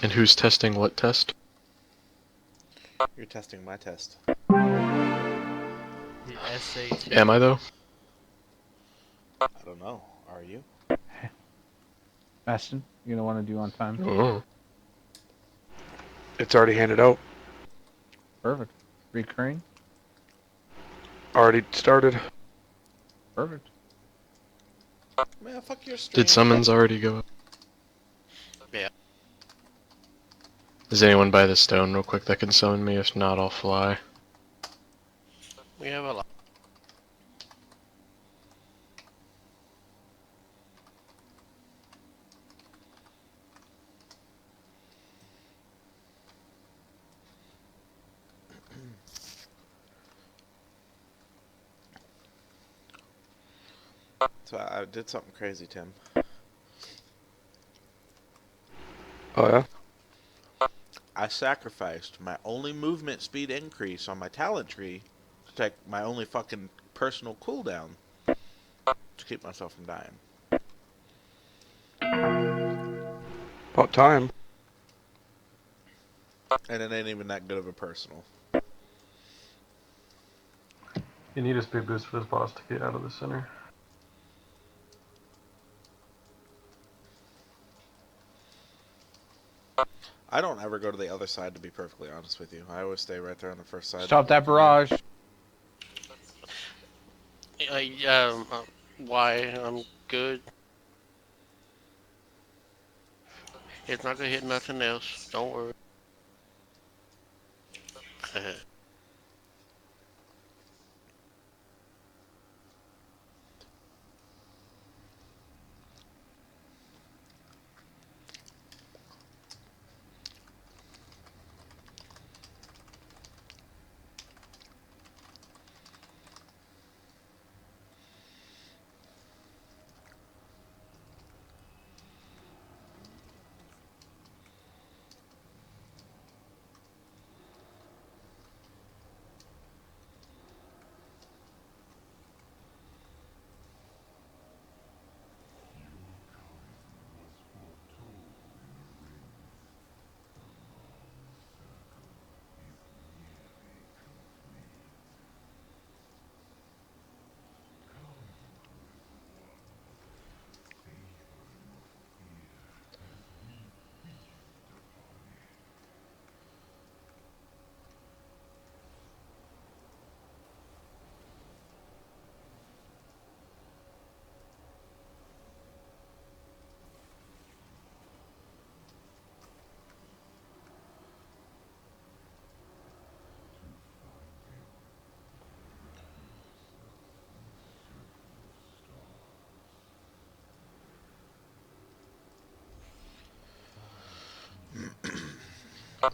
And who's testing what test? You're testing my test. The SAT. Am I though? I don't know. Are you? Ashton, you gonna want to do on time? Oh. It's already handed out. Perfect. Recurring? Already started. Perfect. Man, fuck your stream. Did summons already go up? Yeah. Is anyone by the stone real quick that can summon me? If not, I'll fly. We have a lot. So I did something crazy, Tim. Oh yeah? I sacrificed my only movement speed increase on my talent tree to take my only fucking personal cooldown to keep myself from dying. About time. And it ain't even that good of a personal. You need a speed boost for this boss to get out of the center. I don't ever go to the other side, to be perfectly honest with you. I always stay right there on the first side. Stop that barrage. Why? I'm good. It's not gonna hit nothing else. Don't worry.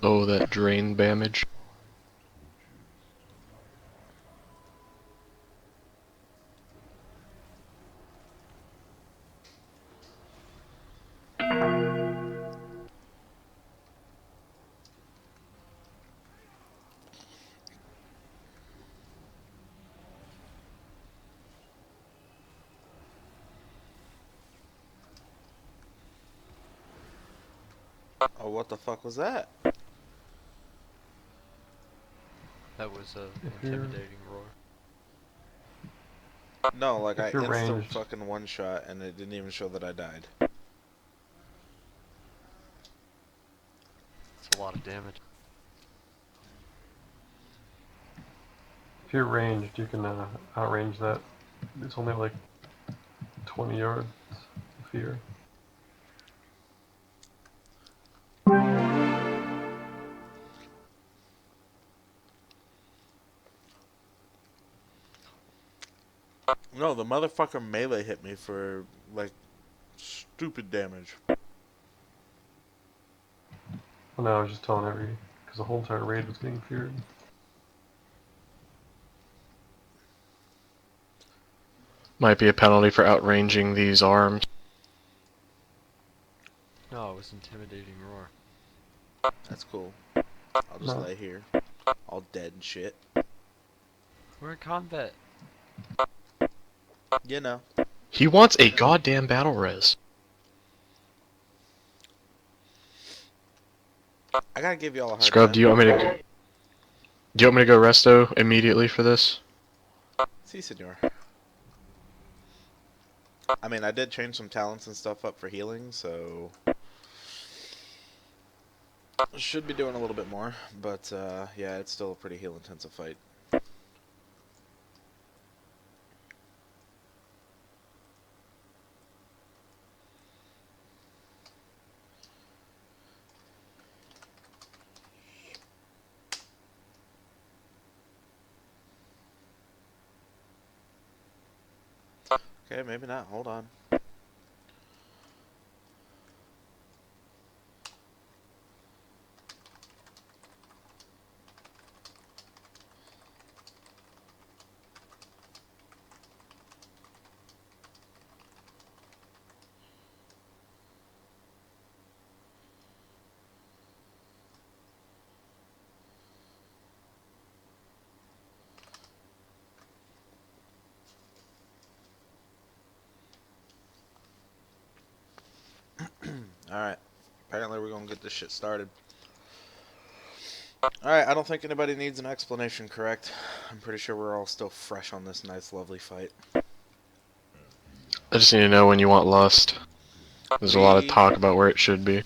Oh, that drain damage. Oh, what the fuck was that? That was a If you're intimidating roar. No, like I if you're instant ranged, fucking one shot and it didn't even show that I died. It's a lot of damage. if you're ranged, you can outrange that. It's only like 20 yards of fear. No, the motherfucker melee hit me for, like, stupid damage. Well, no, I was just telling because the whole entire raid was getting feared. Might be a penalty for outranging these arms. No, it was intimidating roar. That's cool. I'll just No. lay here, all dead and shit. We're in combat. You know. He wants a goddamn battle res. I gotta give y'all a hard Scrub, time. do you want me to go resto immediately for this? Si, senor. I mean, I did change some talents and stuff up for healing, so should be doing a little bit more. But yeah, it's still a pretty heal-intensive fight. Okay, maybe not. Hold on. Alright. Apparently we're gonna get this shit started. Alright, I don't think anybody needs an explanation, correct? I'm pretty sure we're all still fresh on this nice, lovely fight. I just need to know when you want Lust. There's a lot of talk about where it should be.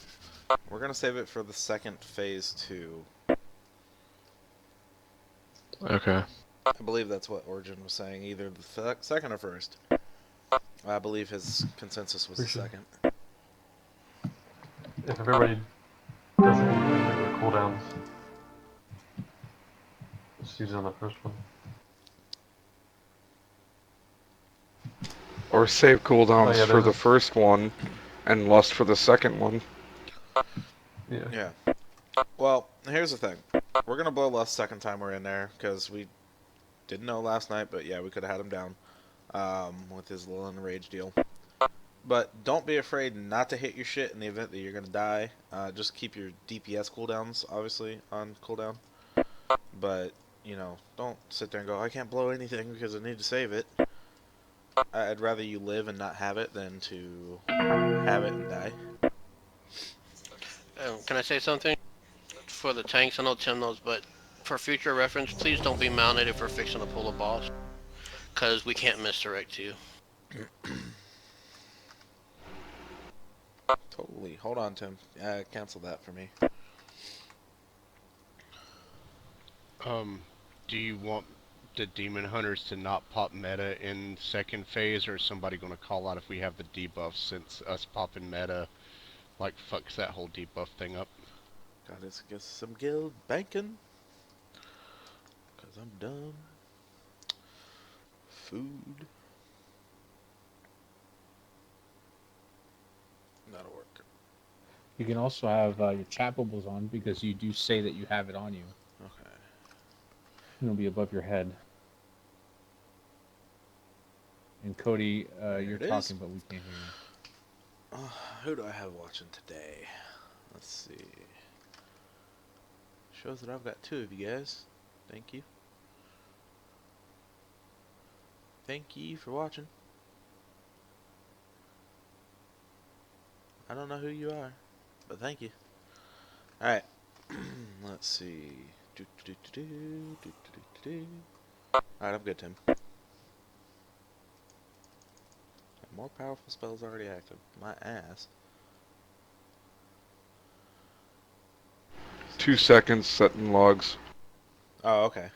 We're gonna save it for the second phase 2. Okay. I believe that's what Origin was saying, either the second or first. I believe his consensus was the second. If everybody doesn't need regular cooldowns, just use it on the first one. Or save cooldowns yeah, for there's the a- first one, and Lust for the second one. Yeah. Yeah. Well, here's the thing. We're gonna blow Lust second time we're in there, because we didn't know last night, but yeah, we could have had him down with his little enrage deal. But don't be afraid not to hit your shit in the event that you're gonna die. Just keep your DPS cooldowns, obviously, on cooldown. But, you know, don't sit there and go, I can't blow anything because I need to save it. I'd rather you live and not have it than to have it and die. Can I say something? For the tanks, I know Tim knows, but for future reference, please don't be mounted if we're fixing to pull a boss. Because we can't misdirect you. Totally. Hold on, Tim. Cancel that for me. Do you want the demon hunters to not pop meta in second phase, or is somebody going to call out if we have the debuff, since us popping meta like fucks that whole debuff thing up? Gotta get some guild banking. Cause I'm dumb. Food. That'll work. You can also have your chat bubbles on because you do say that you have it on you. Okay. It'll be above your head. And Cody, you're it is. talking, but we can't hear you. Who do I have watching today? Let's see. Shows that I've got 2 of you guys. Thank you. Thank you for watching. I don't know who you are, but thank you. Alright. Let's see. Alright, I'm good, Tim. More powerful spells already active. My ass. 2 seconds setting logs. Oh, okay.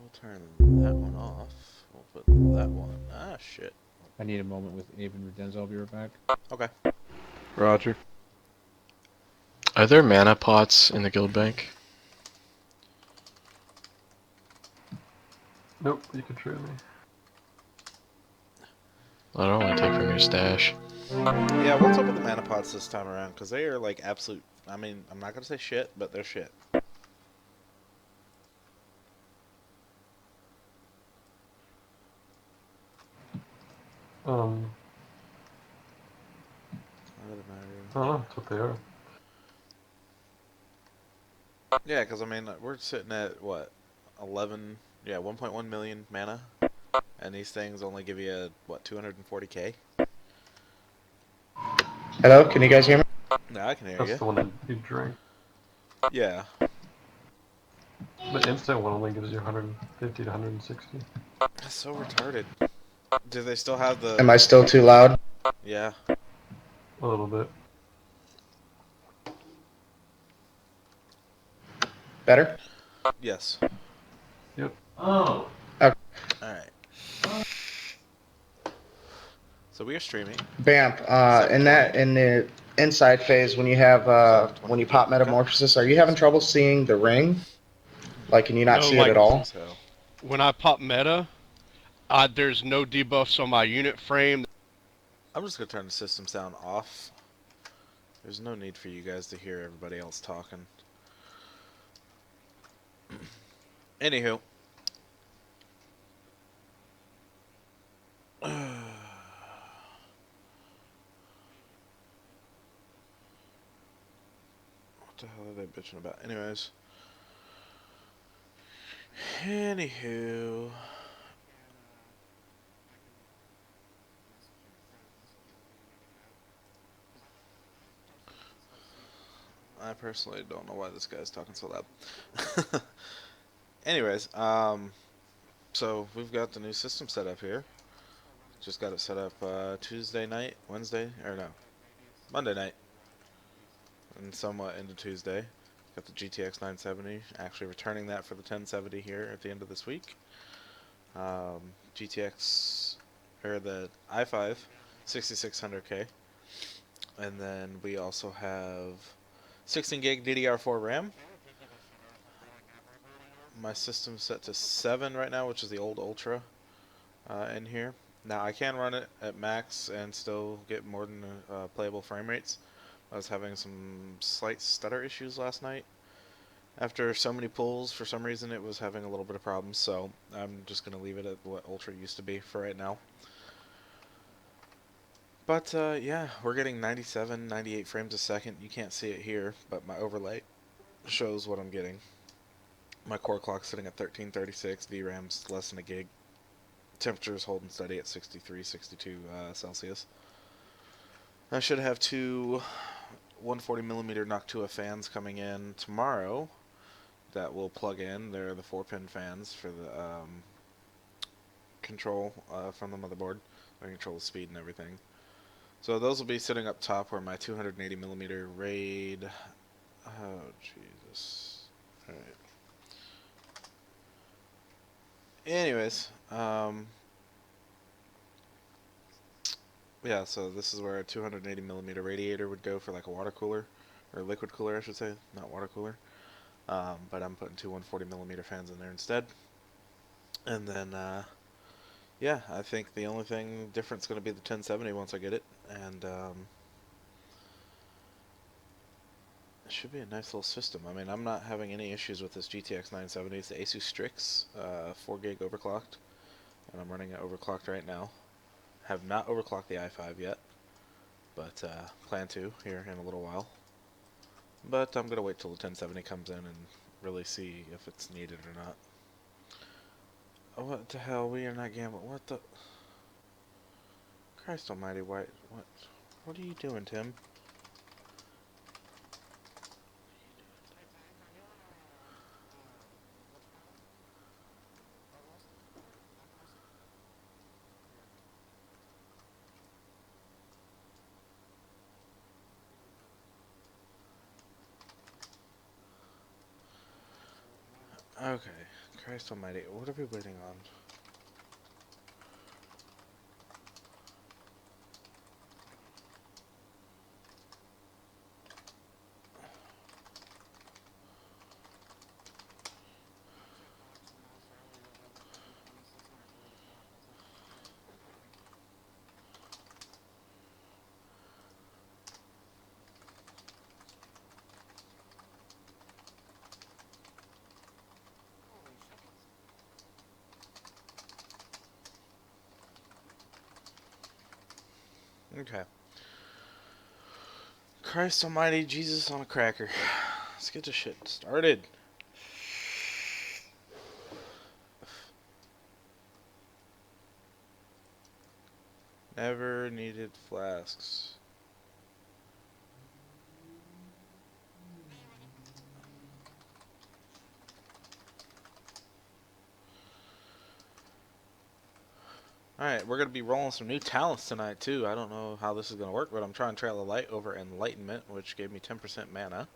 We'll turn that one off. We'll put that one. Ah, shit. I need a moment with Abe and Redenzo. I'll be right back. Okay. Roger. Are there mana pots in the guild bank? Nope, you can trade me. I don't want to take from your stash. Yeah, what's up with the mana pots this time around? Because they are like absolute. I mean, I'm not going to say shit, but they're shit. I don't know, that's what they are. Yeah, because I mean, we're sitting at what? 11. Yeah, 1.1 million mana. And these things only give you, what, 240k? Hello, can you guys hear me? No. Now I can hear That's you. the one that you drink. Yeah. The instant one only gives you 150 to 160. That's so retarded. Do they still have the... Am I still too loud? Yeah. A little bit. Better? Yes. Yep. Alright. So we are streaming. Bamp, in 720. the inside phase, when you have, when you pop 720p. Okay. metamorphosis, are you having trouble seeing the ring? Like, can you not No, see it like at all? So, when I pop meta, there's no debuffs on my unit frame. I'm just gonna turn the system sound off. There's no need for you guys to hear everybody else talking. Anywho. What the hell are they bitching about? Anyways. Anywho. I personally don't know why this guy's talking so loud. Anyways, so we've got the new system set up here. Just got it set up Tuesday night, Wednesday, or no, Monday night, and somewhat into Tuesday. Got the GTX 970, actually returning that for the 1070 here at the end of this week. GTX, or the i5, 6600K. And then we also have 16 gig DDR4 RAM. My system's set to 7 right now, which is the old Ultra in here. Now I can run it at max and still get more than playable frame rates. I was having some slight stutter issues last night. After so many pulls, for some reason it was having a little bit of problems, so I'm just going to leave it at what Ultra used to be for right now. But yeah, we're getting 97, 98 frames a second. You can't see it here, but my overlay shows what I'm getting. My core clock's sitting at 1336, VRAM's less than a gig. Temperature's holding steady at 63, 62 Celsius. I should have two 140mm Noctua fans coming in tomorrow that will plug in. They're the 4-pin fans for the control from the motherboard. They control the speed and everything. So those will be sitting up top where my 280mm RAID... Oh, Jesus. Alright. Anyways, yeah, so this is where a 280mm radiator would go for like a water cooler, or liquid cooler I should say, not water cooler. But I'm putting two 140mm fans in there instead. And then, yeah, I think the only thing different is going to be the 1070 once I get it. And it should be a nice little system. I mean, I'm not having any issues with this GTX 970. It's the Asus Strix, 4 gig overclocked. And I'm running it overclocked right now. Have not overclocked the i5 yet, but plan to here in a little while. But I'm going to wait till the 1070 comes in and really see if it's needed or not. Oh, what the hell? We are not gambling. What the... Christ almighty, what are you doing, Tim? Okay, Christ almighty, what are we waiting on? Okay. Christ almighty, Jesus on a cracker. Let's get this shit started. Never needed flasks. Alright, we're going to be rolling some new talents tonight, too. I don't know how this is going to work, but I'm trying Trail of Light over Enlightenment, which gave me 10% mana.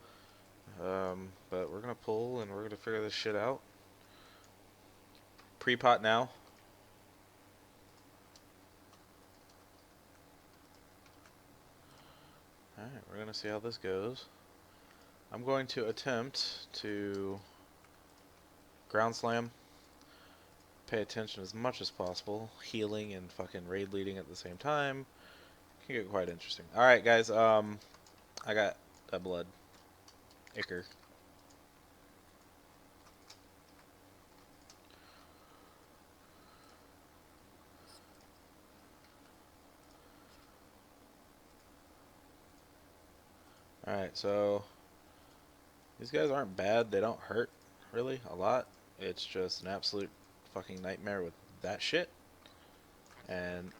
But we're going to pull, and we're going to figure this shit out. Pre-pot now. Alright, we're going to see how this goes. I'm going to attempt to ground slam, pay attention as much as possible, healing and fucking raid leading at the same time. Can get quite interesting. Alright guys, I got a blood. Icker. Alright, so these guys aren't bad. They don't hurt, really, a lot. It's just an absolute fucking nightmare with that shit. And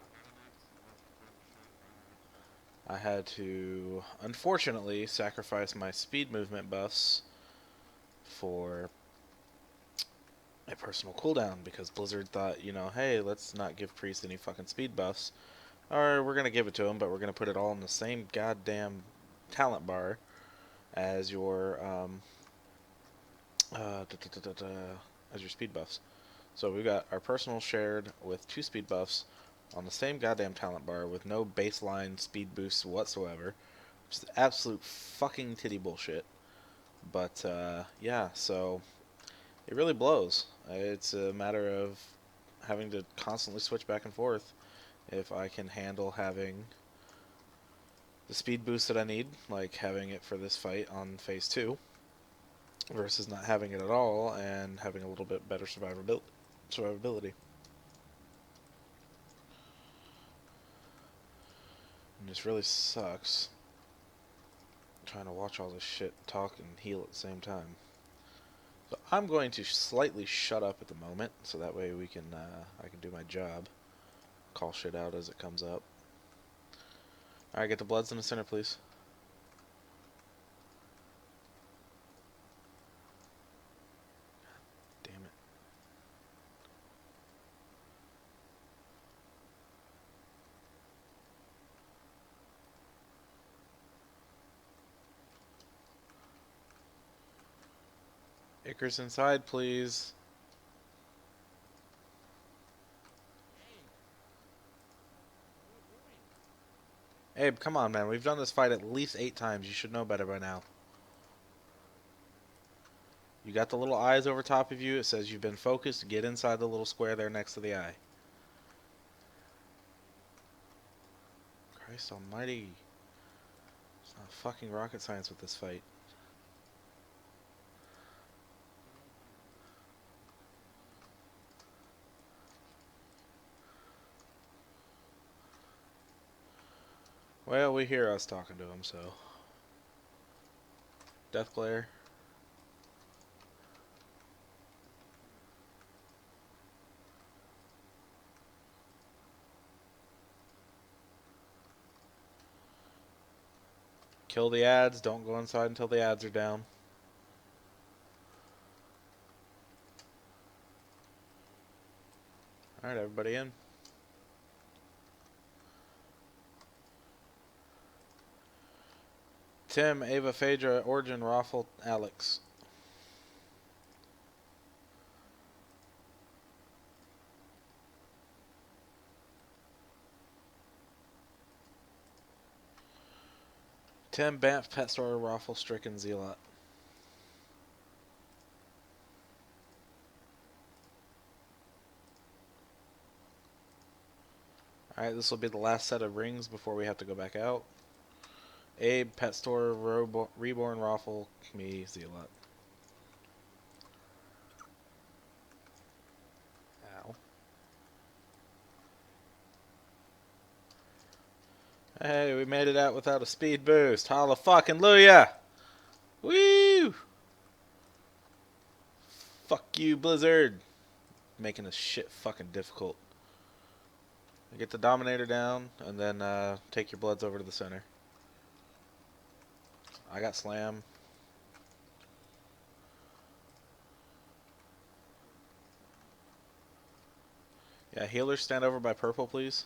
I had to, unfortunately, sacrifice my speed movement buffs for a personal cooldown because Blizzard thought, you know, hey, let's not give Priest any fucking speed buffs. Or we're going to give it to him, but we're going to put it all in the same goddamn talent bar as your as your speed buffs. So we've got our personal shared with 2 speed buffs on the same goddamn talent bar with no baseline speed boosts whatsoever. Just absolute fucking titty bullshit. But yeah, so it really blows. It's a matter of having to constantly switch back and forth if I can handle having the speed boost that I need, like having it for this fight on phase 2, versus not having it at all and having a little bit better survivability. And this really sucks. Trying to watch all this shit, talk, and heal at the same time. So I'm going to slightly shut up at the moment, so that way we can I can do my job. Call shit out as it comes up. Alright, get the bloods in the center, please. Damn it. Icarus inside, please. Abe, come on, man. We've done this fight at least 8 times. You should know better by now. You got the little eyes over top of you. It says you've been focused. Get inside the little square there next to the eye. Christ almighty. It's not fucking rocket science with this fight. Well, we hear us talking to him, so. Death Glare. Kill the ads. Don't go inside until the ads are down. Alright, everybody in. Tim, Ava, Phaedra, Origin, Raffle, Alex. Tim, Banff, Pet Store, Raffle, Stricken, Zealot. Alright, this will be the last set of rings before we have to go back out. Abe, Pet Store, Reborn, Raffle, me, Zealot. Ow. Hey, we made it out without a speed boost. Holla fucking Luya! Woo! Fuck you, Blizzard! Making this shit fucking difficult. Get the Dominator down, and then take your bloods over to the center. I got Slam. Yeah, healers stand over by purple, please.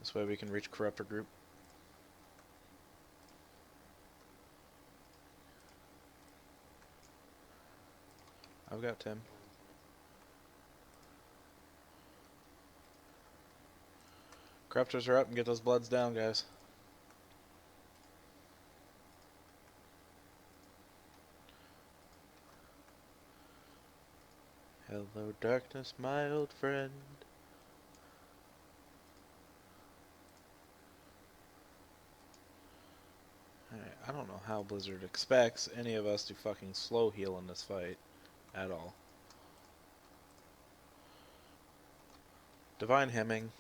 This way we can reach Corruptor group. I've got Tim. Corruptors are up and get those bloods down, guys. Hello, darkness, my old friend. Alright, I don't know how Blizzard expects any of us to fucking slow heal in this fight at all. Divine Hemming.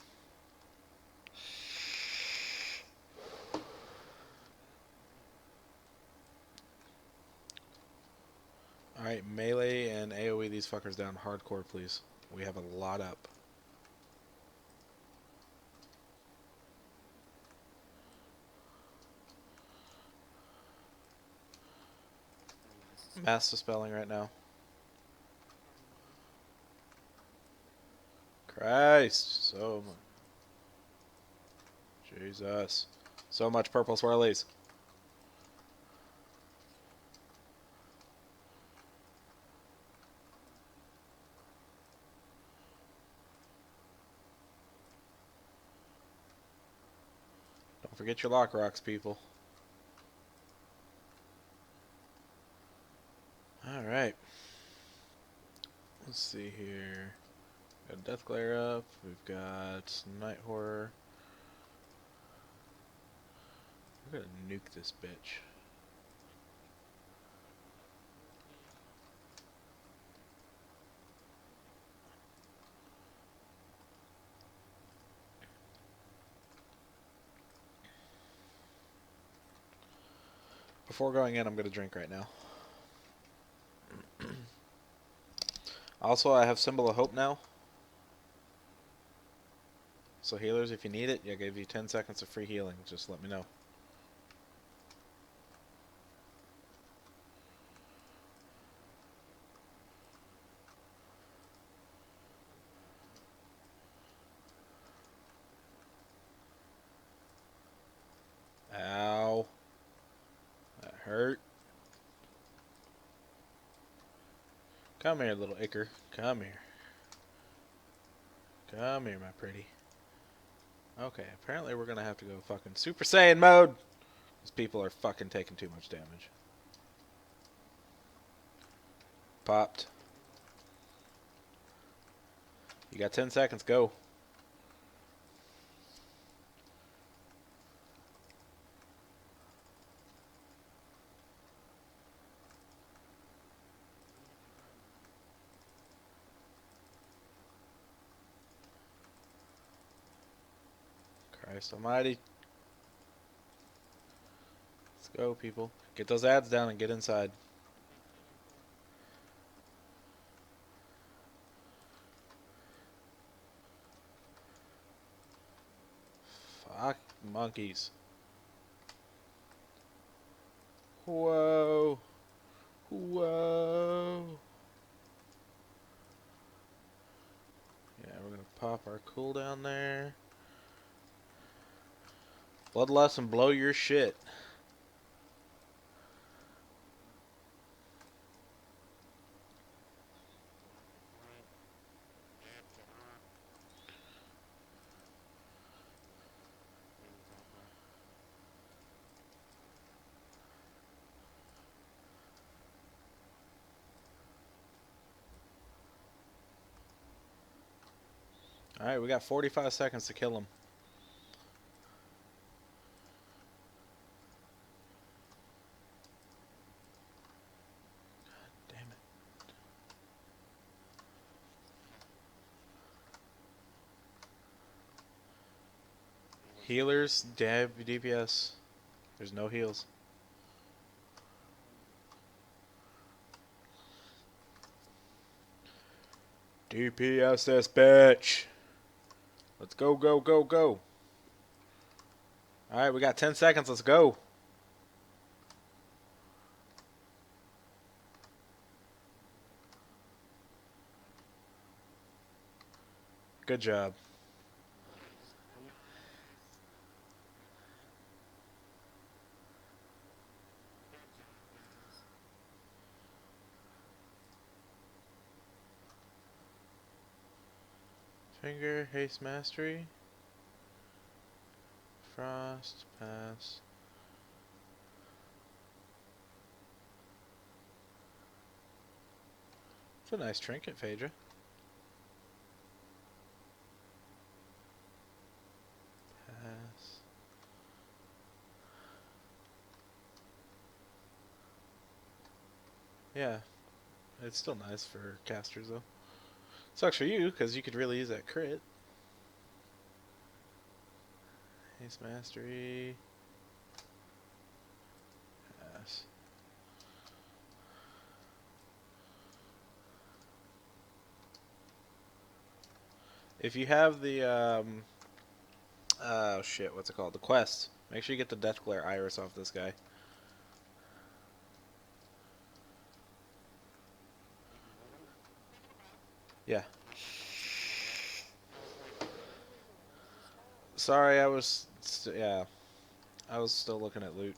Alright, melee and AoE these fuckers down hardcore, please. We have a lot up. Mass dispelling right now. Christ, so much. Jesus. So much purple swirlies. Don't forget your lock rocks, people. Alright. Let's see here. Got Death Glare up. We've got Night Horror. We're gonna nuke this bitch. Before going in, I'm gonna drink right now. Also, I have Symbol of Hope now. So healers, if you need it, I gave you 10 seconds of free healing. Just let me know. Ow. That hurt. Come here, little icker. Come here. Come here, my pretty. Okay, apparently we're gonna have to go fucking Super Saiyan mode. These people are fucking taking too much damage. Popped. You got 10 seconds, go. Christ almighty. Let's go, people. Get those ads down and get inside. Fuck monkeys. Whoa. Whoa. Yeah, we're gonna pop our cooldown there. Bloodlust and blow your shit. Alright, we got 45 seconds to kill him. God damn it. Healers, DPS. There's no heals. DPS this bitch. Let's go, go, go, go. Alright, we got 10 seconds. Let's go. Good job. Finger, haste mastery. Frost, pass. It's a nice trinket, Phaedra. Pass. Yeah, it's still nice for casters though. Sucks for you because you could really use that crit. Haste mastery. Pass. If you have the oh shit, what's it called? The quest. Make sure you get the Deathglare Iris off this guy. Yeah. Sorry, I was yeah. I was still looking at loot.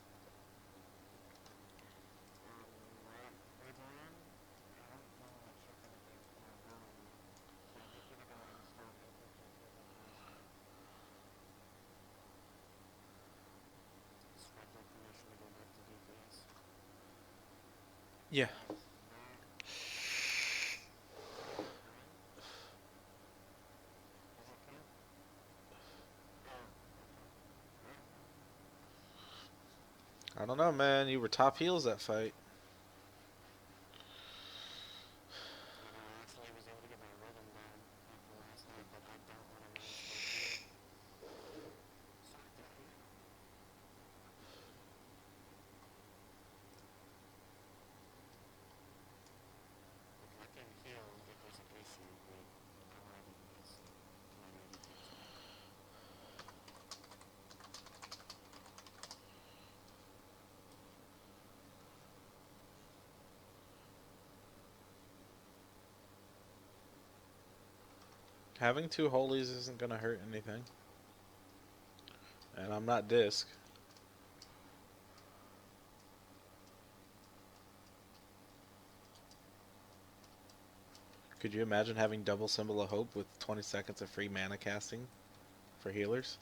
Yeah. I don't know, man. You were top heels that fight. Having two holies isn't gonna hurt anything. And I'm not disc. Could you imagine having double symbol of hope with 20 seconds of free mana casting for healers?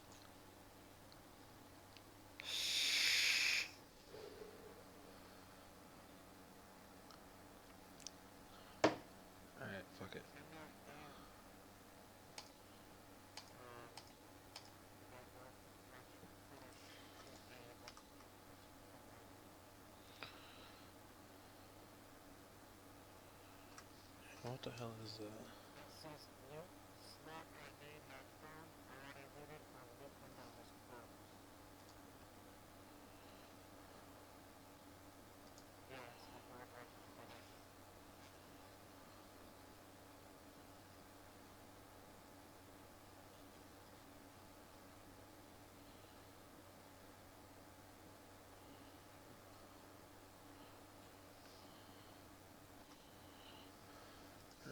Alright, fuck it. What the hell is that?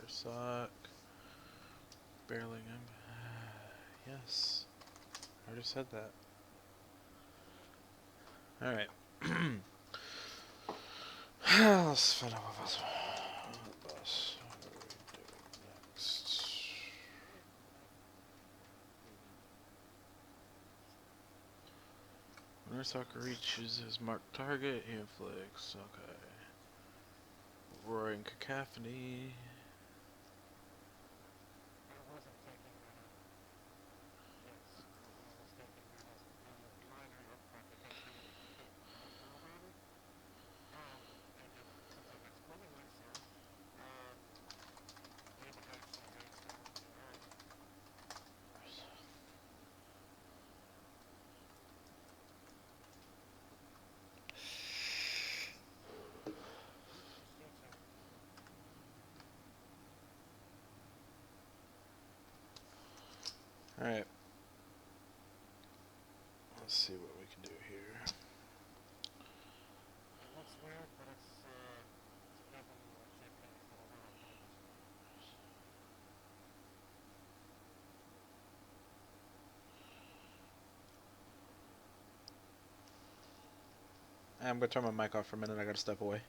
Ursoc. Barlingham. Yes. I already said that. Alright. Let's find out what else. Next. When Ursoc reaches his marked target, he inflicts. Okay. Roaring Cacophony. Alright. Let's see what we can do here. I'm gonna turn my mic off for a minute. I gotta step away.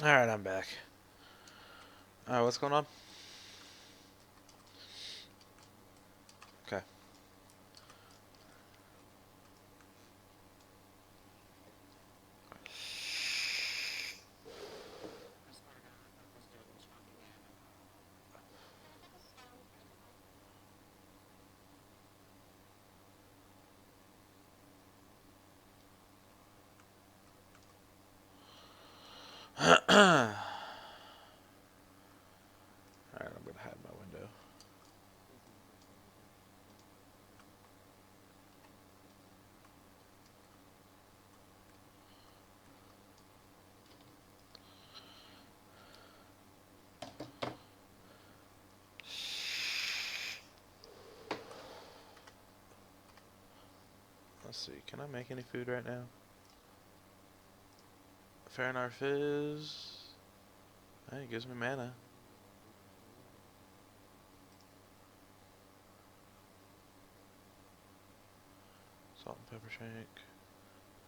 Alright, I'm back. Alright, what's going on? Okay. Alright, I'm gonna hide my window. Let's see, can I make any food right now? Fahrenheit Fizz. Hey, it gives me mana. Salt and pepper shake.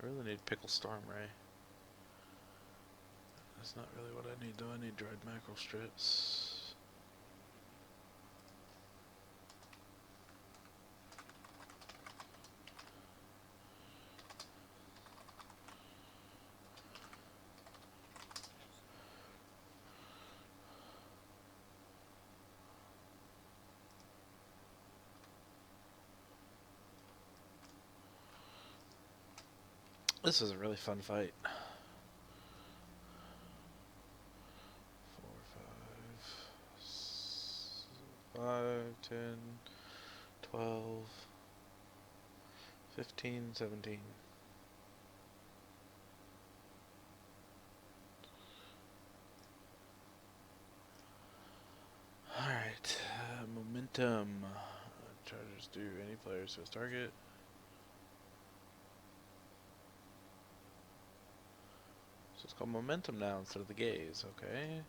I really need pickle storm ray. That's not really what I need though. I need dried mackerel strips. This is a really fun fight. 4, 5, 10, 12, 15, 17. Alright, momentum. Chargers do any players to his target. So it's called momentum now instead of the gaze, okay?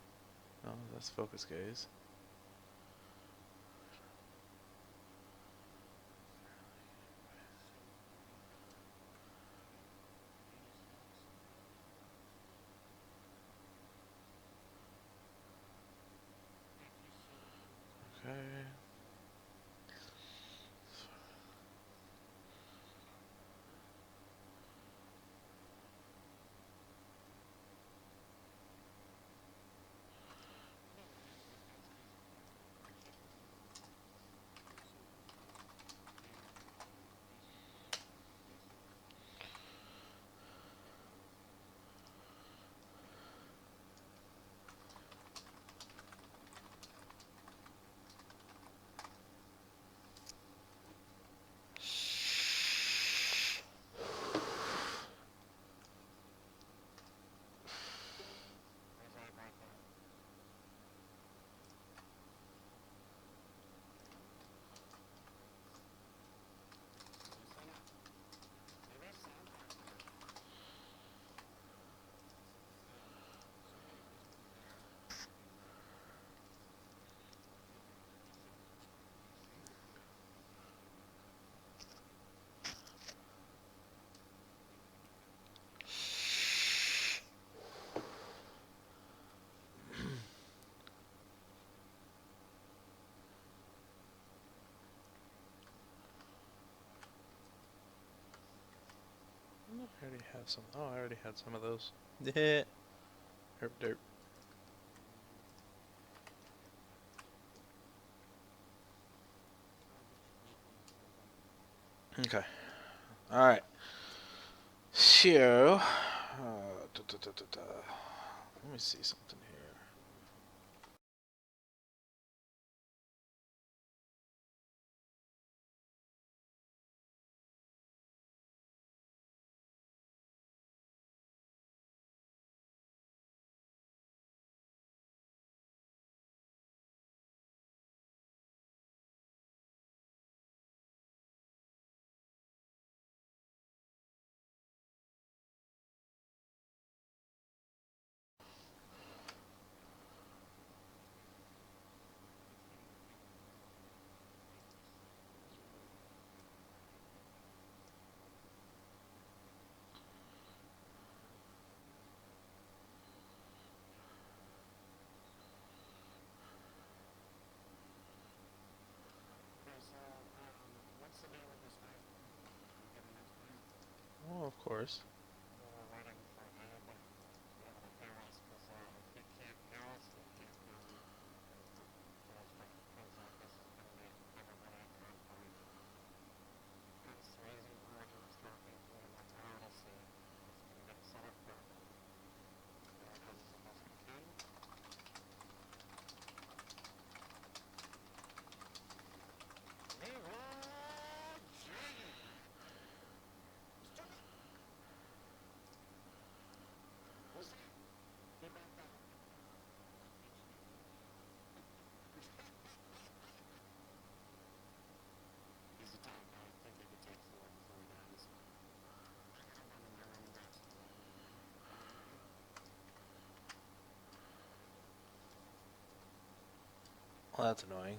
No, that's focus gaze. Okay. I already had some. Oh, I already had some of those. Yeah. Herp derp. Okay. Alright. So, let me see something here. course. Well, that's annoying.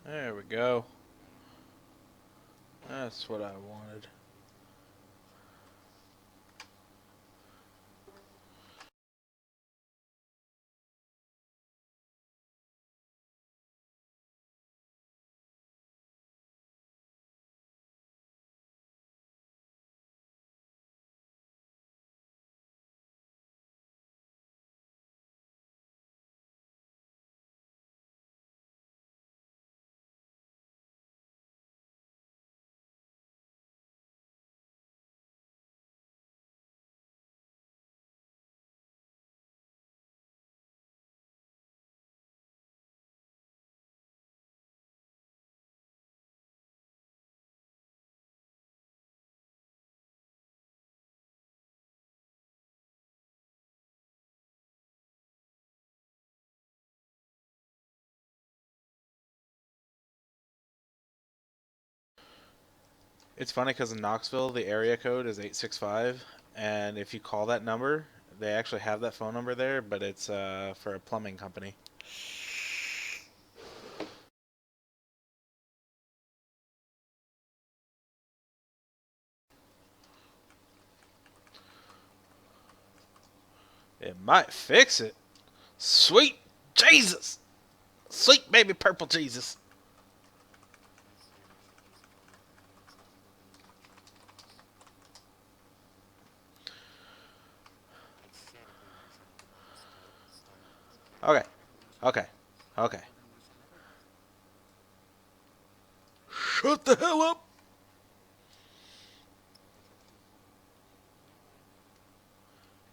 There we go. That's what I wanted. It's funny because in Knoxville, the area code is 865, and if you call that number, they actually have that phone number there, but it's for a plumbing company. It might fix it. Sweet Jesus! Sweet baby purple Jesus! Okay. Okay. Okay. Shut the hell up!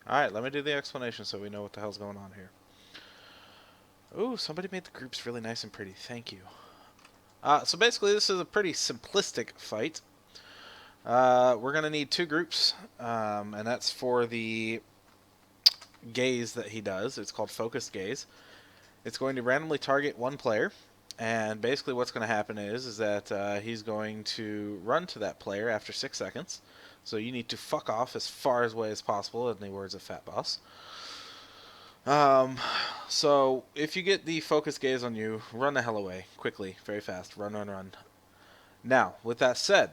Alright, let me do the explanation so we know what the hell's going on here. Ooh, somebody made the groups really nice and pretty. Thank you. So basically, this is a pretty simplistic fight. We're going to need two groups, and that's for the gaze that he does. It's called Focused Gaze. It's going to randomly target one player, and basically what's going to happen is that he's going to run to that player after 6 seconds. So you need to fuck off as far away as possible, in the words of Fat Boss. So if you get the focus gaze on you, run the hell away quickly, very fast. Run, run, run. Now, with that said,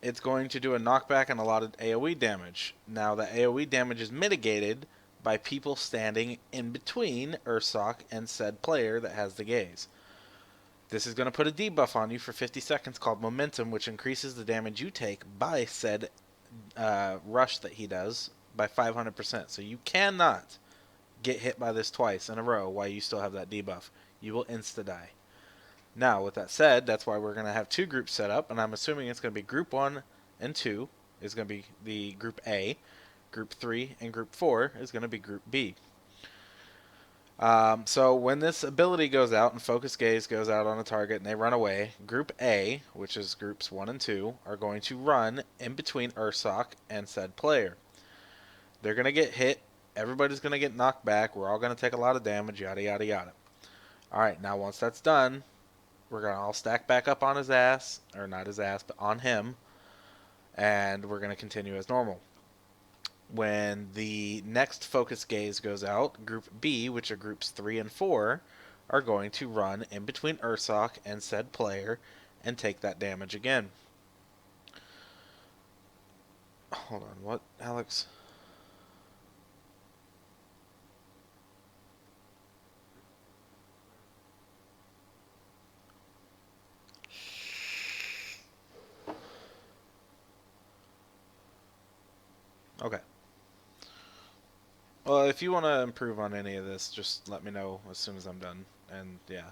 it's going to do a knockback and a lot of AoE damage. Now, the AoE damage is mitigated by people standing in between Ursoc and said player that has the gaze. This is going to put a debuff on you for 50 seconds called Momentum, which increases the damage you take by said rush that he does by 500%. So you cannot get hit by this twice in a row while you still have that debuff. You will insta-die. Now, with that said, that's why we're going to have two groups set up, and I'm assuming it's going to be Group 1 and 2 is going to be the Group A. Group 3 and Group 4 is going to be Group B. So when this ability goes out and Focus Gaze goes out on a target and they run away, Group A, which is Groups 1 and 2, are going to run in between Ursoc and said player. They're going to get hit. Everybody's going to get knocked back. We're all going to take a lot of damage, yada, yada, yada. Alright, now once that's done, we're going to all stack back up on his ass, or not his ass, but on him, and we're going to continue as normal. When the next focus gaze goes out, Group B, which are Groups 3 and 4, are going to run in between Ursoc and said player and take that damage again. Hold on, what, Alex? Okay. Well, if you want to improve on any of this, just let me know as soon as I'm done. And yeah,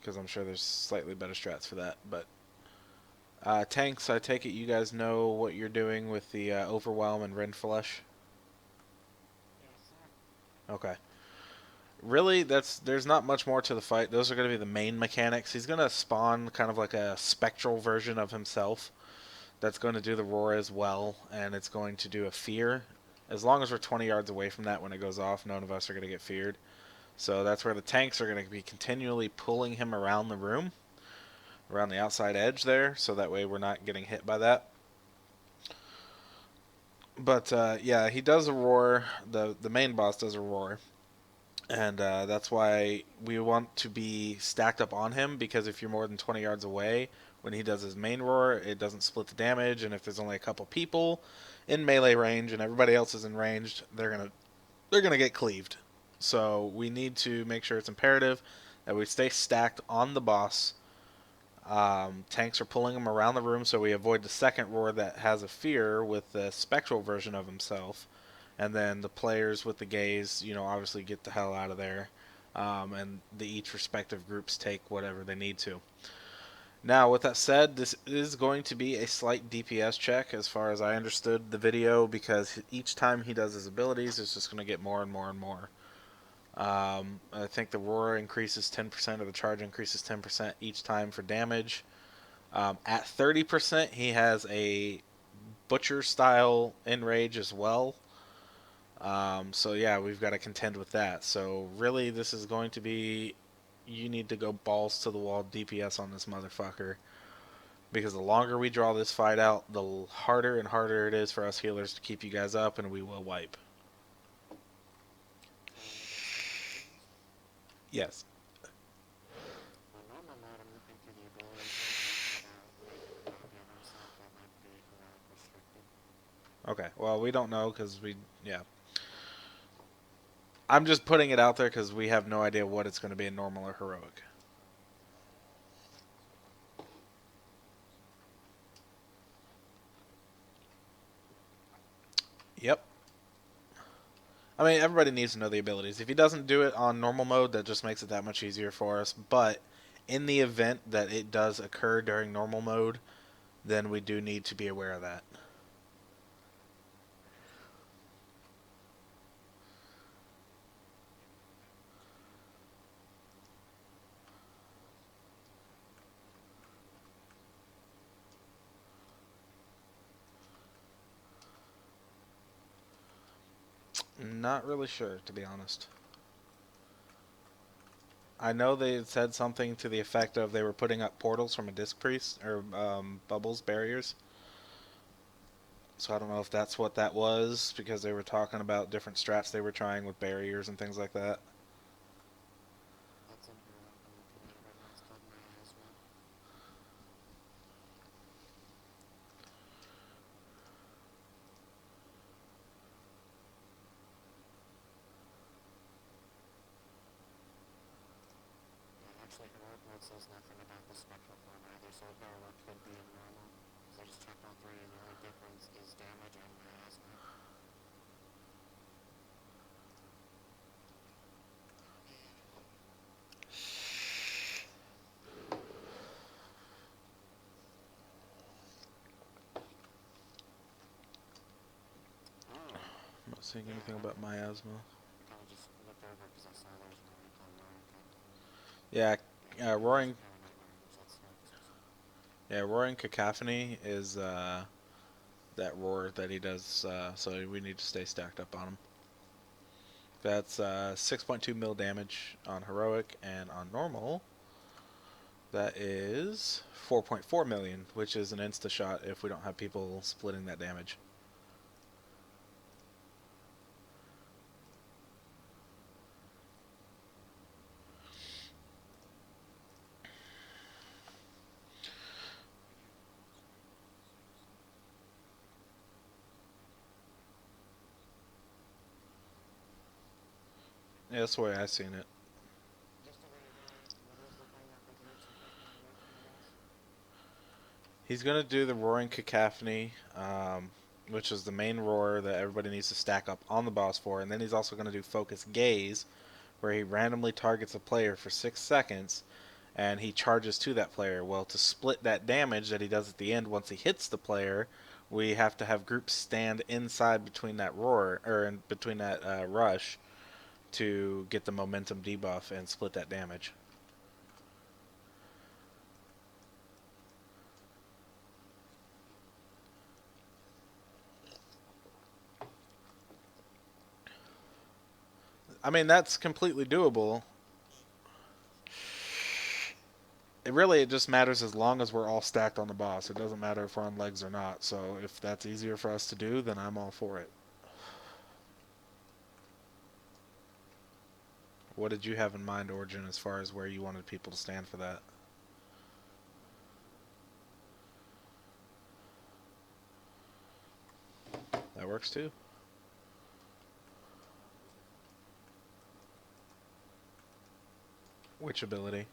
because I'm sure there's slightly better strats for that. But tanks, I take it you guys know what you're doing with the Overwhelm and Rindflesh? Okay. Really, there's not much more to the fight. Those are going to be the main mechanics. He's going to spawn kind of like a spectral version of himself that's going to do the roar as well, and it's going to do a fear. As long as we're 20 yards away from that when it goes off, none of us are going to get feared. So that's where the tanks are going to be continually pulling him around the room, around the outside edge there, so that way we're not getting hit by that. But yeah, he does a roar. The main boss does a roar. And that's why we want to be stacked up on him, because if you're more than 20 yards away, when he does his main roar, it doesn't split the damage, and if there's only a couple people in melee range and everybody else is in range, they're gonna get cleaved. So we need to make sure it's imperative that we stay stacked on the boss. Tanks are pulling him around the room, so we avoid the second roar that has a fear with the spectral version of himself. And then the players with the gaze, obviously get the hell out of there. And each respective groups take whatever they need to. Now, with that said, this is going to be a slight DPS check as far as I understood the video, because each time he does his abilities, it's just going to get more and more and more. I think the roar increases 10%, or the charge increases 10% each time for damage. At 30%, he has a butcher style enrage as well. So yeah, we've got to contend with that. So really, this is going to be, you need to go balls to the wall DPS on this motherfucker, because the longer we draw this fight out, the harder and harder it is for us healers to keep you guys up, and we will wipe. Yes. Okay, well, we don't know, because yeah. I'm just putting it out there because we have no idea what it's going to be in normal or heroic. Yep. I mean, everybody needs to know the abilities. If he doesn't do it on normal mode, that just makes it that much easier for us. But in the event that it does occur during normal mode, then we do need to be aware of that. Not really sure, to be honest. I know they said something to the effect of they were putting up portals from a disc priest, or bubbles, barriers. So I don't know if that's what that was, because they were talking about different strats they were trying with barriers and things like that. I'm not seeing anything about miasma. Yeah, roaring. Yeah, roaring cacophony is that roar that he does. So we need to stay stacked up on him. That's 6.2 mil damage on heroic, and on normal, that is 4.4 million, which is an insta shot if we don't have people splitting that damage. Yeah, that's the way I've seen it. He's going to do the Roaring Cacophony, which is the main roar that everybody needs to stack up on the boss for. And then he's also going to do Focus Gaze, where he randomly targets a player for 6 seconds, and he charges to that player. Well, to split that damage that he does at the end once he hits the player, we have to have groups stand inside between that roar, or in between that rush, to get the momentum debuff and split that damage. I mean, that's completely doable. It just matters as long as we're all stacked on the boss. It doesn't matter if we're on legs or not. So if that's easier for us to do, then I'm all for it. What did you have in mind, Origin, as far as where you wanted people to stand for that? That works too. Which ability?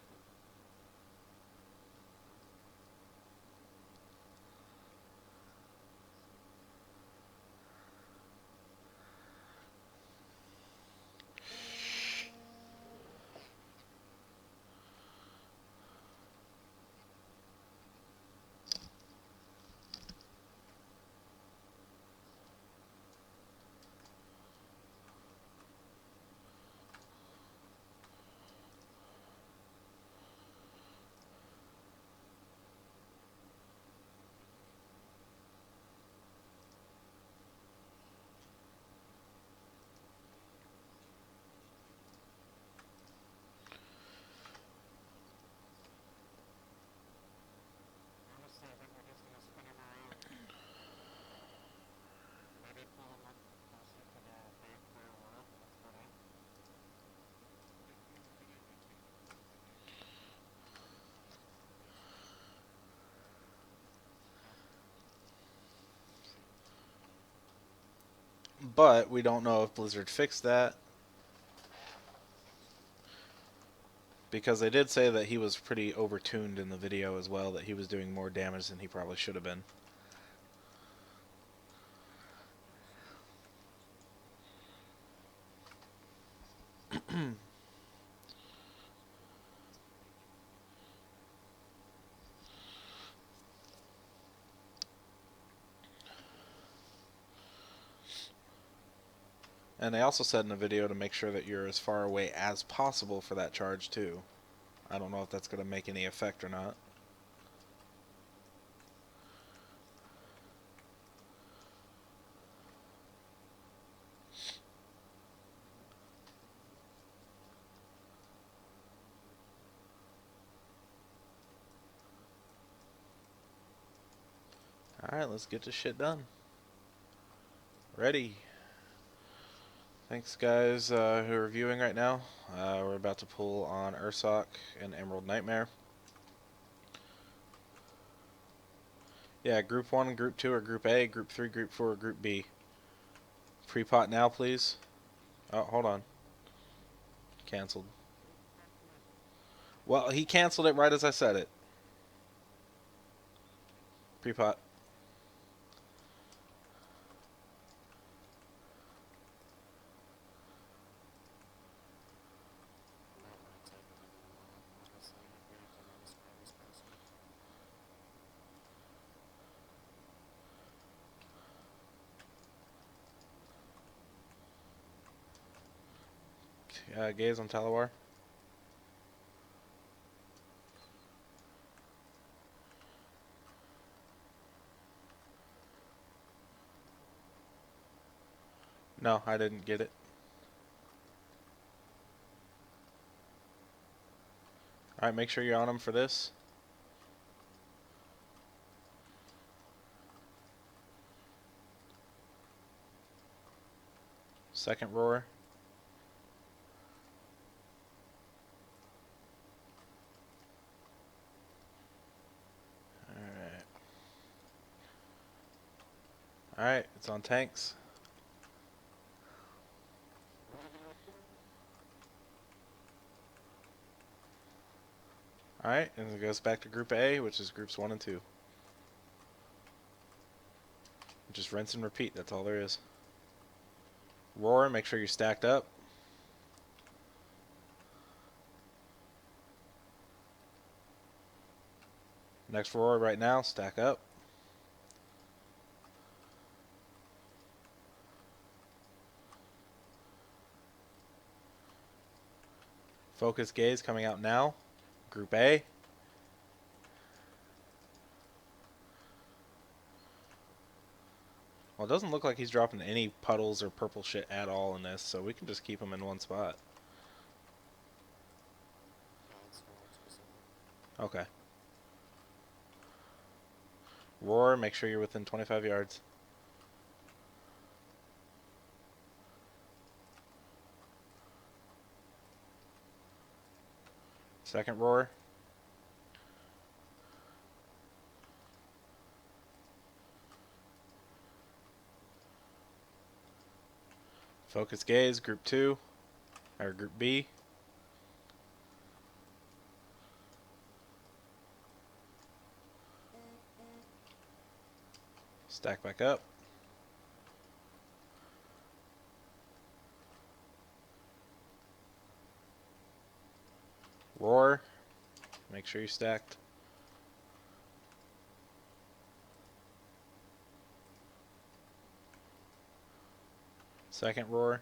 But we don't know if Blizzard fixed that, because they did say that he was pretty overtuned in the video as well, that he was doing more damage than he probably should have been. And they also said in the video to make sure that you're as far away as possible for that charge too. I don't know if that's going to make any effect or not. Alright, let's get this shit done. Ready. Thanks guys who are viewing right now. We're about to pull on Ursoc and Emerald Nightmare. Yeah, Group 1, Group 2 or Group A, Group 3, Group 4, or Group B. Pre-pot now, please. Oh, hold on. Cancelled. Well, he canceled it right as I said it. Pre-pot. Gaze on Talawar. No, I didn't get it. Alright, make sure you're on him for this. Second roar. Alright. Alright, it's on tanks. Alright, and it goes back to Group A, which is Groups 1 and 2. Just rinse and repeat, that's all there is. Roar, make sure you're stacked up. Next roar right now, stack up. Focus gaze coming out now. Group A. Well, it doesn't look like he's dropping any puddles or purple shit at all in this, so we can just keep him in one spot. Okay. Roar, make sure you're within 25 yards. Second roar. Focus gaze, Group 2, or Group B. Stack back up. Roar, make sure you're stacked. Second roar.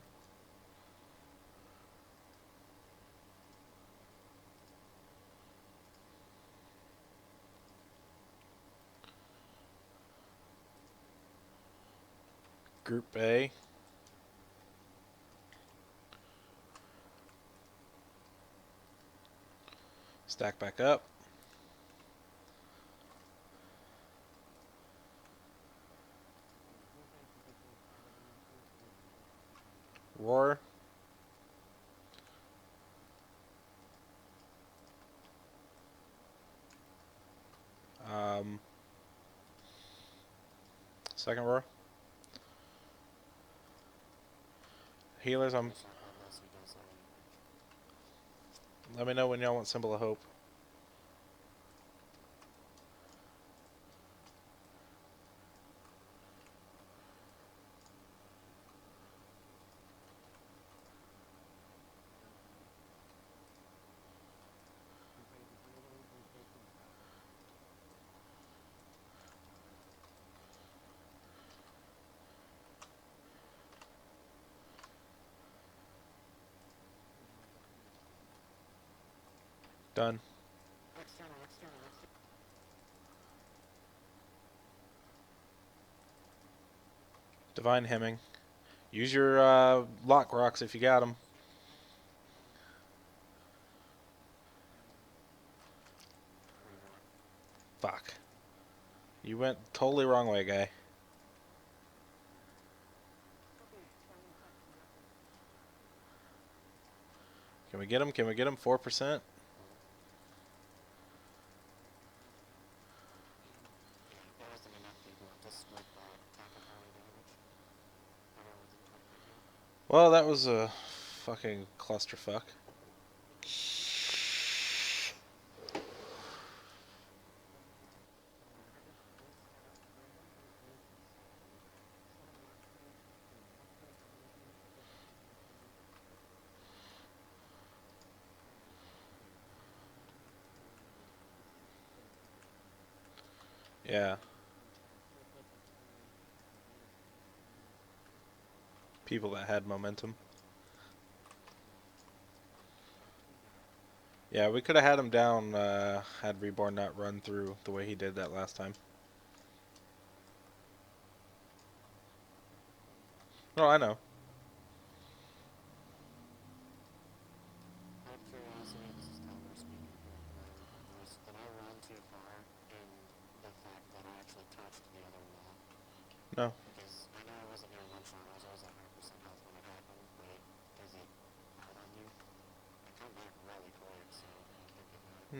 Group A. Stack back up. Roar. Second roar. Healers, let me know when y'all want Symbol of Hope. Done. Divine Hemming. Use your lock rocks if you got them. Fuck. You went totally wrong way, guy. Can we get him? Can we get him? 4%? Well, that was a fucking clusterfuck. Yeah. People that had momentum. Yeah, we could have had him down had Reborn not run through the way he did that last time. No, I know.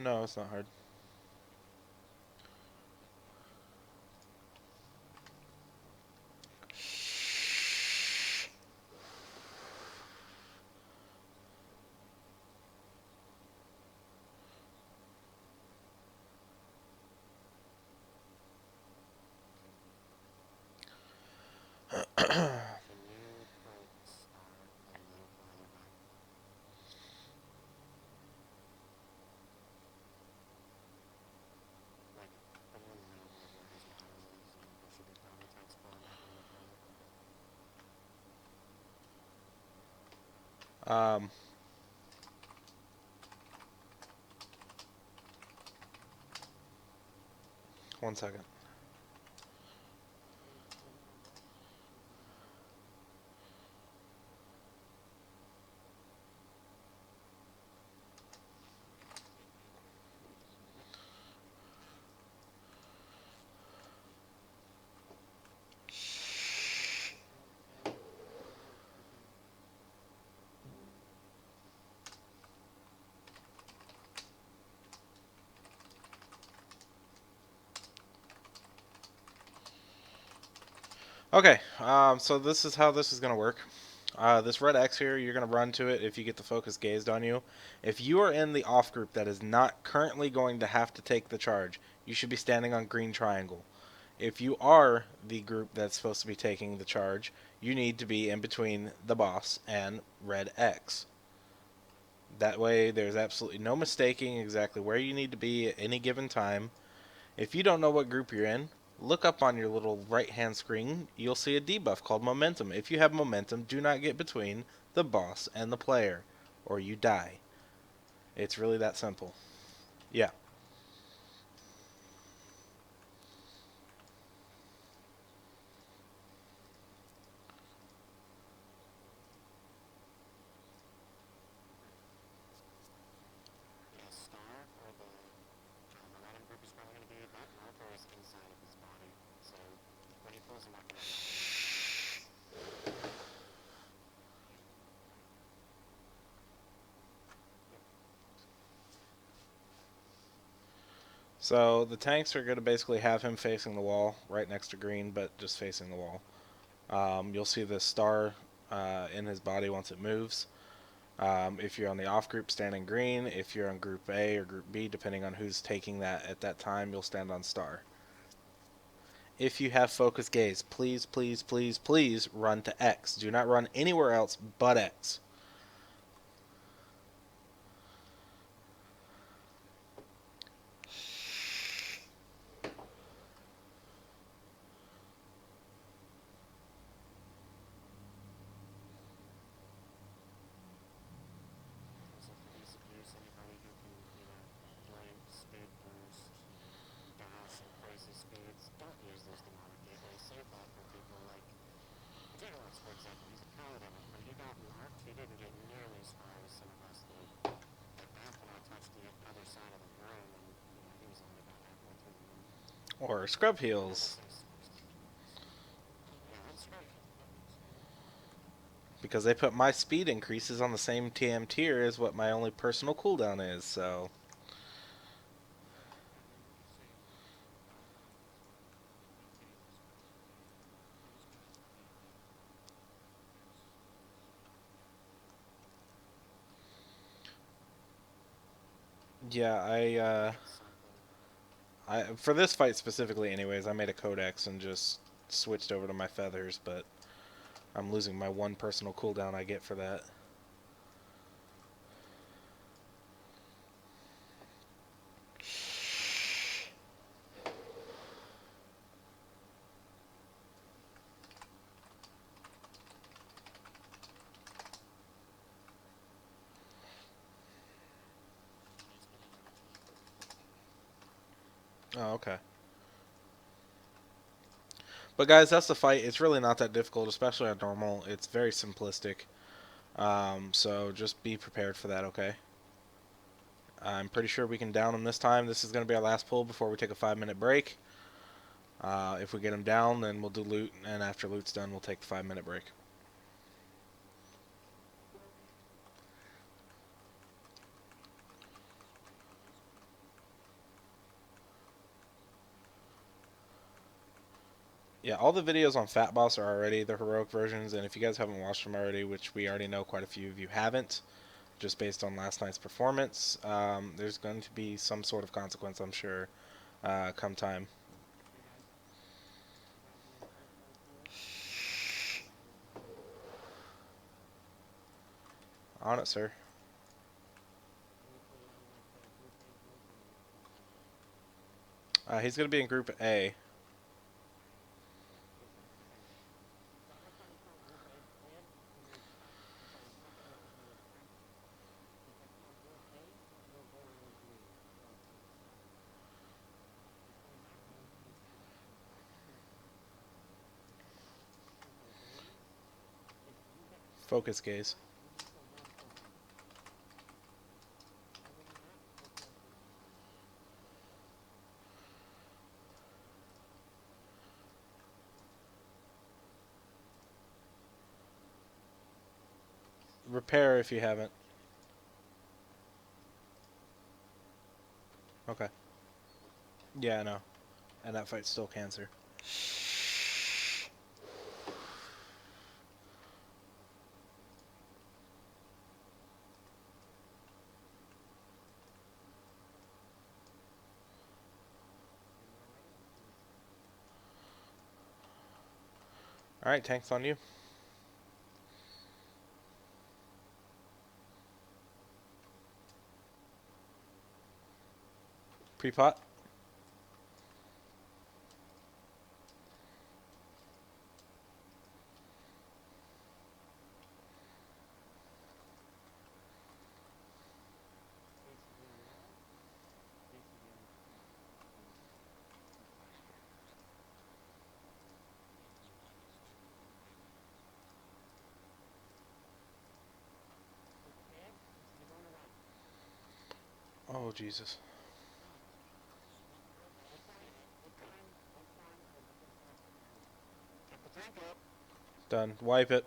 No, it's not hard. Um, one second. Okay, so this is how this is going to work. This red X here, you're going to run to it if you get the focus gazed on you. If you are in the off group that is not currently going to have to take the charge, you should be standing on green triangle. If you are the group that's supposed to be taking the charge, you need to be in between the boss and red X. That way there's absolutely no mistaking exactly where you need to be at any given time. If you don't know what group you're in, look up on your little right hand screen. You'll see a debuff called momentum. If you have momentum, do not get between the boss and the player, or you die. It's really that simple. Yeah. So the tanks are going to basically have him facing the wall, right next to green, but just facing the wall. You'll see the star in his body once it moves. If you're on the off group, stand in green. If you're on group A or group B, depending on who's taking that at that time, you'll stand on star. If you have focus gaze, please, please, please, please run to X. Do not run anywhere else but X. Or scrub heals. Because they put my speed increases on the same TM tier as what my only personal cooldown is, so... Yeah, for this fight specifically anyways, I made a codex and just switched over to my feathers, but I'm losing my one personal cooldown I get for that. Oh, okay. But guys, that's the fight. It's really not that difficult, especially on normal. It's very simplistic. So just be prepared for that, okay? I'm pretty sure we can down him this time. This is going to be our last pull before we take a 5-minute break. If we get him down, then we'll do loot, and after loot's done, we'll take the 5-minute break. Yeah, all the videos on Fat Boss are already the heroic versions, and if you guys haven't watched them already, which we already know quite a few of you haven't, just based on last night's performance, there's going to be some sort of consequence, I'm sure, come time. On it, sir. He's going to be in Group A. Focus gaze. Repair if you haven't. Okay. Yeah, I know. And that fight's still cancer. Alright, tank's on you. Pre-pot. Oh, Jesus. Done. Wipe it.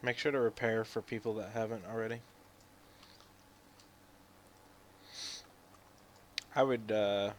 Make sure to repair for people that haven't already. I would, yeah.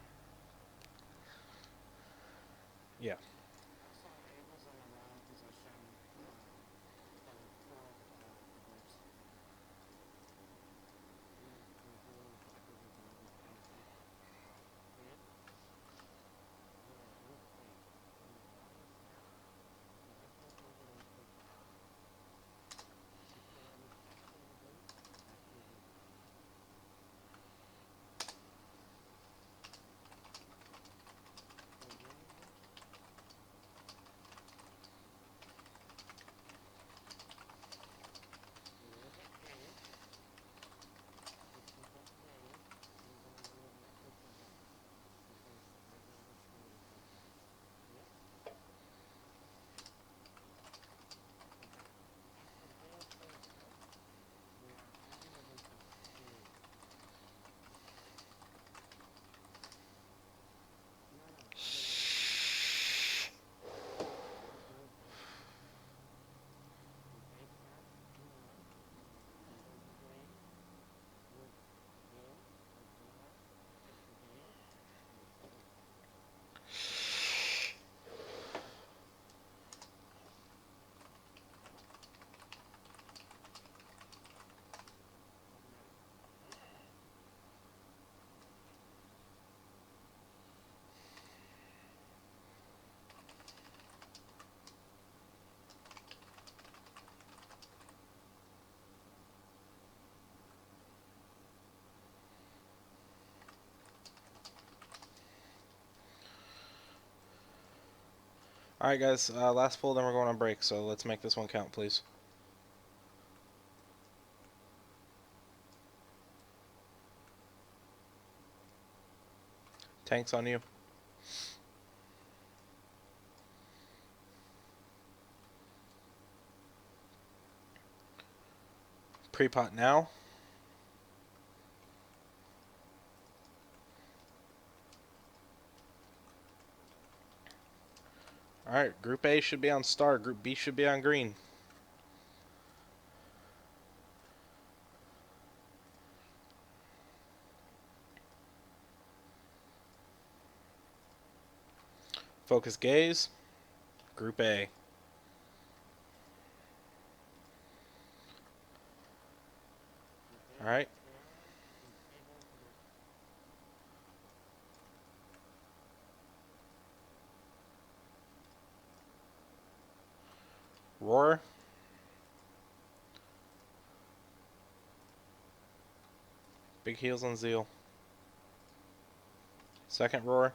Alright, guys, last pull, then we're going on break, so let's make this one count, please. Tanks on you. Pre-pot now. Alright, Group A should be on star, Group B should be on green. Focus gaze, Group A. Alright. Roar. Big heels on Zeal. Second roar.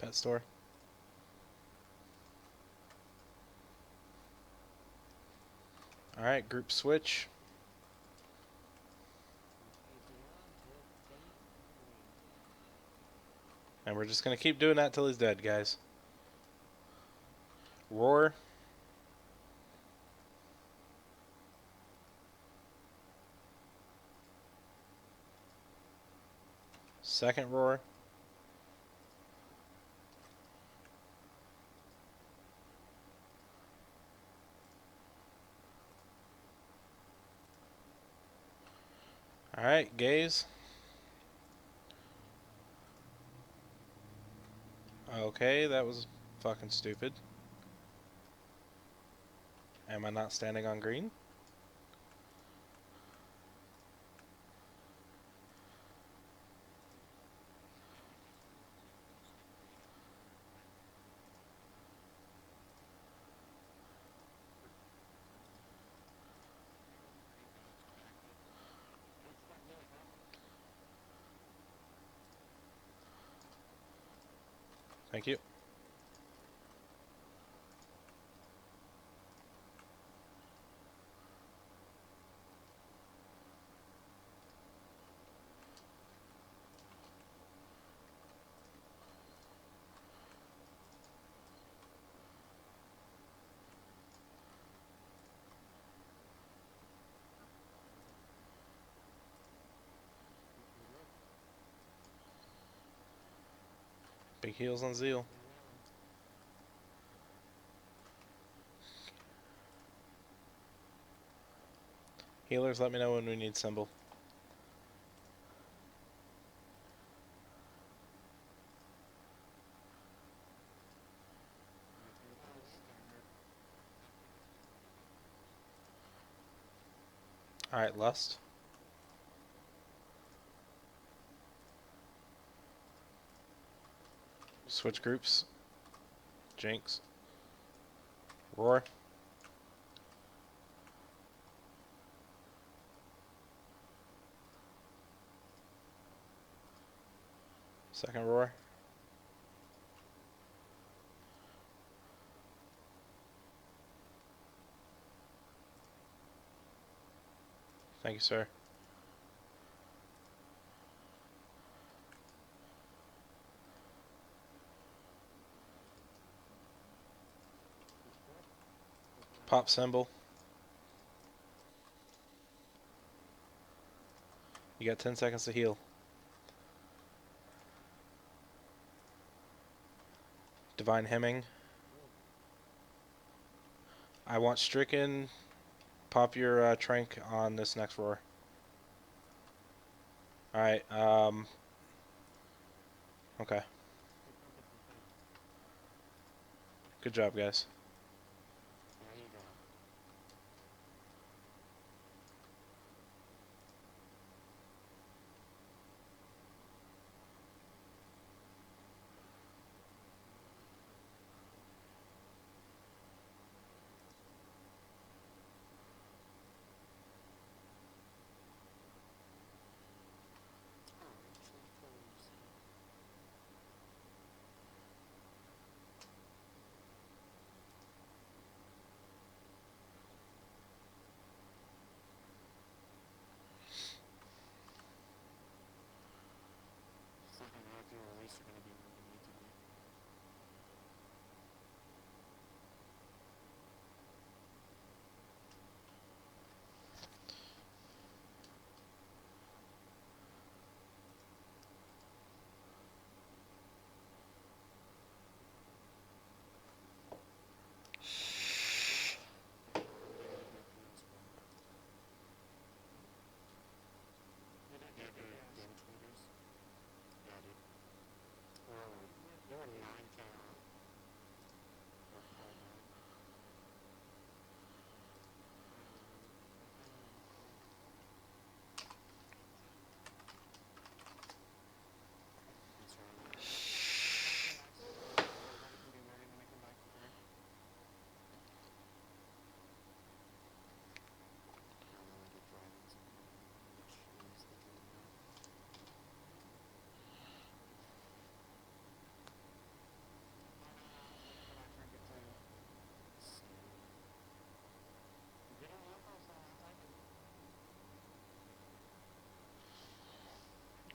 Pet store. Alright, group switch. And we're just going to keep doing that till he's dead, guys. Roar. Second roar. Alright, gaze. Okay, that was fucking stupid. Am I not standing on green? Thank you. Big heels on Zeal. Healers, let me know when we need symbol. Alright, Lust. Switch groups. Jinx. Roar. Second roar. Thank you, sir. Pop symbol. You got 10 seconds to heal. Divine Hemming. I want Stricken. Pop your trank on this next roar. Alright, okay. Good job, guys.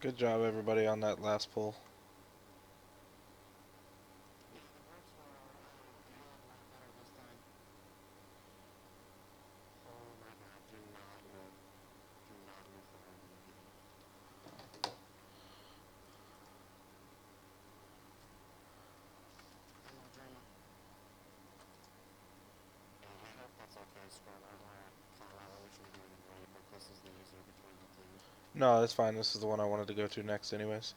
Good job, everybody, on that last pull. No, that's fine. This is the one I wanted to go to next, anyways.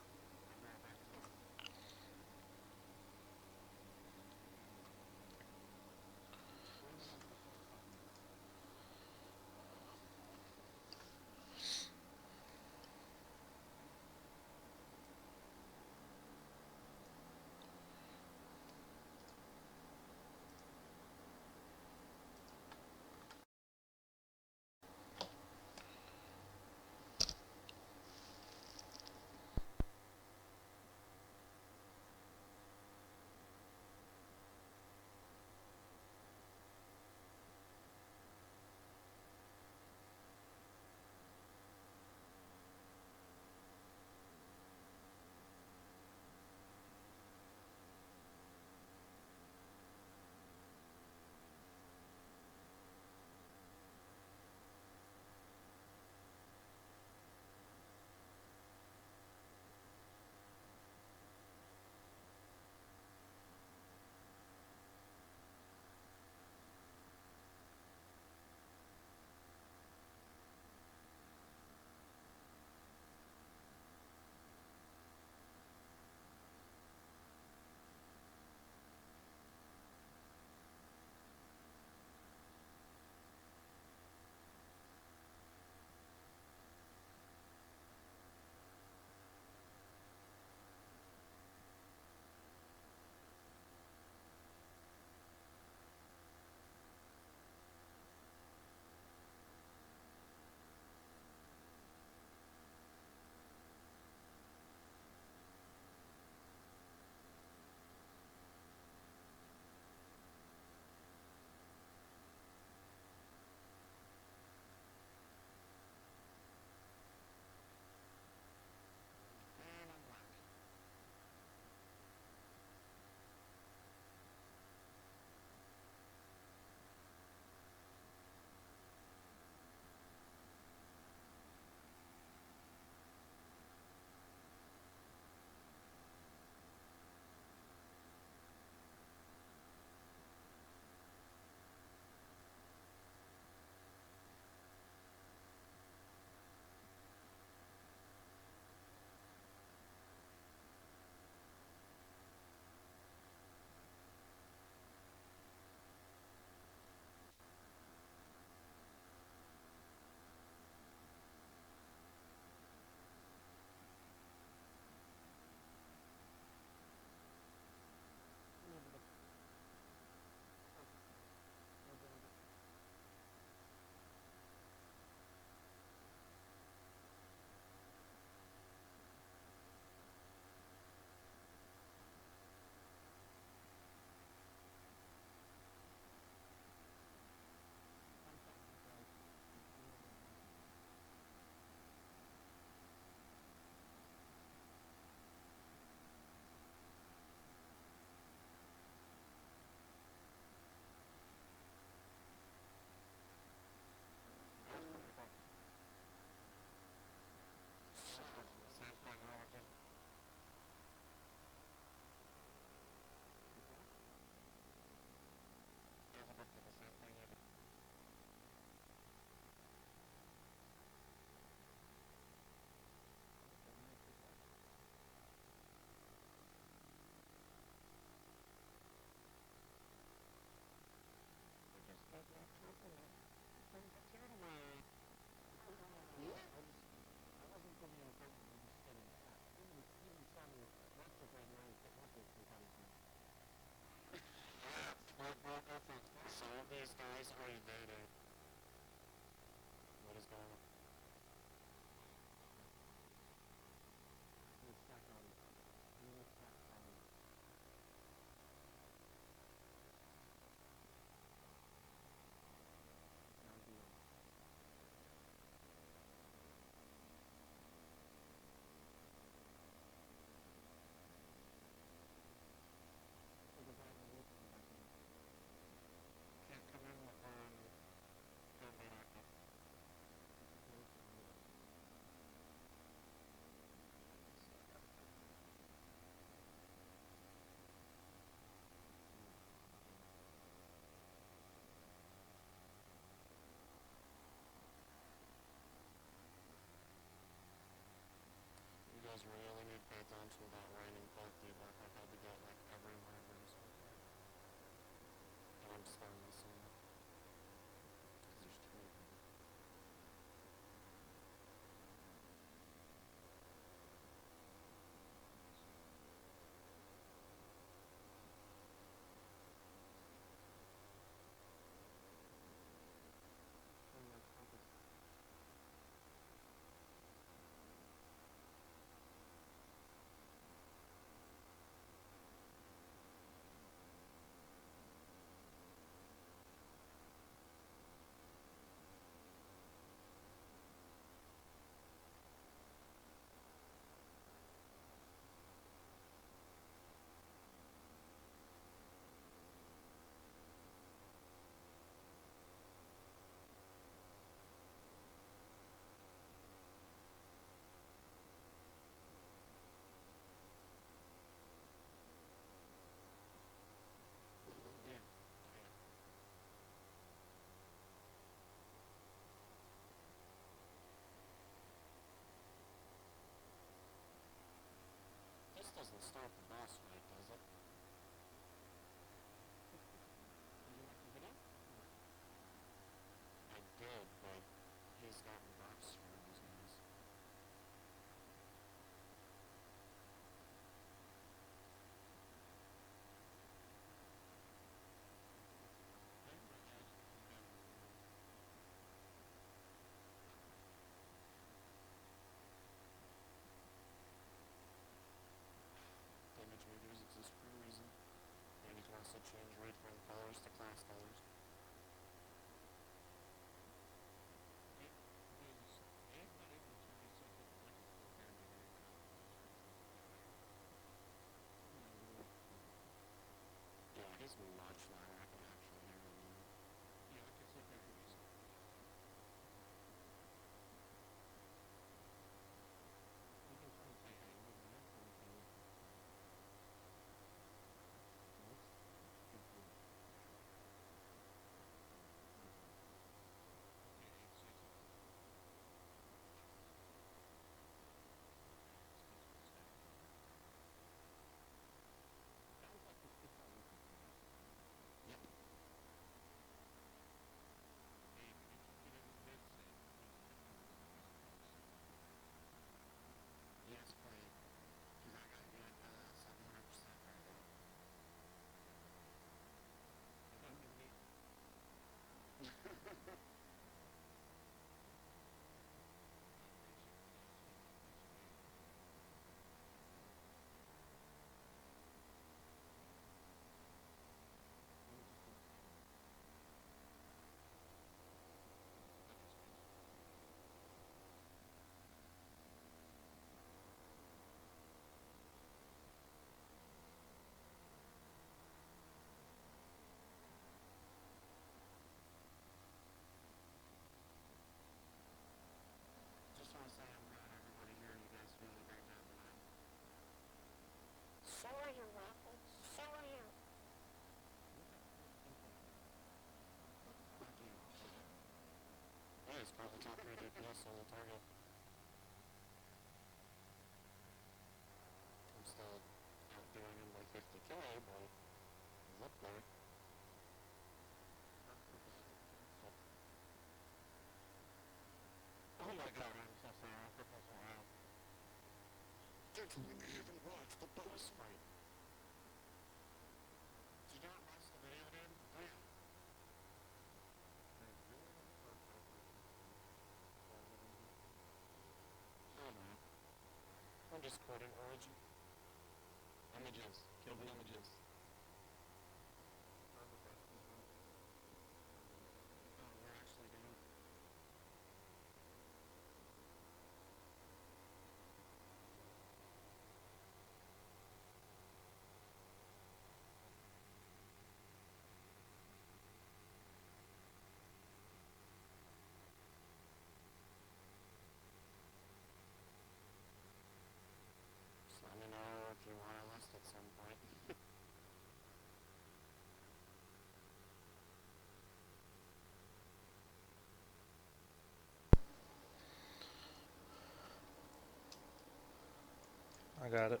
I got it.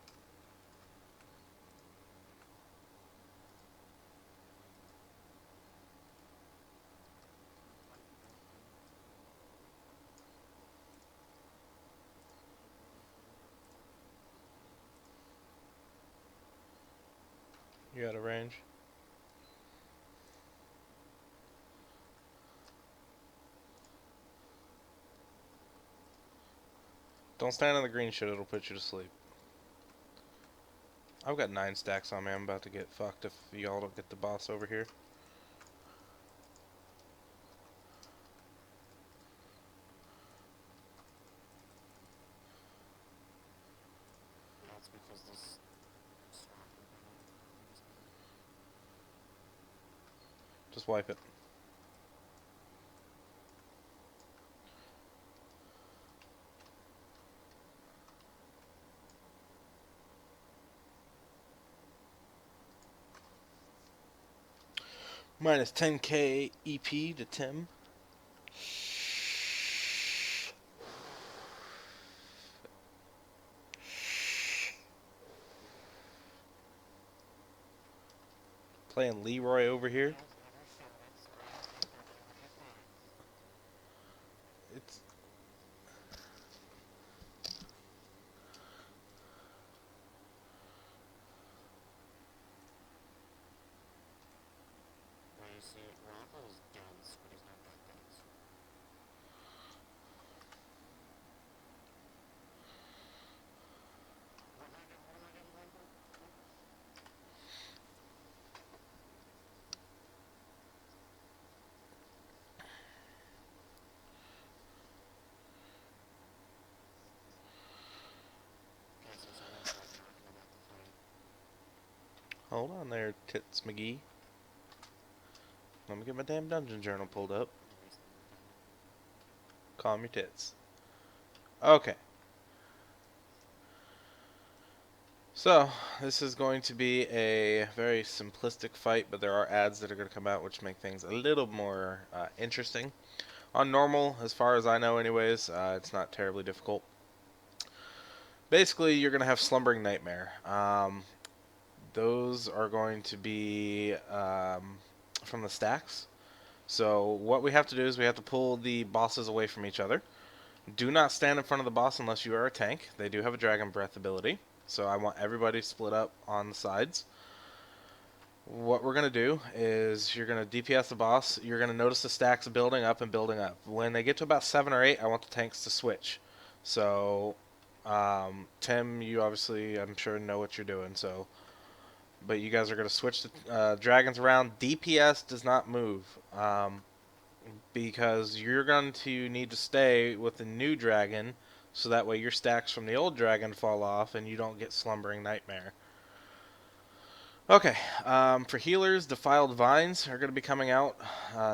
You out of range? Don't stand on the green shit, it'll put you to sleep. I've got 9 stacks on me. I'm about to get fucked if y'all don't get the boss over here. Just wipe it. Minus 10k EP to Tim. Playing Leroy over here. It's hold on there, Tits McGee. Let me get my damn dungeon journal pulled up. Calm your tits. Okay. So, this is going to be a very simplistic fight, but there are ads that are going to come out which make things a little more interesting. On normal, as far as I know anyways, it's not terribly difficult. Basically, you're going to have Slumbering Nightmare. Those are going to be from the stacks. So what we have to do is we have to pull the bosses away from each other. Do not stand in front of the boss unless you are a tank. They do have a Dragon Breath ability. So I want everybody split up on the sides. What we're going to do is you're going to DPS the boss. You're going to notice the stacks building up and building up. When they get to about 7 or 8, I want the tanks to switch. So, Tim, you obviously, I'm sure, know what you're doing. So, but you guys are going to switch the dragons around. DPS does not move. Because you're going to need to stay with the new dragon so that way your stacks from the old dragon fall off and you don't get Slumbering Nightmare. Okay, for healers, Defiled Vines are going to be coming out.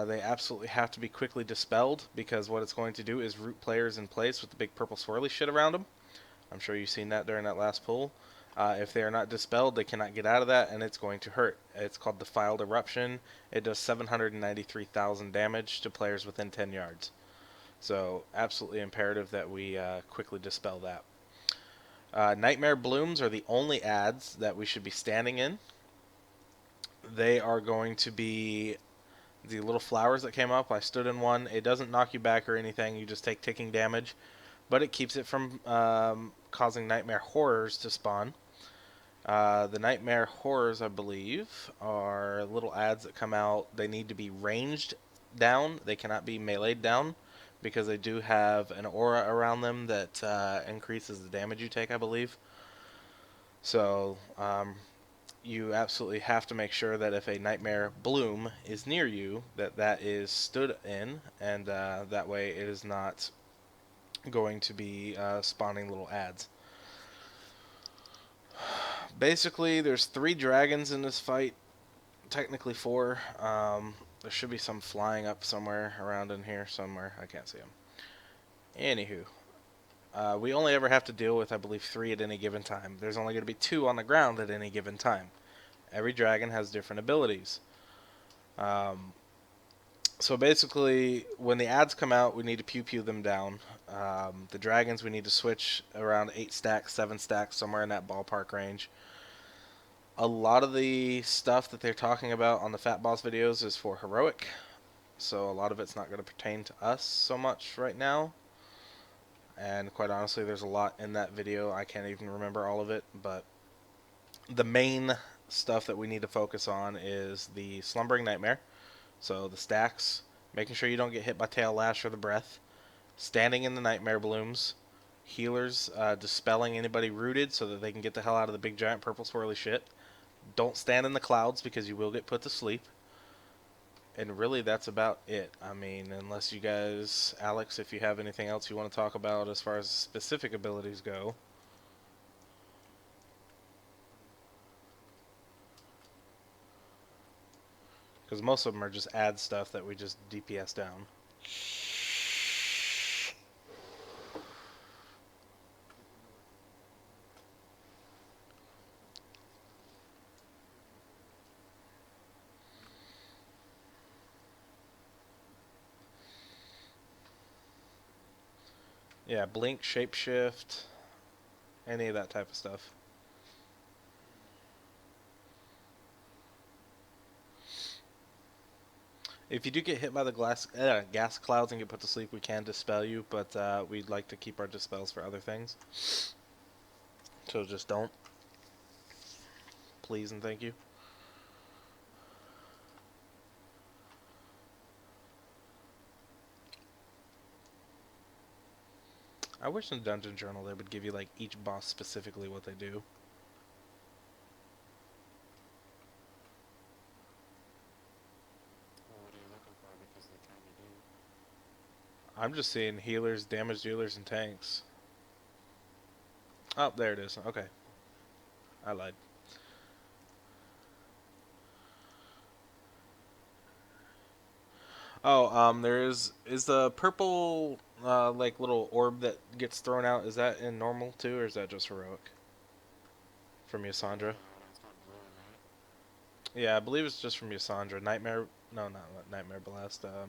They absolutely have to be quickly dispelled because what it's going to do is root players in place with the big purple swirly shit around them. I'm sure you've seen that during that last pull. If they are not dispelled, they cannot get out of that, and it's going to hurt. It's called Defiled Eruption. It does 793,000 damage to players within 10 yards. So, absolutely imperative that we quickly dispel that. Nightmare Blooms are the only ads that we should be standing in. They are going to be the little flowers that came up. I stood in one. It doesn't knock you back or anything. You just take ticking damage. but it keeps it from causing nightmare horrors to spawn. The nightmare horrors, I believe, are little ads that come out. They need to be ranged down. They cannot be meleeed down because they do have an aura around them that increases the damage you take, I believe. So you absolutely have to make sure that if a nightmare bloom is near you, that is stood in, and that way it is not going to be spawning little ads. Basically, there's 3 dragons in this fight. Technically 4. There should be some flying up somewhere around in here somewhere. I can't see them. Anywho, we only ever have to deal with, I believe, 3 at any given time. There's only going to be 2 on the ground at any given time. Every dragon has different abilities. So basically, when the ads come out, we need to pew them down. The dragons, we need to switch around 8 stacks, 7 stacks, somewhere in that ballpark range. A lot of the stuff that they're talking about on the Fat Boss videos is for heroic, so a lot of it's not going to pertain to us so much right now. And quite honestly, there's a lot in that video. I can't even remember all of it, but the main stuff that we need to focus on is the Slumbering Nightmare. So the stacks, making sure you don't get hit by Tail Lash or the Breath, standing in the Nightmare Blooms, healers dispelling anybody rooted so that they can get the hell out of the big giant purple swirly shit. Don't stand in the clouds because you will get put to sleep. And really, that's about it. I mean, unless you guys, Alex, if you have anything else you want to talk about as far as specific abilities go. Because most of them are just ad stuff that we just DPS down. Yeah, blink, shapeshift, any of that type of stuff. If you do get hit by the gas clouds and get put to sleep, we can dispel you, but we'd like to keep our dispels for other things. So just don't. Please and thank you. I wish in the Dungeon Journal they would give you like each boss specifically what they do. What are you looking for? Because they kind of do. I'm just seeing healers, damage dealers, and tanks. Oh, there it is. Okay. I lied. Oh, there is the purple like little orb that gets thrown out, is that in normal too, or is that just heroic? From Yasandra? It's not blue, right? Yeah, I believe it's just from Yasandra. Nightmare, no, not Nightmare Blast. Let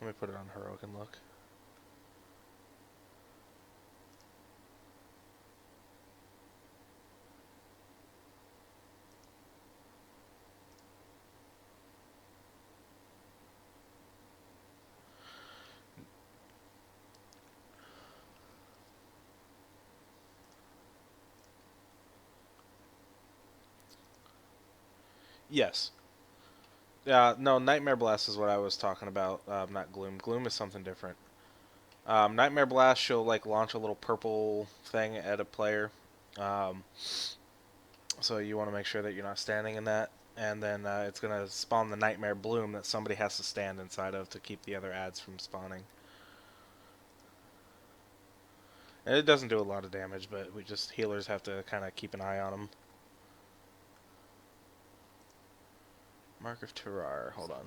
me put it on heroic and look. Yes. No, Nightmare Blast is what I was talking about, not Gloom. Gloom is something different. Nightmare Blast, she'll like launch a little purple thing at a player. So you want to make sure that you're not standing in that. And then it's going to spawn the Nightmare Bloom that somebody has to stand inside of to keep the other ads from spawning. And it doesn't do a lot of damage, but healers have to kind of keep an eye on them. Mark of Terrar, hold on.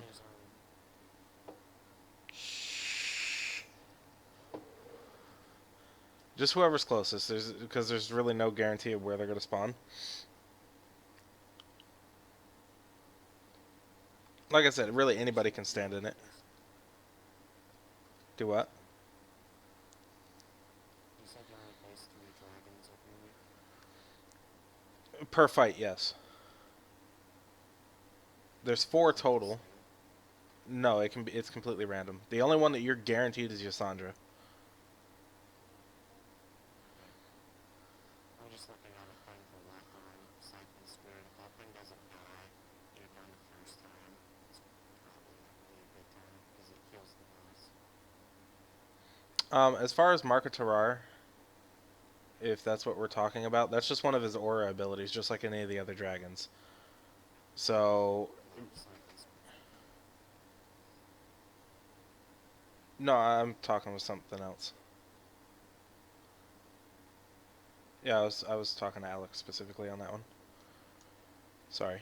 Just whoever's closest, because there's really no guarantee of where they're going to spawn. Like I said, really anybody can stand in it. Do what? You said you only placed 3 dragons up here? Per fight, yes. There's 4 total. No, it's completely random. The only one that you're guaranteed is Yasandra. As far as Mark of Terrar, if that's what we're talking about, that's just one of his aura abilities, just like any of the other dragons. So, no, I'm talking with something else. Yeah, I was talking to Alex specifically on that one. Sorry.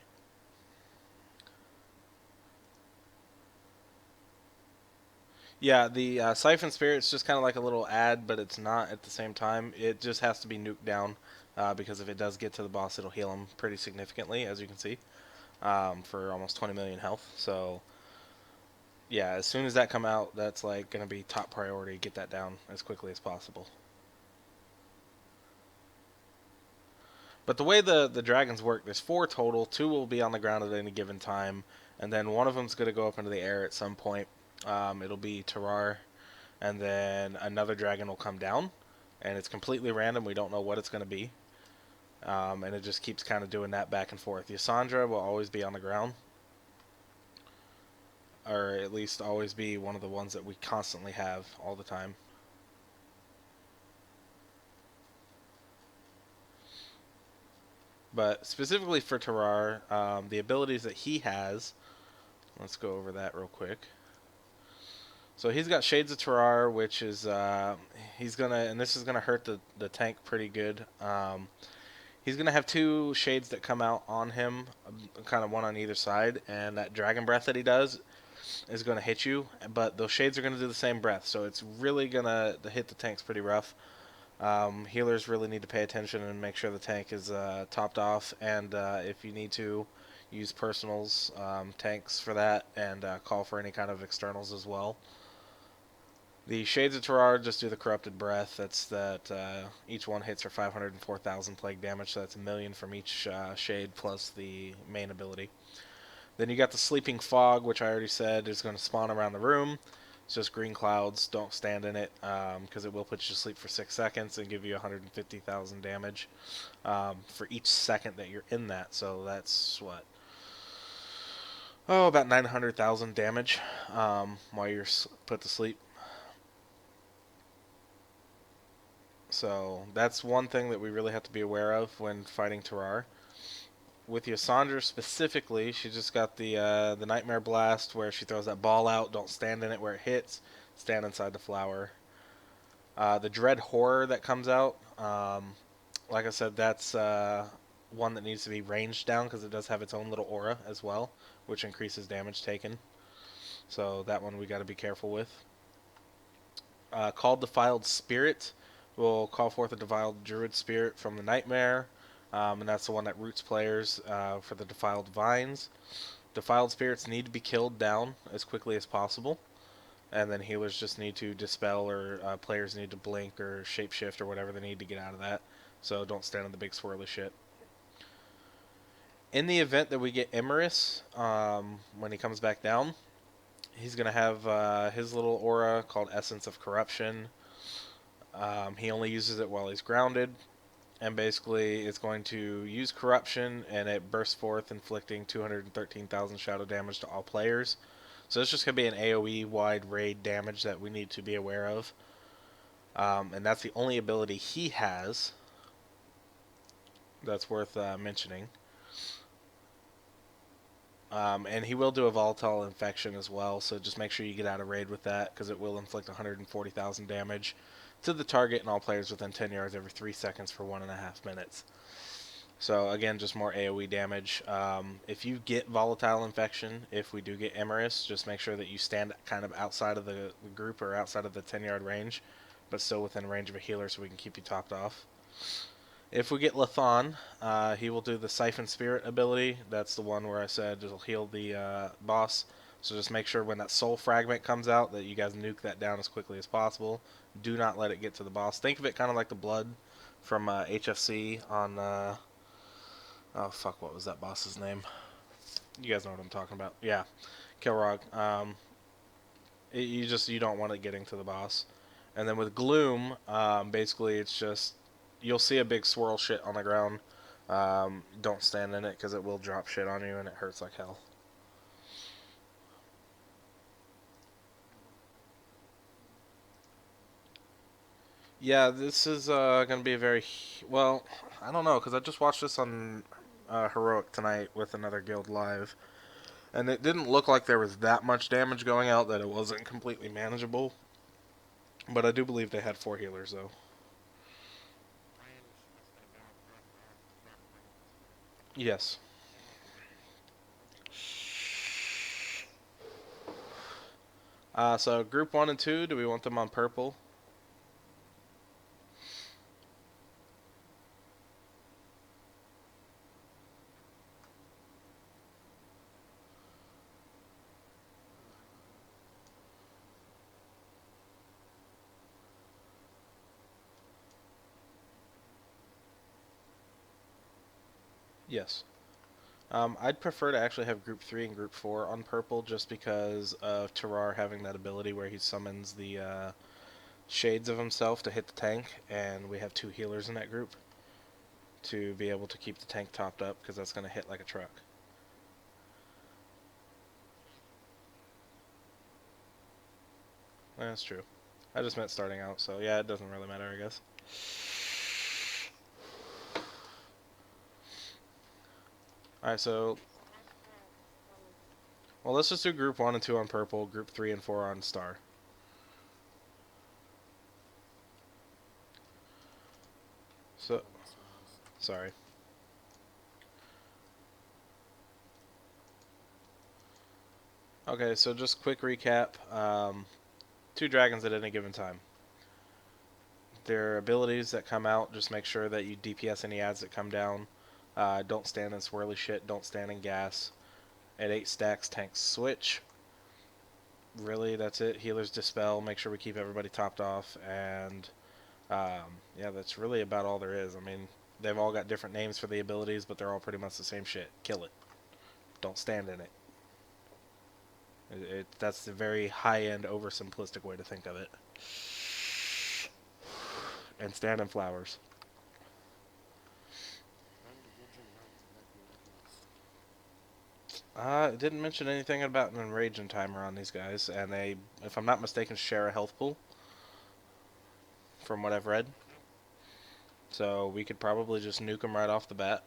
Yeah, the Siphon Spirit's just kind of like a little ad, but it's not at the same time. It just has to be nuked down, because if it does get to the boss, it'll heal him pretty significantly, as you can see, for almost 20 million health. So, yeah, as soon as that come out, that's like going to be top priority. Get that down as quickly as possible. But the way the dragons work, there's 4 total. 2 will be on the ground at any given time, and then one of them's going to go up into the air at some point. It'll be Terrar, and then another dragon will come down, and it's completely random. We don't know what it's going to be, and it just keeps kind of doing that back and forth. Yasandra will always be on the ground, or at least always be one of the ones that we constantly have all the time. But specifically for Terrar, the abilities that he has, let's go over that real quick. So he's got Shades of Terrar, which is, he's going to, and this is going to hurt the tank pretty good. He's going to have 2 shades that come out on him, kind of one on either side, and that Dragon Breath that he does is going to hit you, but those shades are going to do the same breath, so it's really going to hit the tanks pretty rough. Healers really need to pay attention and make sure the tank is topped off, and if you need to, use personals, tanks for that, and call for any kind of externals as well. The Shades of Terrar just do the Corrupted Breath. That's that each one hits for 504,000 plague damage, so that's 1,000,000 from each shade plus the main ability. Then you got the Sleeping Fog, which I already said is going to spawn around the room. It's just green clouds. Don't stand in it, because it will put you to sleep for 6 seconds and give you 150,000 damage for each second that you're in that. So that's what? Oh, about 900,000 damage while you're put to sleep. So that's one thing that we really have to be aware of when fighting Terrar. With Yasandra specifically, she just got the Nightmare Blast, where she throws that ball out. Don't stand in it where it hits. Stand inside the flower. The Dread Horror that comes out, like I said, that's one that needs to be ranged down because it does have its own little aura as well, which increases damage taken. So that one we got to be careful with. Called Defiled Spirit will call forth a Defiled Druid Spirit from the Nightmare, and that's the one that roots players for the Defiled Vines. Defiled Spirits need to be killed down as quickly as possible, and then healers just need to dispel, or players need to blink or shapeshift or whatever they need to get out of that. So don't stand in the big swirly shit. In the event that we get Emerus, when he comes back down, he's going to have his little aura called Essence of Corruption. He only uses it while he's grounded, and basically it's going to use Corruption, and it bursts forth, inflicting 213,000 shadow damage to all players. So it's just going to be an AoE wide raid damage that we need to be aware of. And that's the only ability he has that's worth mentioning. And he will do a volatile infection as well, so just make sure you get out of raid with that, because it will inflict 140,000 damage to the target and all players within 10 yards every 3 seconds for 1.5 minutes. So again, just more AoE damage. If you get volatile infection, if we do get Emerus, just make sure that you stand kind of outside of the group or outside of the 10-yard range, but still within range of a healer so we can keep you topped off. If we get Lathan, he will do the Siphon Spirit ability. That's the one where I said it'll heal the boss. So just make sure when that Soul Fragment comes out that you guys nuke that down as quickly as possible. Do not let it get to the boss. Think of it kind of like the blood from HFC on... oh, fuck, what was that boss's name? You guys know what I'm talking about. Yeah, Kilrog. You don't want it getting to the boss. And then with Gloom, basically it's just... You'll see a big swirl shit on the ground. Don't stand in it because it will drop shit on you and it hurts like hell. Yeah, this is gonna be a very well. I don't know because I just watched this on Heroic tonight with another guild live, and it didn't look like there was that much damage going out that it wasn't completely manageable. But I do believe they had 4 healers though. Yes. So group 1 and 2, do we want them on purple? Yes. I'd prefer to actually have Group 3 and Group 4 on purple just because of Terrar having that ability where he summons the shades of himself to hit the tank, and we have 2 healers in that group to be able to keep the tank topped up because that's going to hit like a truck. That's true. I just meant starting out, so yeah, it doesn't really matter, I guess. Alright, so well, let's just do Group 1 and 2 on purple, Group 3 and 4 on star. So, sorry. Okay, so just quick recap. 2 dragons at any given time. Their abilities that come out, just make sure that you DPS any ads that come down. Don't stand in swirly shit, don't stand in gas. At 8 stacks, tanks switch. Really, that's it. Healers dispel, make sure we keep everybody topped off, and yeah, that's really about all there is. I mean, they've all got different names for the abilities, but they're all pretty much the same shit. Kill it. Don't stand in it. That's the very high-end, oversimplistic way to think of it. And stand in flowers. It didn't mention anything about an enraging timer on these guys, and they, if I'm not mistaken, share a health pool, from what I've read. So we could probably just nuke them right off the bat.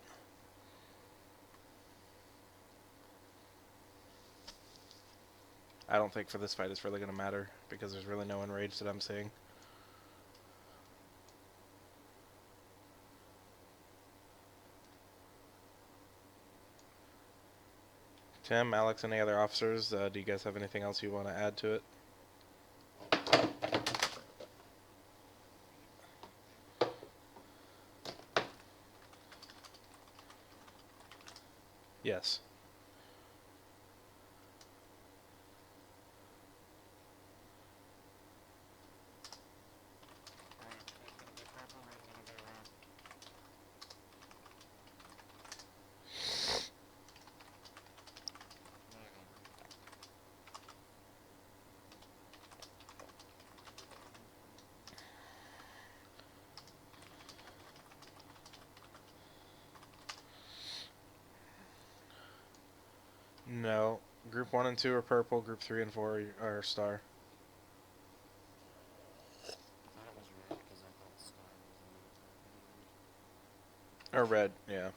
I don't think for this fight it's really going to matter, because there's really no enrage that I'm seeing. Tim, Alex, any other officers? Do you guys have anything else you want to add to it? Yes. No. Group 1 and 2 are purple, Group 3 and 4 are star. Or red, yeah.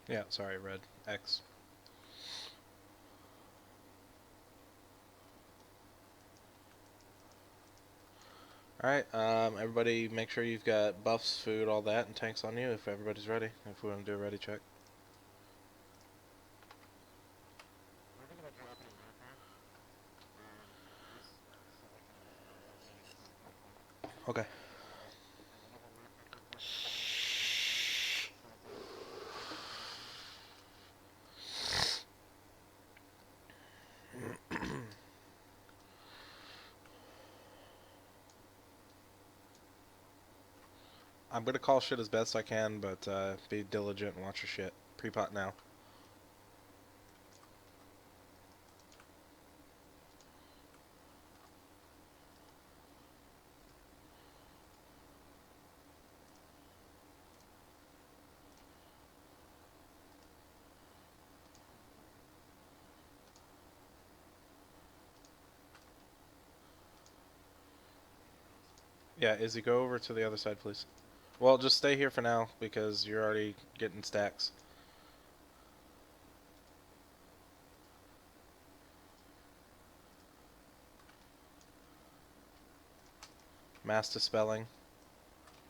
Yeah, sorry, red. X. Alright, everybody make sure you've got buffs, food, all that, and tanks on you if everybody's ready. If we want to do a ready check. Okay. I'm gonna call shit as best I can, but be diligent and watch your shit. Pre-pot now. Yeah, Izzy, go over to the other side, please. Well, just stay here for now because you're already getting stacks. Mass dispelling.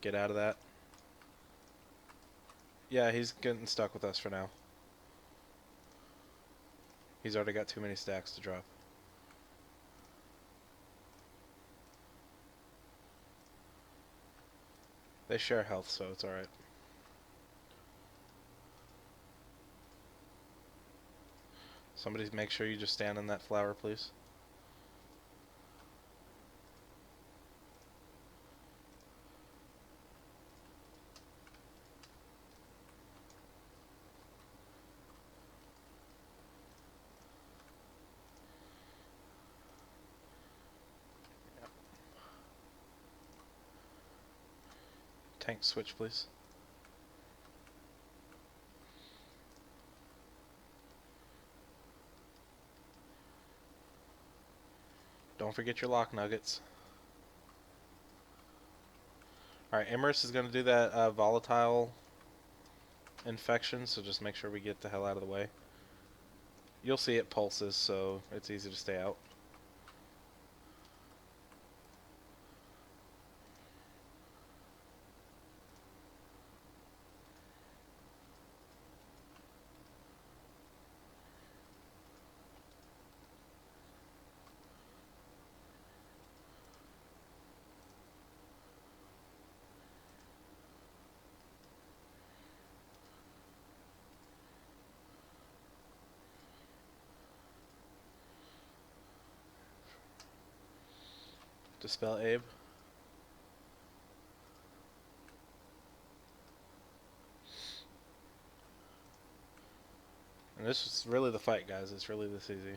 Get out of that. Yeah, he's getting stuck with us for now. He's already got too many stacks to drop. They share health, so it's alright. Somebody make sure you just stand in that flower, please. Tank switch, please. Don't forget your lock nuggets. Alright, Immerse is going to do that volatile infection, so just make sure we get the hell out of the way. You'll see it pulses, so it's easy to stay out. Dispel Abe. And this is really the fight, guys. It's really this easy.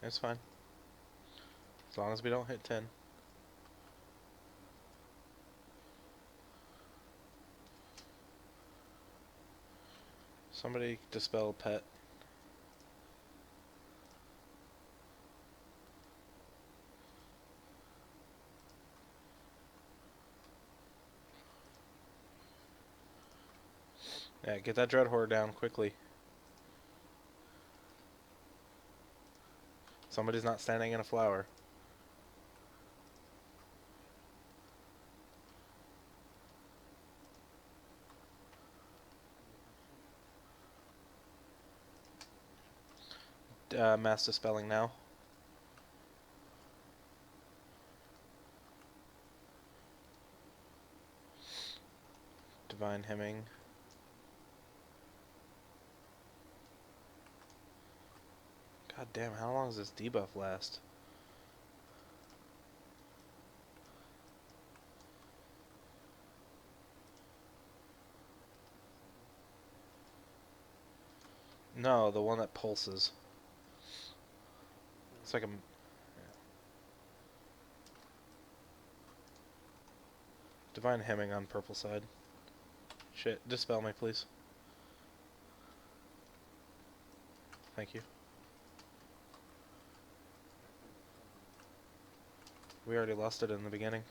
It's fine. As long as we don't hit 10. Somebody dispel pet. Yeah, get that dread horror down quickly. Somebody's not standing in a flower. Mass dispelling now. Divine hemming. God damn, how long does this debuff last? No, the one that pulses. It's like a... Divine hemming on purple side. Shit, dispel me, please. Thank you. We already lost it in the beginning.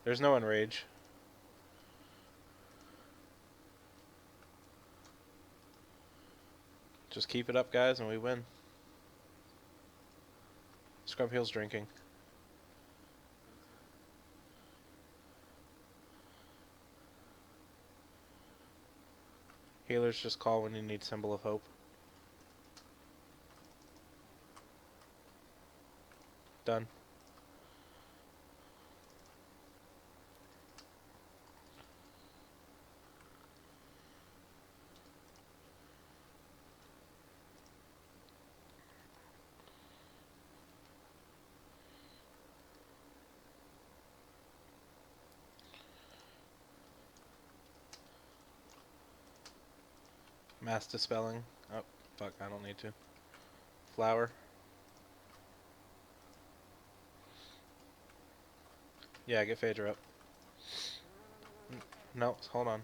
There's no enrage. Just keep it up, guys, and we win. Scrub Heel's drinking. Healers just call when you need Symbol of Hope. Done. Mass dispelling. Oh, fuck, I don't need to. Flower. Yeah, get Phaedra up. No, hold on.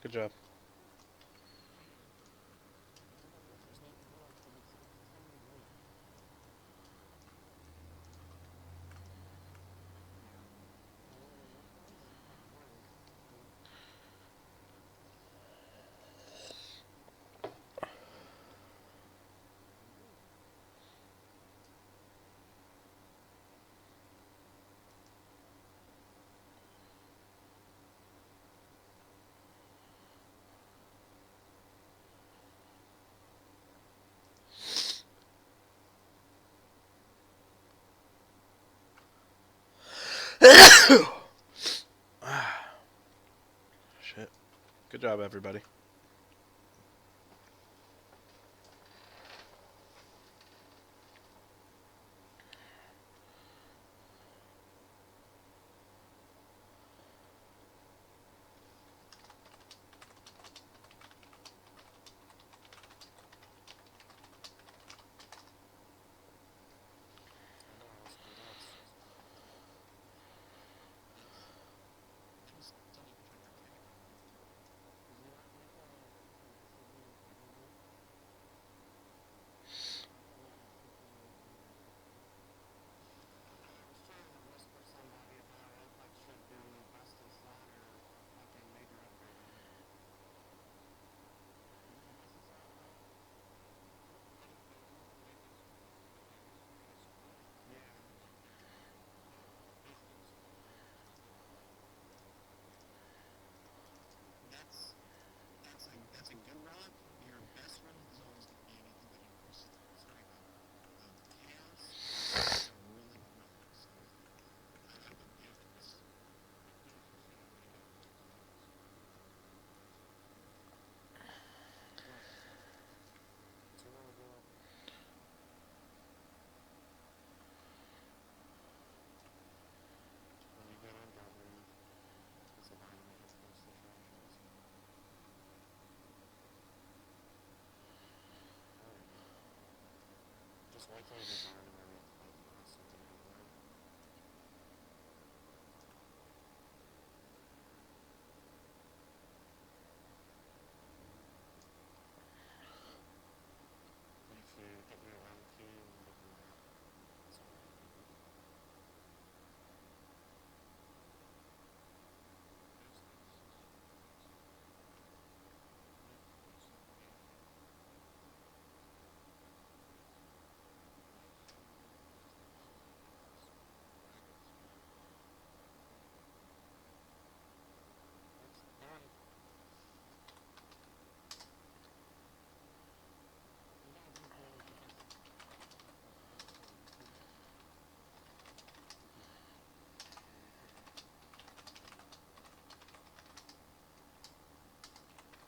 Good job. Shit. Good job, everybody. Just wait till we get down to where we have to fight the boss and then we'll go. If you hit your L key, you get the map. So, it's done.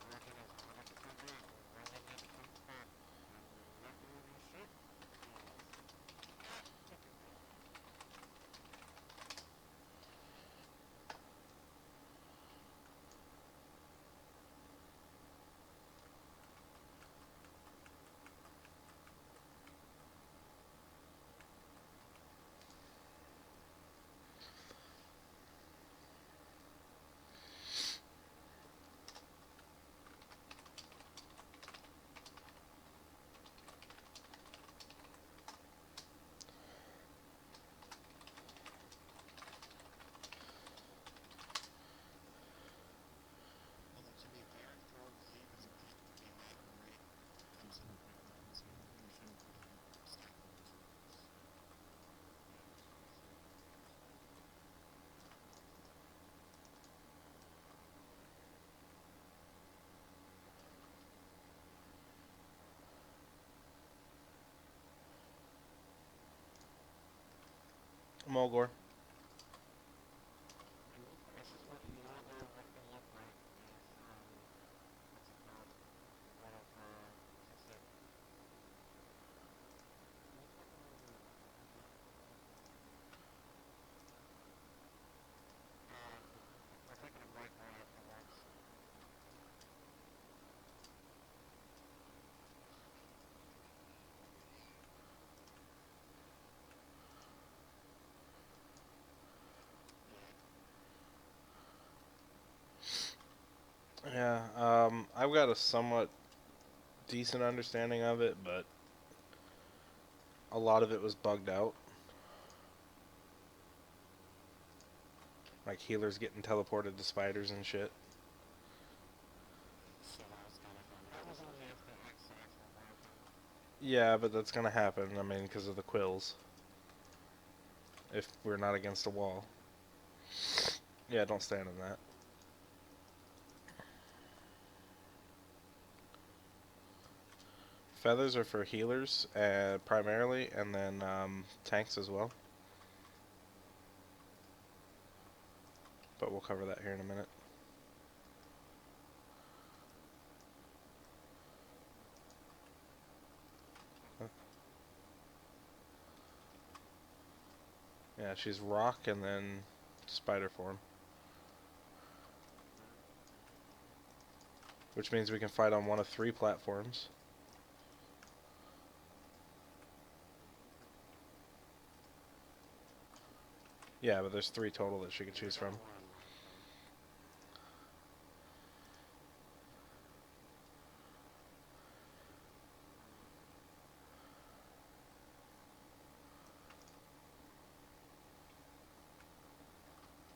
Working as hard as it can be. We're running at the comfort. I'm not moving shit. Mulgore. This is what the logo would look like if, what's it called? One of, just like, we're taking a break right after once. Yeah, I've got a somewhat decent understanding of it, but a lot of it was bugged out. Like healers getting teleported to spiders and shit. So that was kind of fun. That was only if the extracts were broken. Yeah, but that's gonna happen. I mean, because of the quills. If we're not against a wall. Yeah, don't stand in that. Feathers are for healers, primarily, and then tanks as well. But we'll cover that here in a minute. Yeah, she's rock and then spider form. Which means we can fight on one of 3 platforms. Yeah, but there's 3 total that she can choose from.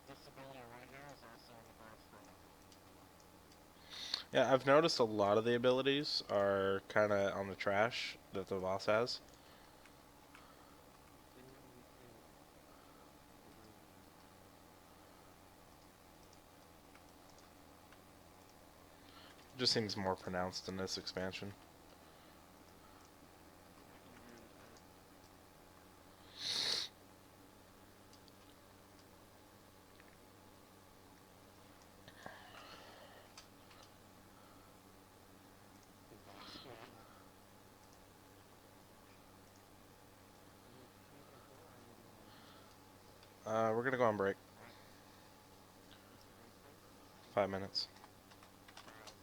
This ability right here is also in the boss fight. Yeah, I've noticed a lot of the abilities are kind of on the trash that the boss has. It just seems more pronounced in this expansion. Boss fight. We're gonna go on break. What's the boss fight? 5 minutes. Yes.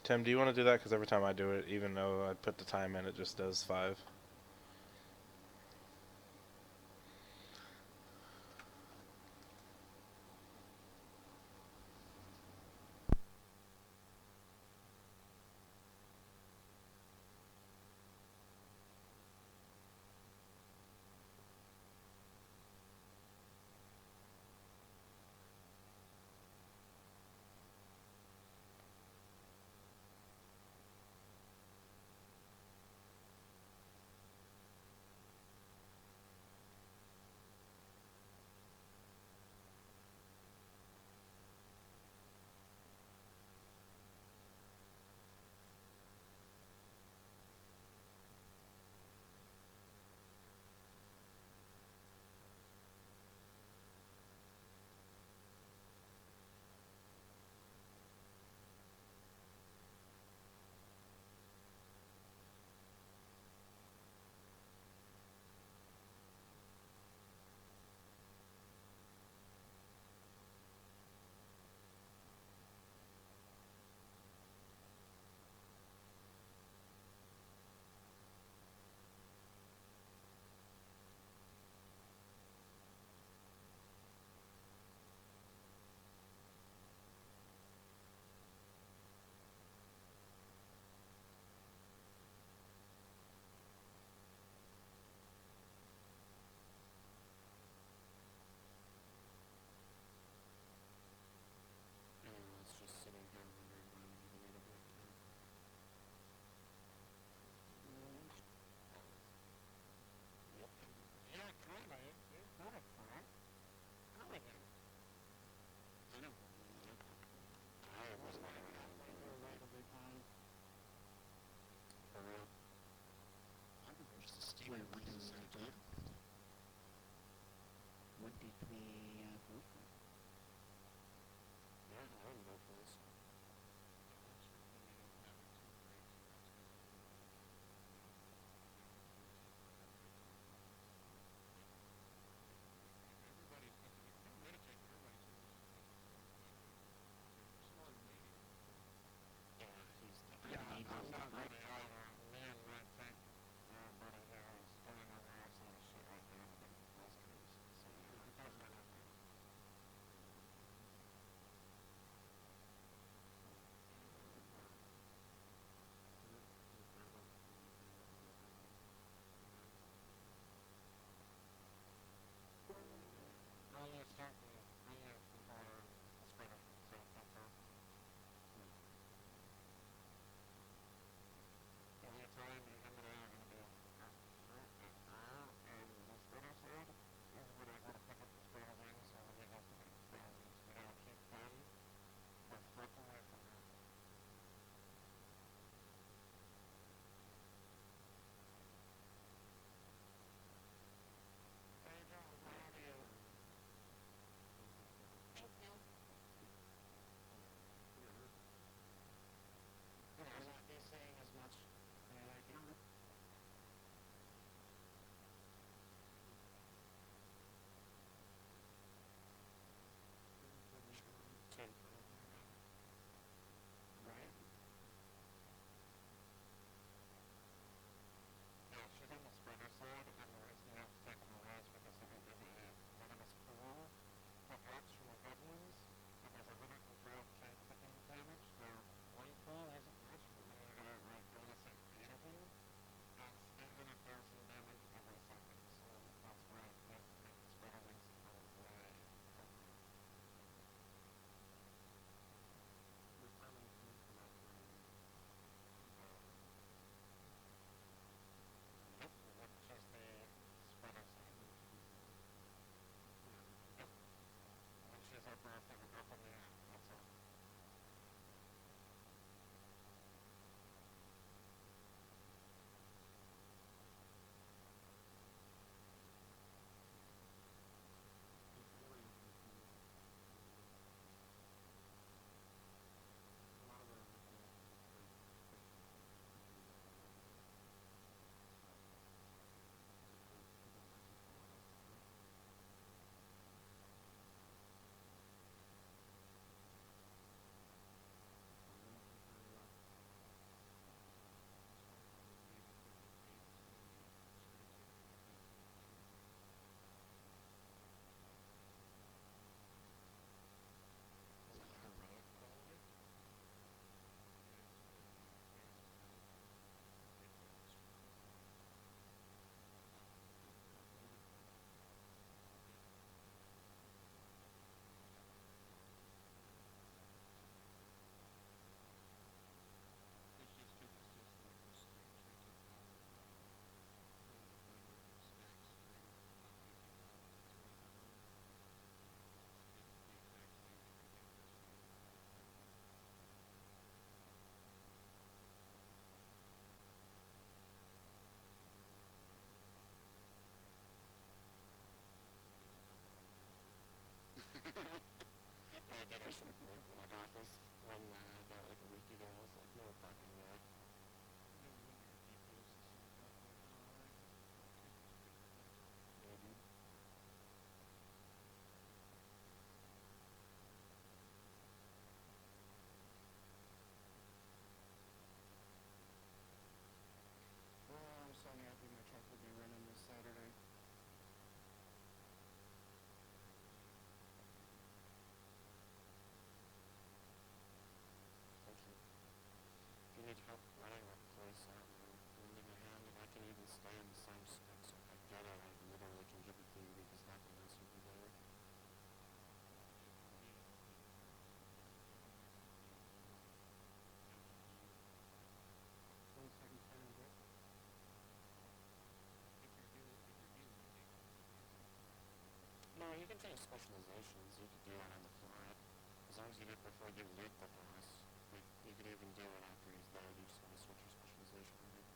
Tim, do you want to do that? Because every time I do it, even though I put the time in, it just does 5. change specializations, you could do it on the fly. As long as you do it before you loot the boss. Like, you could even do it after he's dead, you just want to switch your specialization. Right?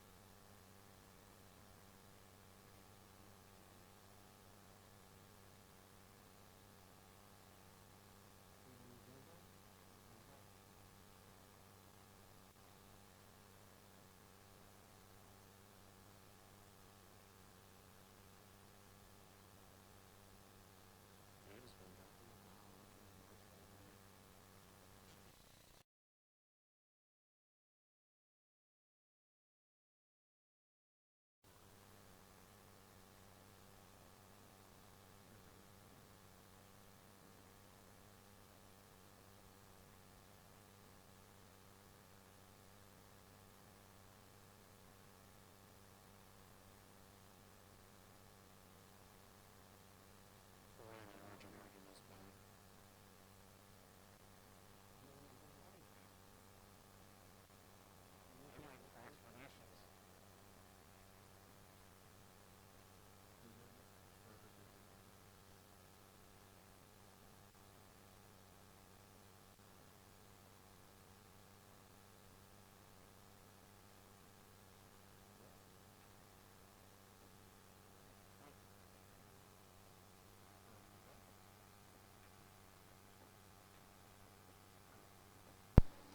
Yeah, just been back in the wow, looking at Warcraft, right? Oh, yeah, the larger margin is bad. Maybe like transformations.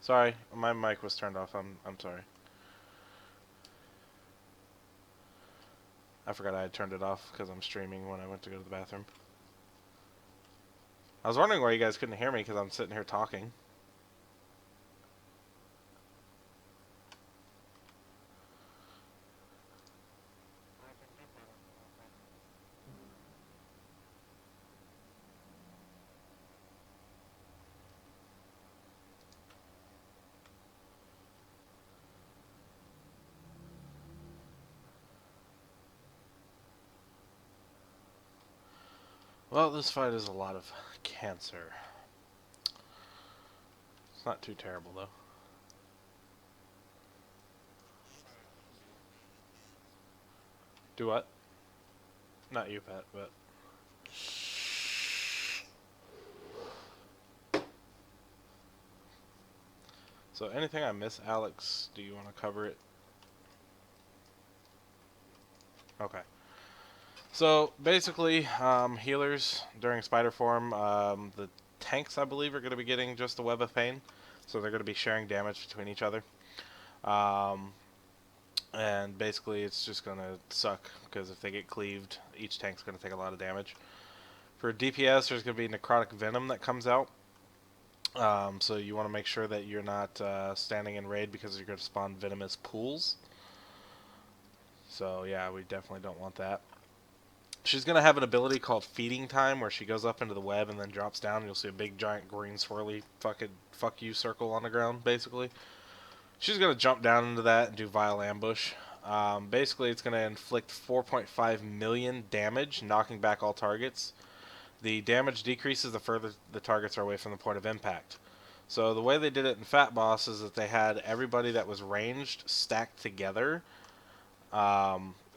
Sorry, my mic was turned off. I'm sorry. I forgot I had turned it off because I'm streaming when I went to go to the bathroom. I was wondering why you guys couldn't hear me because I'm sitting here talking. I can get that with the Warcraft. Well, this fight is a lot of cancer. It's not too terrible though. Do what? Not you, Pat, but... So anything I miss, Alex, do you want to cover it? Okay. So basically, healers during spider form, the tanks I believe are going to be getting just a web of pain, so they're going to be sharing damage between each other. And basically it's just going to suck, because if they get cleaved, each tank's going to take a lot of damage. For DPS, there's going to be necrotic venom that comes out. So you want to make sure that you're not standing in raid, because you're going to spawn venomous pools. So yeah, we definitely don't want that. She's going to have an ability called Feeding Time, where she goes up into the web and then drops down. You'll see a big, giant, green, swirly fucking fuck you circle on the ground, basically. She's going to jump down into that and do Vile Ambush. Basically, it's going to inflict 4.5 million damage, knocking back all targets. The damage decreases the further the targets are away from the point of impact. So the way they did it in Fat Boss is that they had everybody that was ranged stacked together,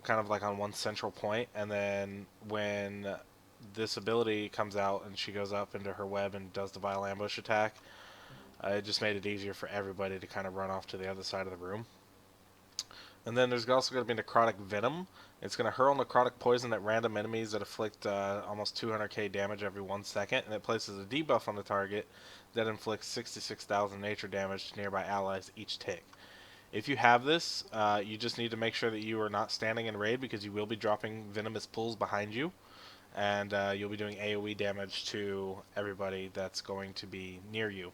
kind of like on one central point, and then when this ability comes out and she goes up into her web and does the Vile Ambush attack, it just made it easier for everybody to kind of run off to the other side of the room. And then there's also going to be Necrotic Venom. It's going to hurl necrotic poison at random enemies that inflict almost 200k damage every 1 second, and it places a debuff on the target that inflicts 66,000 nature damage to nearby allies each tick. If you have this, you just need to make sure that you are not standing in raid, because you will be dropping venomous pools behind you, and you'll be doing AoE damage to everybody that's going to be near you.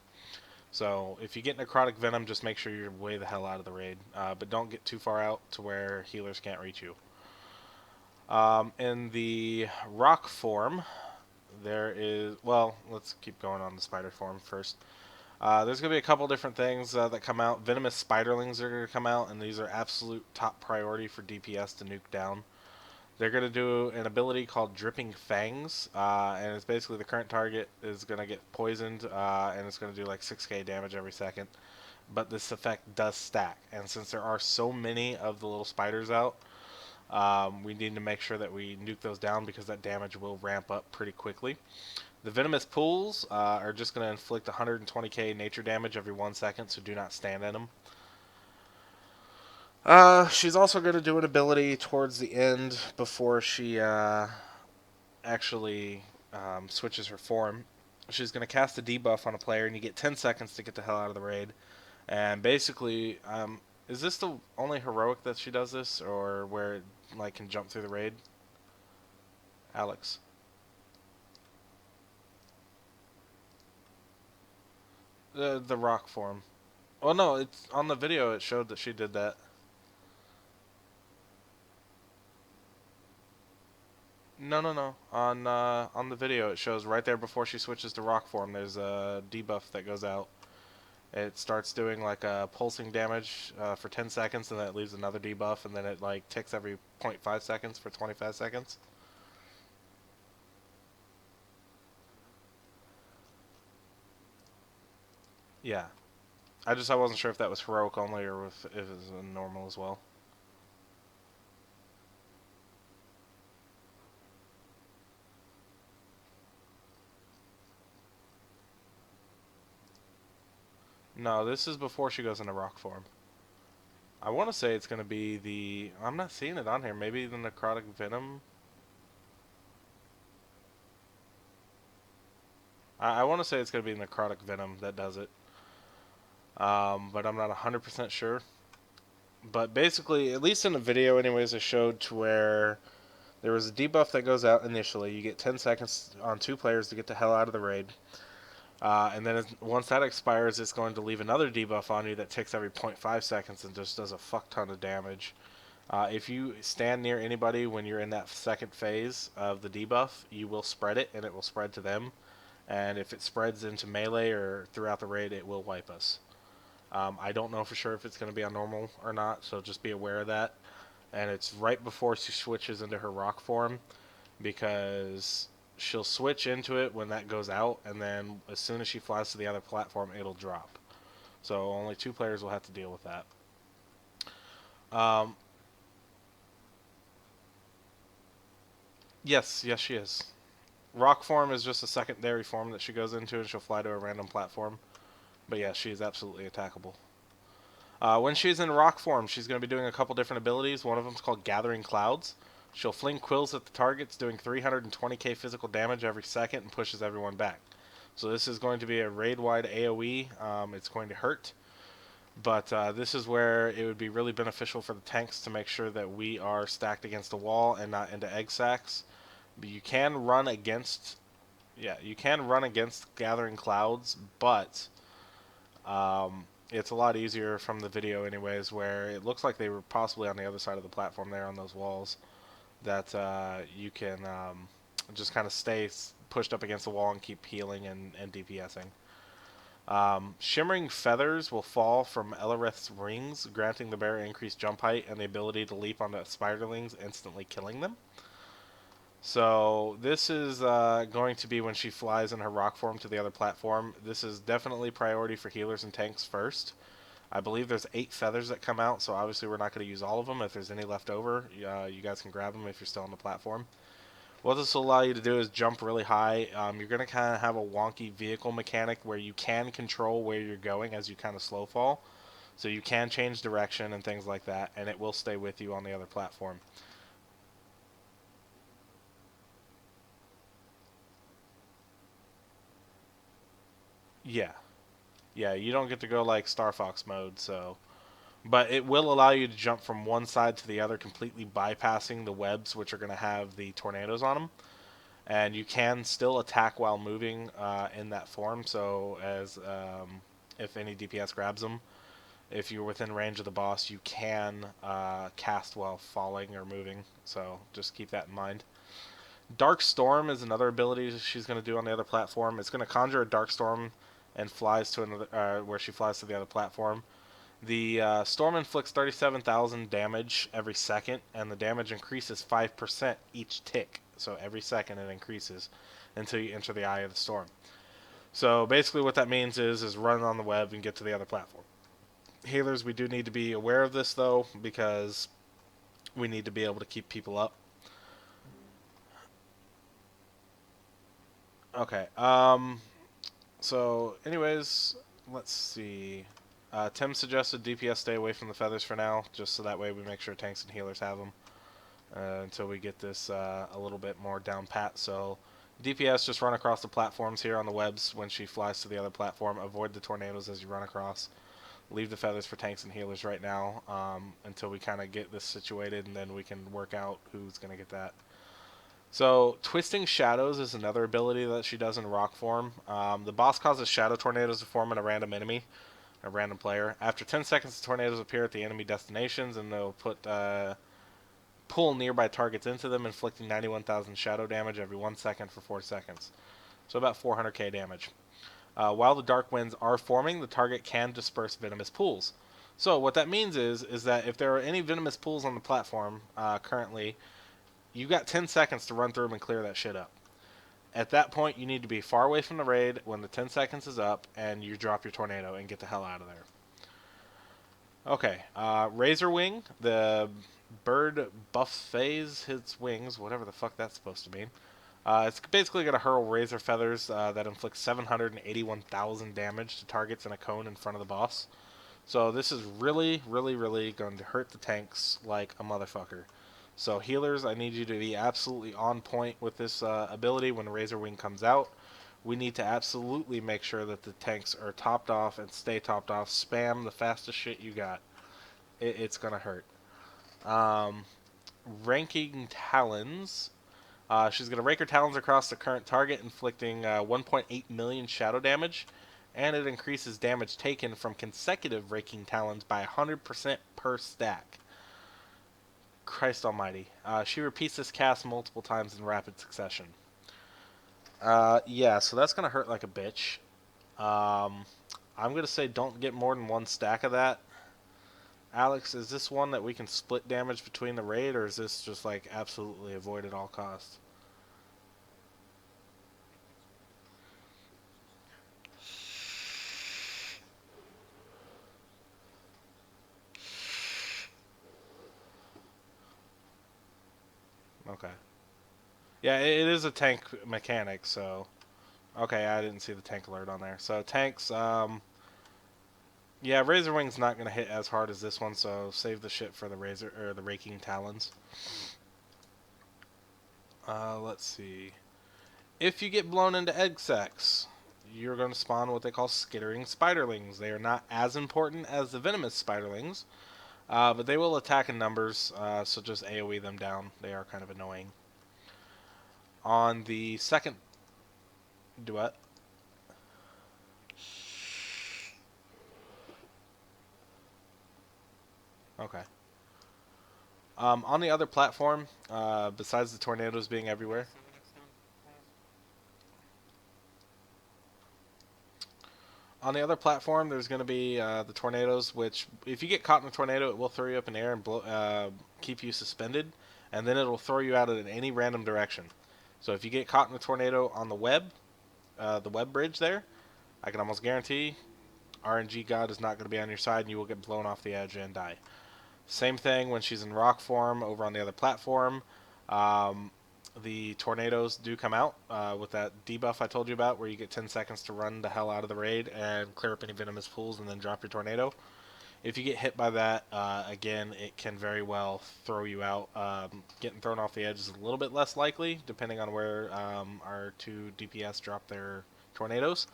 So if you get necrotic venom, just make sure you're way the hell out of the raid, but don't get too far out to where healers can't reach you. In the rock form, there is, well, let's keep going on the spider form first. There's going to be a couple different things that come out. Venomous spiderlings are going to come out, and these are absolute top priority for DPS to nuke down. They're going to do an ability called Dripping Fangs, and it's basically the current target is going to get poisoned, and it's going to do like 6k damage every second. But this effect does stack, and since there are so many of the little spiders out, We need to make sure that we nuke those down because that damage will ramp up pretty quickly. The venomous pools are just going to inflict 120k nature damage every 1 second, so do not stand in them. She's also going to do an ability towards the end before she actually switches her form. She's going to cast a debuff on a player, and you get 10 seconds to get the hell out of the raid. And basically, is this the only heroic that she does this, or where it like can jump through the raid? Alex. The rock form. Well, no, it's on the video. It showed that she did that. No, no, no. On the video, it shows right there before she switches to rock form. There's a debuff that goes out. It starts doing like a pulsing damage for 10 seconds, and then it leaves another debuff, and then it like ticks every 0.5 seconds for 25 seconds. Yeah. I wasn't sure if that was heroic only or if it was normal as well. No, this is before she goes into rock form. I want to say it's going to be the... I'm not seeing it on here. Maybe the necrotic venom? I want to say it's going to be necrotic venom that does it. But I'm not 100% sure. But basically, at least in the video anyways, it showed to where there was a debuff that goes out initially. You get 10 seconds on 2 players to get the hell out of the raid. And then once that expires, it's going to leave another debuff on you that ticks every 0.5 seconds and just does a fuck ton of damage. If you stand near anybody when you're in that second phase of the debuff, you will spread it, and it will spread to them. And if it spreads into melee or throughout the raid, it will wipe us. I don't know for sure if it's going to be on normal or not, so just be aware of that. And it's right before she switches into her rock form, because she'll switch into it when that goes out, and then as soon as she flies to the other platform, it'll drop. So only 2 players will have to deal with that. Yes, she is. Rock form is just a secondary form that she goes into, and she'll fly to a random platform. But yeah, she is absolutely attackable. When she's in rock form, she's going to be doing a couple different abilities. One of them is called Gathering Clouds. She'll fling quills at the targets, doing 320k physical damage every second, and pushes everyone back. So this is going to be a raid-wide AoE. It's going to hurt. But this is where it would be really beneficial for the tanks to make sure that we are stacked against the wall and not into egg sacs. But you can run against... Yeah, you can run against Gathering Clouds, but... it's a lot easier from the video anyways, where it looks like they were possibly on the other side of the platform there on those walls, that you can just kind of stay pushed up against the wall and keep healing and DPSing. Shimmering feathers will fall from Ellereth's rings, granting the bearer increased jump height and the ability to leap onto spiderlings, instantly killing them. So this is going to be when she flies in her rock form to the other platform. This is definitely priority for healers and tanks first. I believe there's 8 feathers that come out, so obviously we're not going to use all of them. If there's any left over, you guys can grab them if you're still on the platform. What this will allow you to do is jump really high. You're going to kind of have a wonky vehicle mechanic where you can control where you're going as you kind of slow fall. So you can change direction and things like that, and it will stay with you on the other platform. Yeah. Yeah, you don't get to go like Star Fox mode, so... But it will allow you to jump from one side to the other, completely bypassing the webs, which are going to have the tornadoes on them. And you can still attack while moving in that form, so as if any DPS grabs them, if you're within range of the boss, you can cast while falling or moving, so just keep that in mind. Dark Storm is another ability she's going to do on the other platform. It's going to conjure a Dark Storm and flies to another, where she flies to the other platform. The storm inflicts 37,000 damage every second, and the damage increases 5% each tick. So every second it increases until you enter the eye of the storm. So basically what that means is run on the web and get to the other platform. Healers, we do need to be aware of this though, because we need to be able to keep people up. Okay. So, anyways, let's see. Tim suggested DPS stay away from the feathers for now, just so that way we make sure tanks and healers have them until we get this a little bit more down pat. So, DPS just run across the platforms here on the webs when she flies to the other platform. Avoid the tornadoes as you run across. Leave the feathers for tanks and healers right now until we kind of get this situated, and then we can work out who's going to get that. So, Twisting Shadows is another ability that she does in rock form. The boss causes shadow tornadoes to form on a random enemy, a random player. After 10 seconds, the tornadoes appear at the enemy destinations, and they'll pull nearby targets into them, inflicting 91,000 shadow damage every 1 second for 4 seconds. So about 400k damage. While the dark winds are forming, the target can disperse venomous pools. So what that means is that if there are any venomous pools on the platform currently, you got 10 seconds to run through them and clear that shit up. At that point, you need to be far away from the raid when the 10 seconds is up, and you drop your tornado and get the hell out of there. Okay, Razor Wing, the bird buffets his wings, whatever the fuck that's supposed to mean. It's basically going to hurl razor feathers that inflict 781,000 damage to targets in a cone in front of the boss. So this is really, really, really going to hurt the tanks like a motherfucker. So healers, I need you to be absolutely on point with this ability when Razor Wing comes out. We need to absolutely make sure that the tanks are topped off and stay topped off. Spam the fastest shit you got. It's going to hurt. Ranking Talons. She's going to rake her talons across the current target, inflicting 1.8 million shadow damage, and it increases damage taken from consecutive raking talons by 100% per stack. Christ almighty. She repeats this cast multiple times in rapid succession. Yeah, so that's going to hurt like a bitch. I'm going to say don't get more than 1 stack of that. Alex, is this one that we can split damage between the raid, or is this just like absolutely avoid at all costs? Okay. Yeah, it is a tank mechanic, so... Okay, I didn't see the tank alert on there. So, tanks, yeah, Razor Wing's not going to hit as hard as this one, so save the shit for the Razor, or the Raking Talons. Let's see. If you get blown into egg sacs, you're going to spawn what they call skittering spiderlings. They are not as important as the venomous spiderlings, but they will attack in numbers, so just AoE them down. They are kind of annoying. On the second duet, okay. On the other platform, besides the tornadoes being everywhere, on the other platform, there's going to be the tornadoes, which, if you get caught in a tornado, it will throw you up in the air and keep you suspended, and then it'll throw you out in any random direction. So if you get caught in a tornado on the web bridge there, I can almost guarantee RNG God is not going to be on your side, and you will get blown off the edge and die. Same thing when she's in rock form over on the other platform. The tornadoes do come out with that debuff I told you about, where you get 10 seconds to run the hell out of the raid and clear up any venomous pools and then drop your tornado. If you get hit by that, again, it can very well throw you out. Getting thrown off the edge is a little bit less likely, depending on where our 2 DPS drop their tornadoes,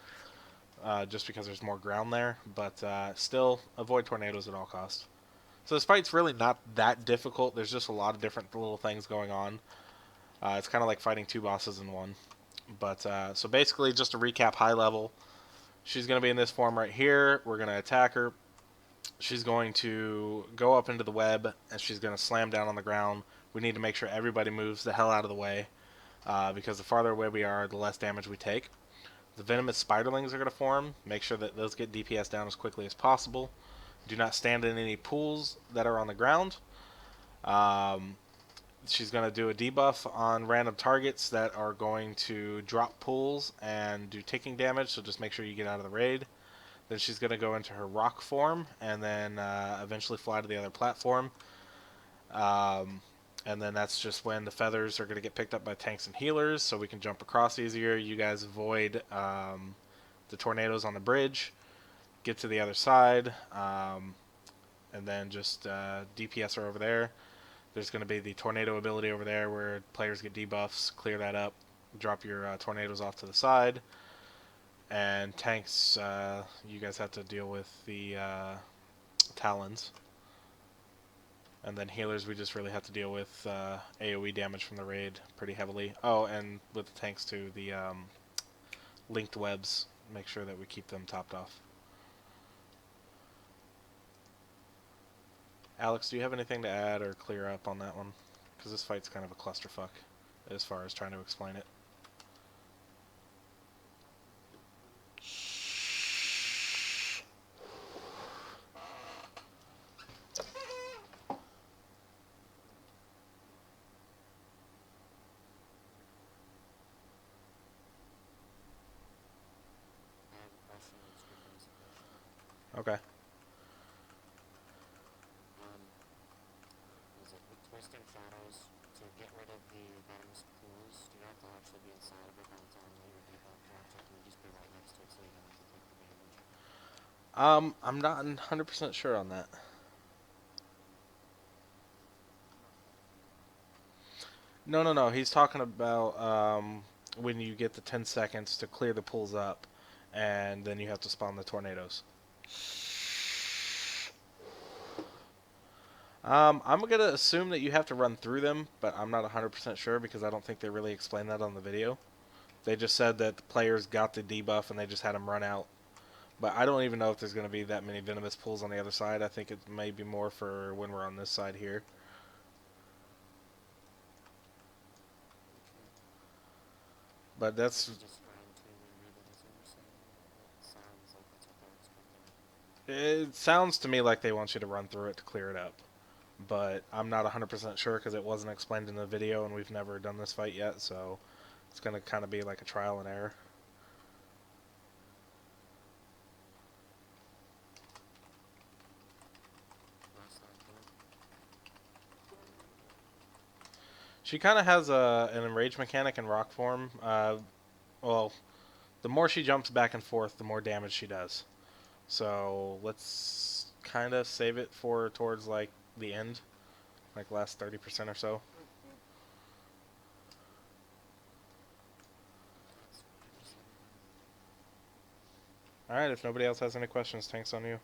just because there's more ground there. But still, avoid tornadoes at all costs. So this fight's really not that difficult. There's just a lot of different little things going on. It's kind of like fighting 2 bosses in one. But so basically, just to recap high level, she's going to be in this form right here. We're going to attack her. She's going to go up into the web, and she's going to slam down on the ground. We need to make sure everybody moves the hell out of the way, because the farther away we are, the less damage we take. The venomous spiderlings are going to form. Make sure that those get DPS down as quickly as possible. Do not stand in any pools that are on the ground. She's going to do a debuff on random targets that are going to drop pools and do ticking damage, so just make sure you get out of the raid. Then she's going to go into her rock form and then eventually fly to the other platform. And then that's just when the feathers are going to get picked up by tanks and healers, so we can jump across easier. You guys avoid the tornadoes on the bridge, get to the other side, and then just DPS are over there. There's going to be the tornado ability over there where players get debuffs. Clear that up, drop your tornadoes off to the side. And tanks, you guys have to deal with the talons. And then healers, we just really have to deal with AoE damage from the raid pretty heavily. Oh, and with the tanks too, the linked webs, make sure that we keep them topped off. Alex, do you have anything to add or clear up on that one? Because this fight's kind of a clusterfuck as far as trying to explain it. I have a question that's good basic question. Okay. Is it with twisting shadows to get rid of the venomous pools? Do you have to actually be inside of it by the time that your debuff drops, or can you just be right next to it so you don't have to take the damage? I'm not 100% sure on that. No. He's talking about when you get the 10 seconds to clear the pools up, and then you have to spawn the tornadoes. I'm going to assume that you have to run through them, but I'm not 100% sure because I don't think they really explained that on the video. They just said that the players got the debuff and they just had them run out. But I don't even know if there's going to be that many venomous pools on the other side. I think it may be more for when we're on this side here. But that's... Just round 2 and read it, is what you're saying? It sounds like that's what they're expecting. It sounds to me like they want you to run through it to clear it up. But I'm not 100% sure because it wasn't explained in the video and we've never done this fight yet, so it's going to kind of be like a trial and error. Last line point. She kind of has an enrage mechanic in rock form. Well, the more she jumps back and forth, the more damage she does. So let's kind of save it for towards like the end, like last 30% or so. That's fine, just let me know. Alright, if nobody else has any questions, tanks on you.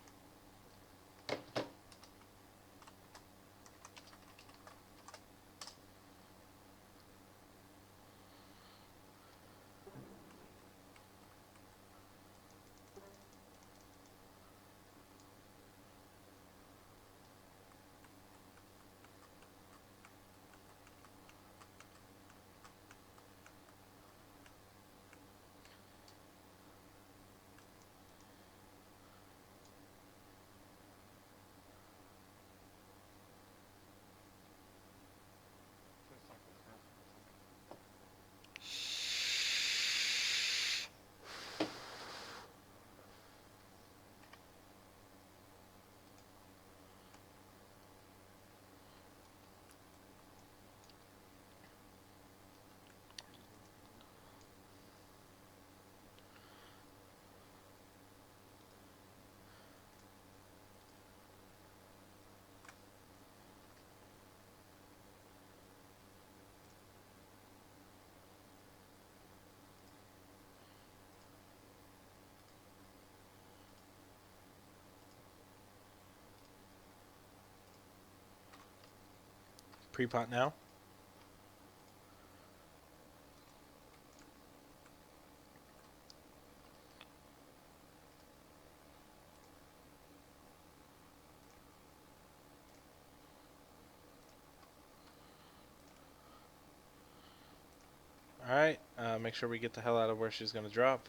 Pre-pot now. Alright, make sure we get the hell out of where she's going to drop.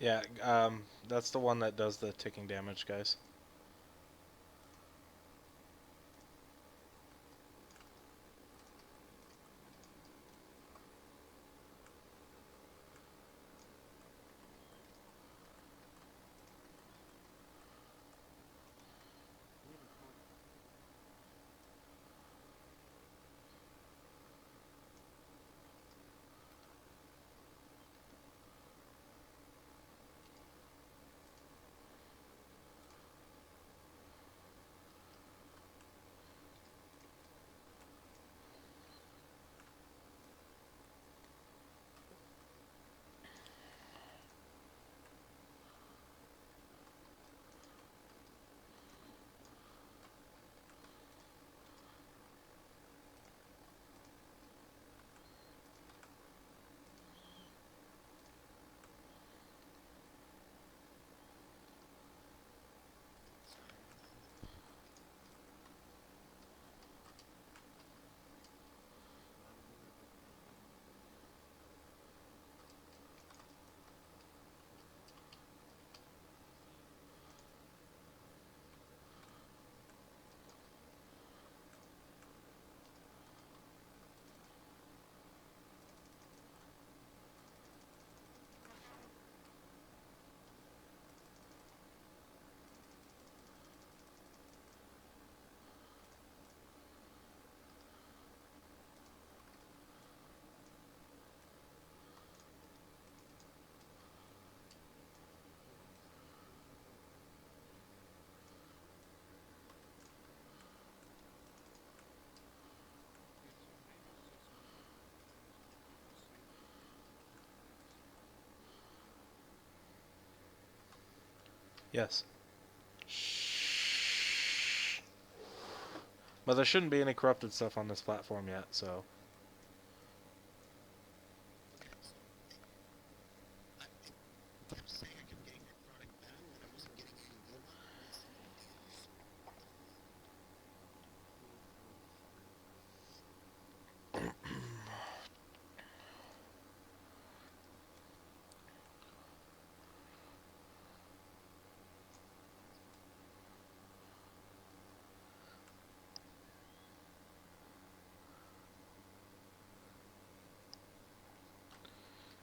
Yeah, that's the one that does the ticking damage, guys. Yes. But there shouldn't be any corrupted stuff on this platform yet, so...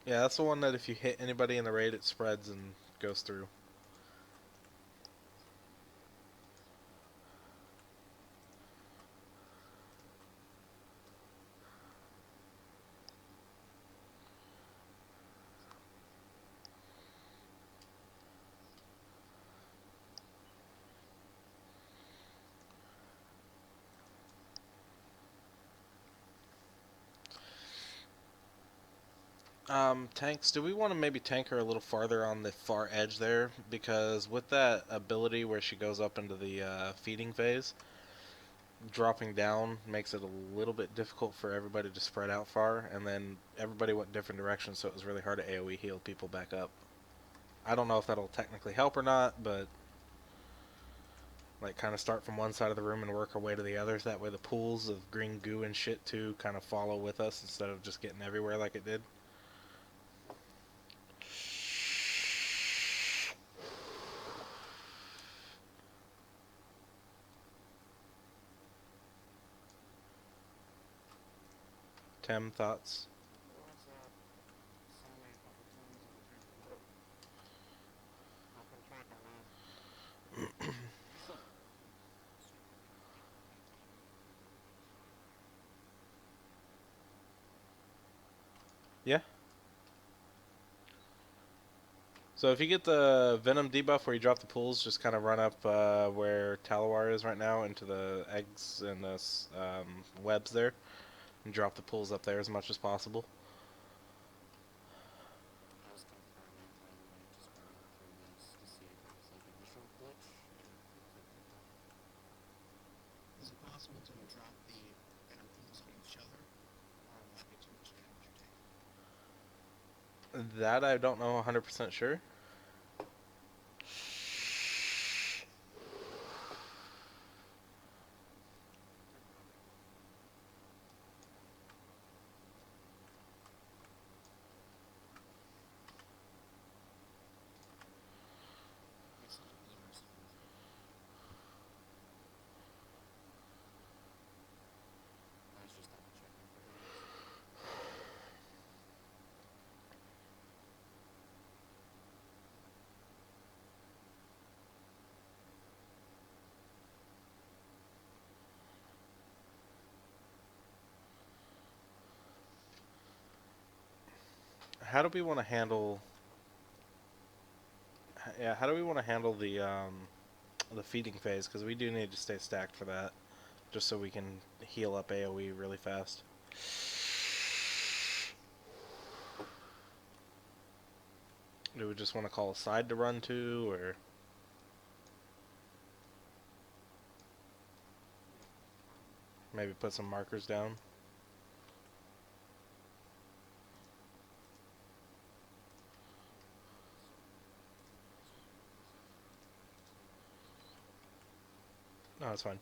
Yeah, that's the one that if you hit anybody in the raid, it spreads and goes through. Tanks, do we want to maybe tank her a little farther on the far edge there? Because with that ability where she goes up into the feeding phase, dropping down makes it a little bit difficult for everybody to spread out far, and then everybody went different directions, so it was really hard to AoE heal people back up. I don't know if that'll technically help or not, but like kind of start from one side of the room and work our way to the others. That way the pools of green goo and shit too kind of follow with us instead of just getting everywhere like it did. Tem, thoughts? What's up? Sorry, a couple times I've been trying to leave. Yeah. So if you get the Venom debuff where you drop the pools, just kind of run up where Talawar is right now into the eggs and the webs there, and drop the pools up there as much as possible. I was confirming by the way, just running through this to see if it was like a visual glitch and it clicked it up. Is it possible to drop the venom pools on each other, or will that be too much damage you're taking? That I don't know 100% sure. how do we want to handle? Yeah, how do we want to handle the feeding phase? Because we do need to stay stacked for that, just so we can heal up AOE really fast. Do we just want to call a side to run to, or? Maybe put some markers down. No, that's fine.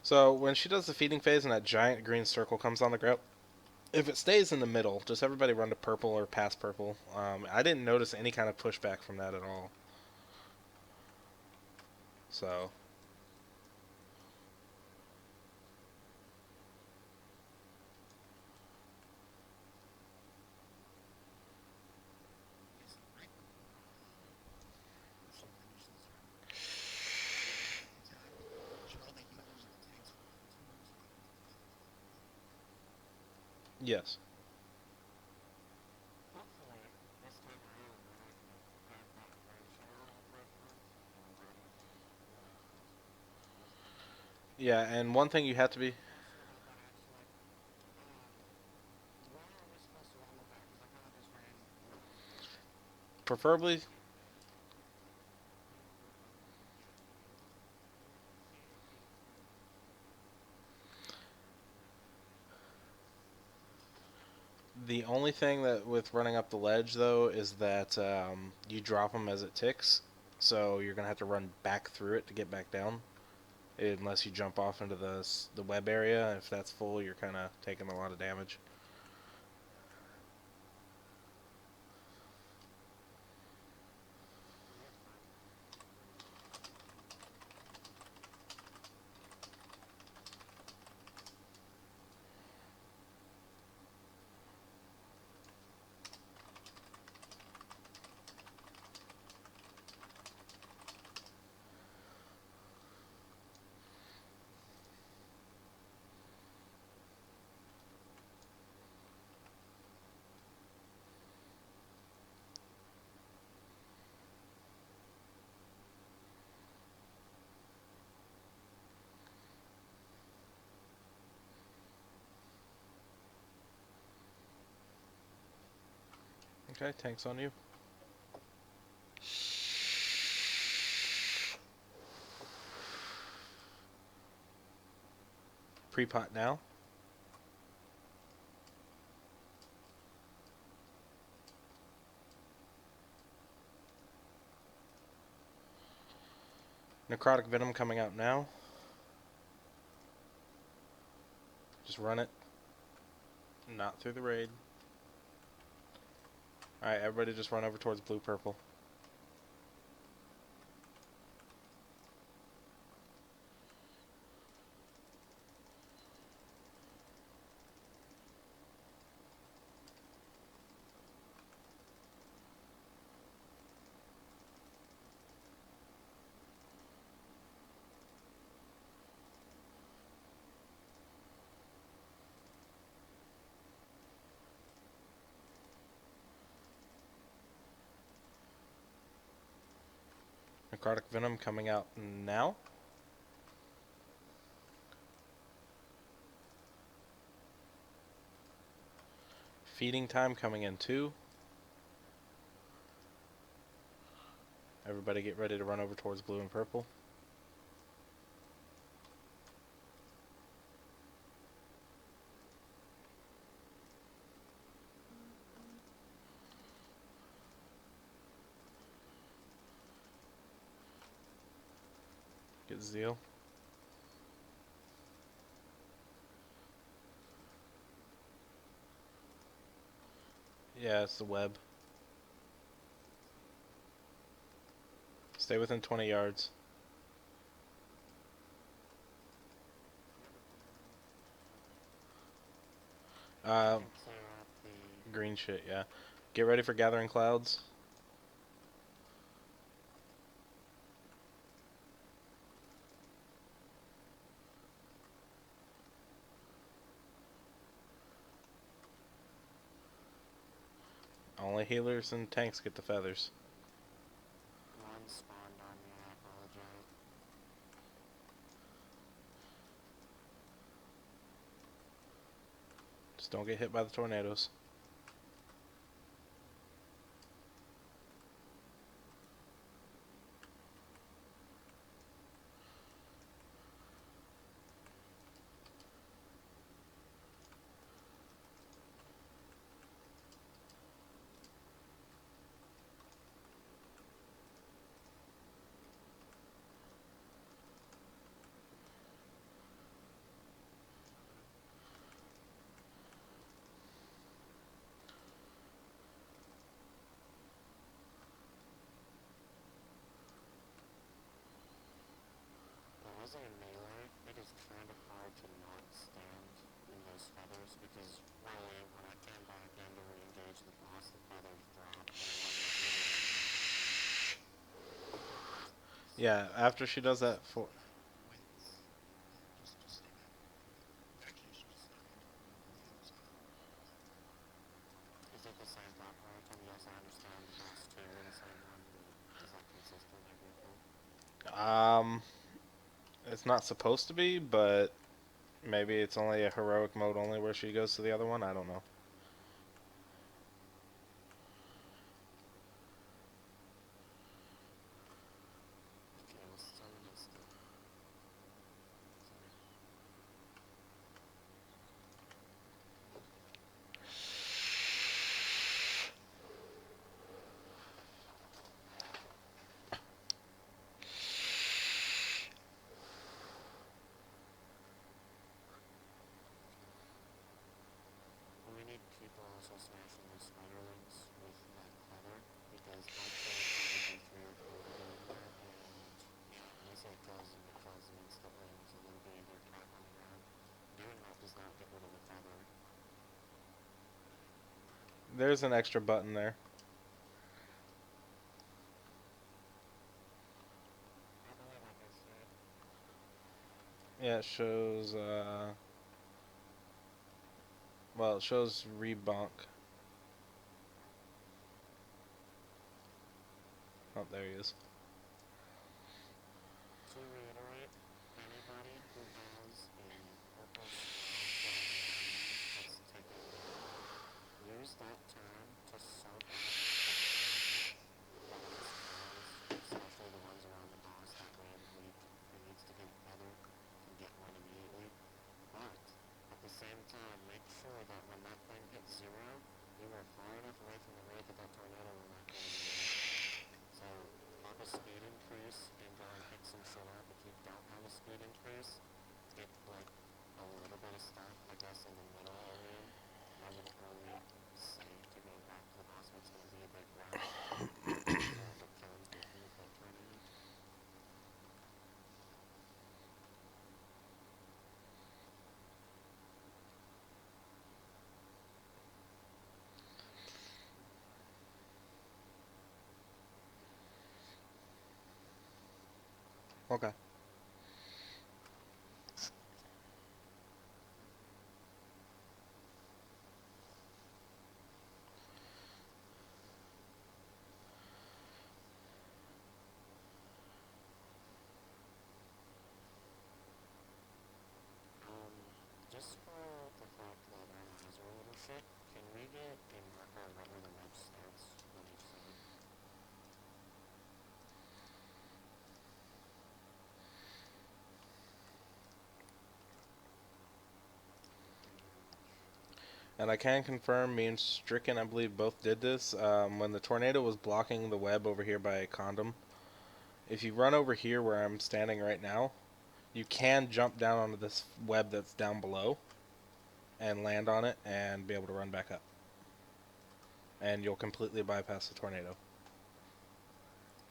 So when she does the feeding phase and that giant green circle comes on the ground, if it stays in the middle, just everybody run to purple or past purple. I didn't notice any kind of pushback from that at all. So yes. Hopefully, this time around, we're not going to have that ratio of reference already. Yeah, and one thing you have to be Also, how about actually, where are we supposed to run with that? Because I kind of just ran blue. preferably the only thing that with running up the ledge though is that you drop them as it ticks, so you're gonna have to run back through it to get back down. Unless you jump off into the web area, if that's full, you're kind of taking a lot of damage. Okay, tank's on you. Pre-pot now. Necrotic Venom coming out now. Just run it. Not through the raid. Alright, everybody just run over towards blue-purple. Necrotic Venom coming out now. Feeding time coming in too. Everybody get ready to run over towards blue and purple. Get Zeal. Yeah, it's the web. Stay within 20 yards. Clear up the... Green shit, yeah. Get ready for Gathering Clouds. Only healers and tanks get the feathers. One spawned on me, I apologize. Just don't get hit by the tornadoes. As a melee, it is kind of hard to not stand in those feathers because really, when I came back in to re-engage the boss, the feathers dropped and it wasn't hitting. Yeah, after she does that for... Wins. Just stay back. Actually, she just started on the other side. Is it the same platform? Yes, I understand the boss too, the same one, but is that consistent every time? It's not supposed to be, but maybe it's only a heroic mode only where she goes to the other one. I don't know. Okay, well, so missed it. We need people also smashing those spiderlings with that feather, because I killed probably 3 or 4 doing that, and yeah, when I say it kills them instantly, so they'll be either trapped on the ground. Doing that does not get rid of the feather. There's an extra button there. I believe I can see it. Yeah, it shows, well, it shows rebonk. Oh, there he is. To reiterate, anybody who has a purple swirl going around them that's taking damage, use that turn to soak up the last swirls, especially the ones around the boss. That way everybody who needs to get a feather can get one immediately. But at the same time, make sure that when that thing hits 0, you are far enough away from the rate that that tornado will not get in the way. So pop a speed increase and go and pick some shit up. If you don't have a speed increase, get like a little bit of stuff, I guess, in the middle area. I wouldn't really say to go back to the boss, but it's going to be a big rush. So end up killing people with that tornado. Okay. Just for the fact that our eyes are a little shit, can we get a marker of where the wedge starts on each side? And I can confirm, me and Stricken, I believe, both did this. When the tornado was blocking the web over here by Condom, if you run over here where I'm standing right now, you can jump down onto this web that's down below and land on it and be able to run back up. And you'll completely bypass the tornado.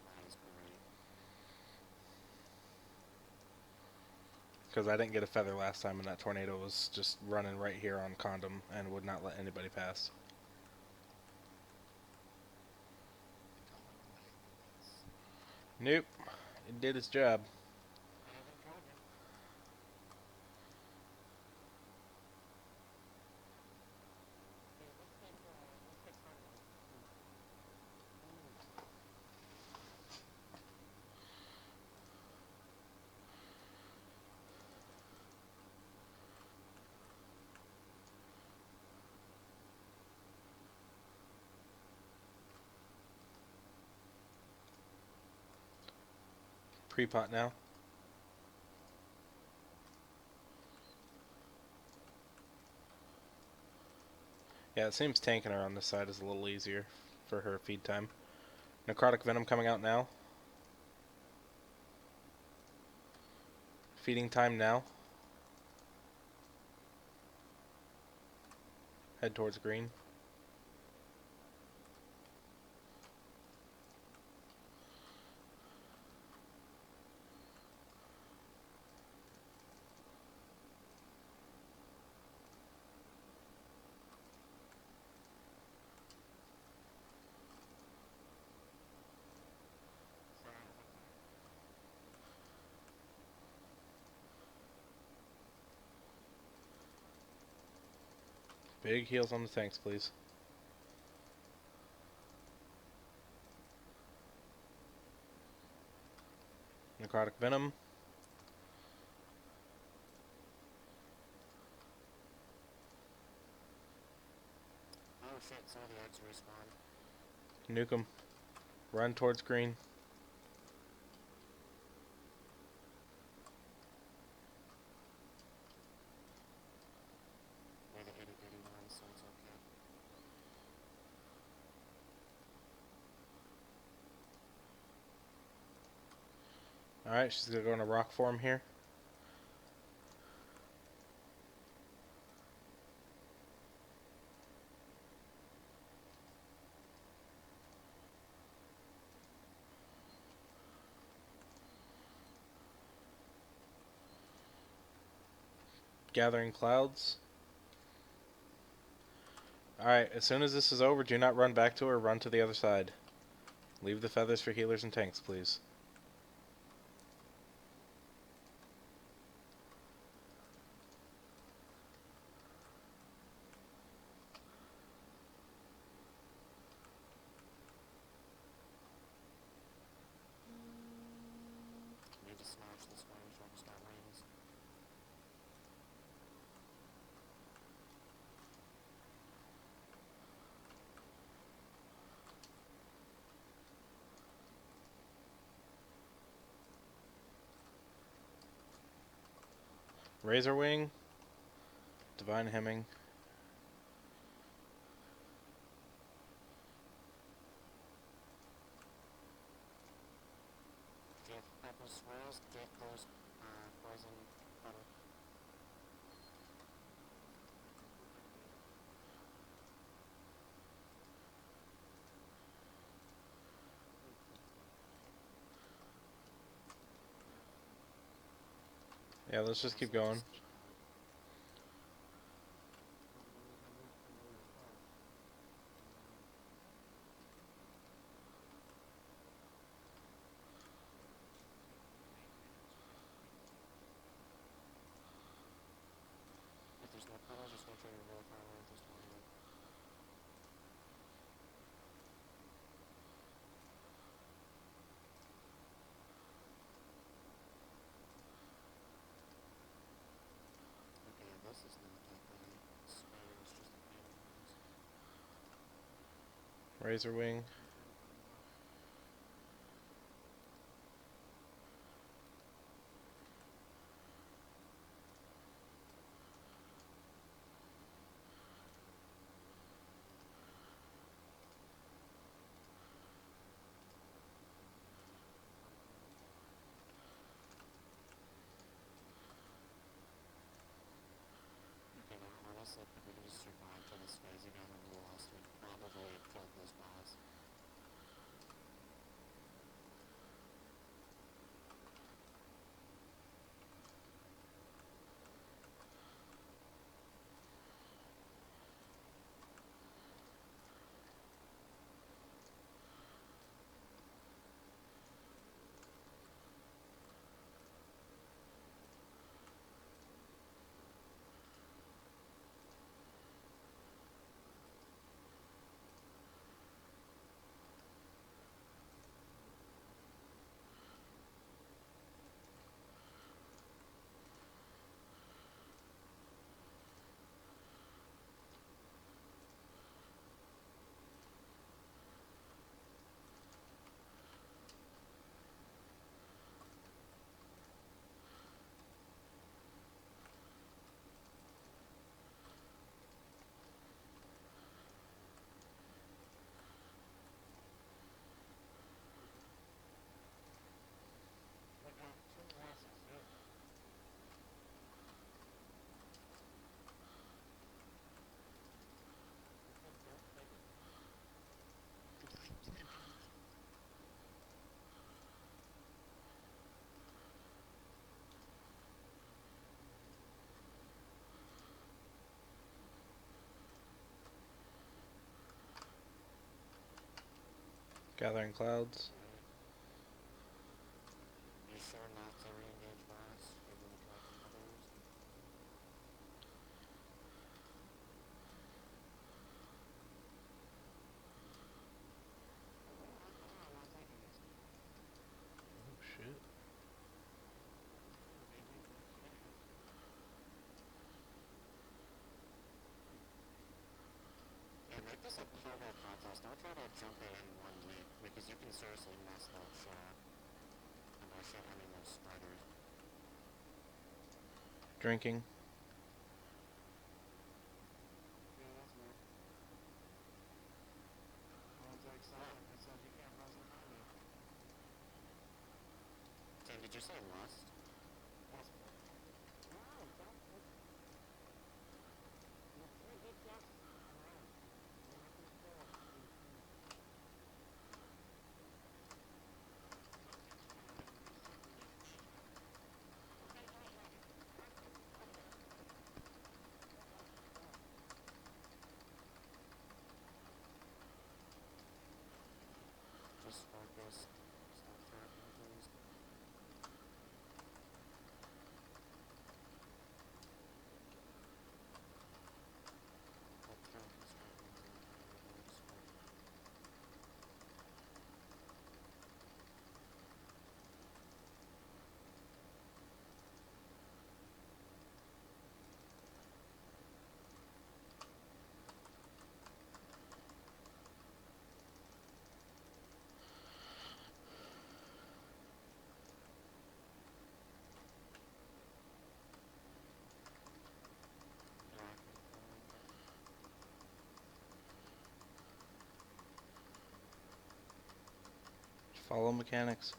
That is great. Because I didn't get a feather last time and that tornado was just running right here on Condom and would not let anybody pass. The color of the night wins. Nope. It did its job. I haven't tried it. Okay, let's pick Condom. Pre-pot now. Yeah, it seems tanking her on this side is a little easier for her feed time. Necrotic Venom coming out now. Feeding time now. Head towards green. Big heals on the tanks, please. Necrotic Venom. Oh shit, some of the eggs respawned. Nuke 'em. Run towards green. They're the itty bitty ones, so it's okay. Alright, she's gonna go in a rock form here. Gathering clouds. Alright, as soon as this is over, do not run back to her, run to the other side. Leave the feathers for healers and tanks, please. Need to smash this one before we start wings. Razor Wing. Divine Hemming. If you have purple swirls, get those poison butter. Yeah, let's just keep going. If there's no puddles, just make sure you're really far away with this one. Okay, this is not that bad. Sprayer is just a pain in the ass. Razor Wing. Okay, now honestly, if we could just survive to this phase again, and we lost, we'd probably have killed this boss. Gathering clouds. Be sure not to re-engage boss. You're going to collect others. I'm not taking this. Oh shit. Yeah, make this a photo contest. Don't try to jump it in one leap, because you can seriously mess that shot. And by shot, I mean those spiders. Drinking. Yeah, that's me. I'm so excited. I said you can't pass it by me. Tim, did you say lust? Yes, bro. No, don't. You just run. You're not gonna kill it. Just focus. Stop tapping things. That trap is happening to me. Just focus. Follow mechanics.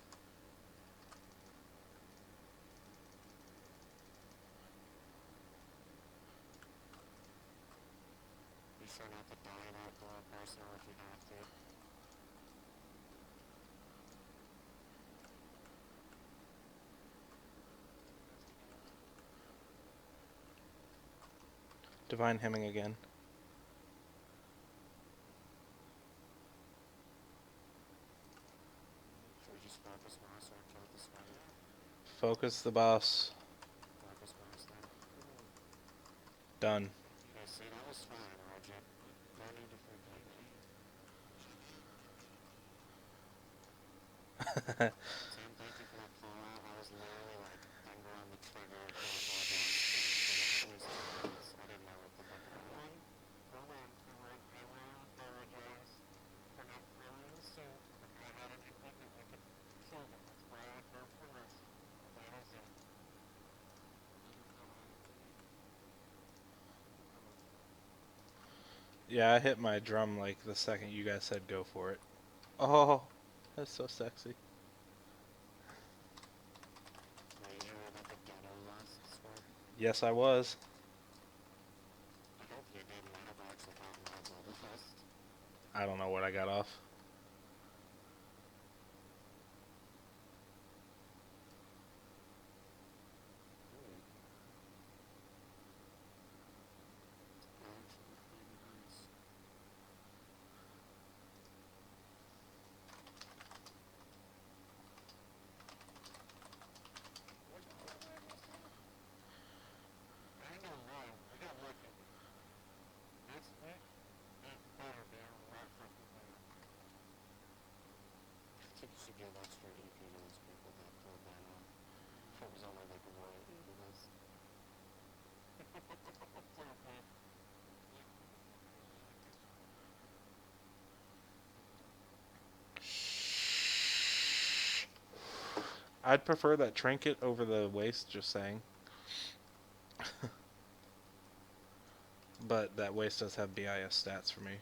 Be sure not to die that door personal if you have to. Divine hemming again. Should we just focus boss or kill the spider? Focus the boss. Focus boss then. Done. Yeah, see, that was fine, RJ. No need to forgive me. Sam, thank you for that call out. I was literally like finger on the trigger, therefore doing things for the previous 2 minutes. I didn't know what the fuck I was doing. I will apologize for not following suit. If I had an equipment, I could kill them. That's why I would go first. But that is it. You can come on. You can come on. Yeah, I hit my drum like the second you guys said go for it. Oh, that's so sexy. Were you about the ghetto lust score? Yes, I was. I hope you didn't. I hope I actually got my global lust. I don't know what I got off. I ain't gonna lie, I got lucky. Next week, it better be a lot fucking better. I think you should give extra EP to those people that pulled that off. It was only like 180 to this. It's okay. I'd prefer that trinket over the waist, just saying. But that waist does have BIS stats for me.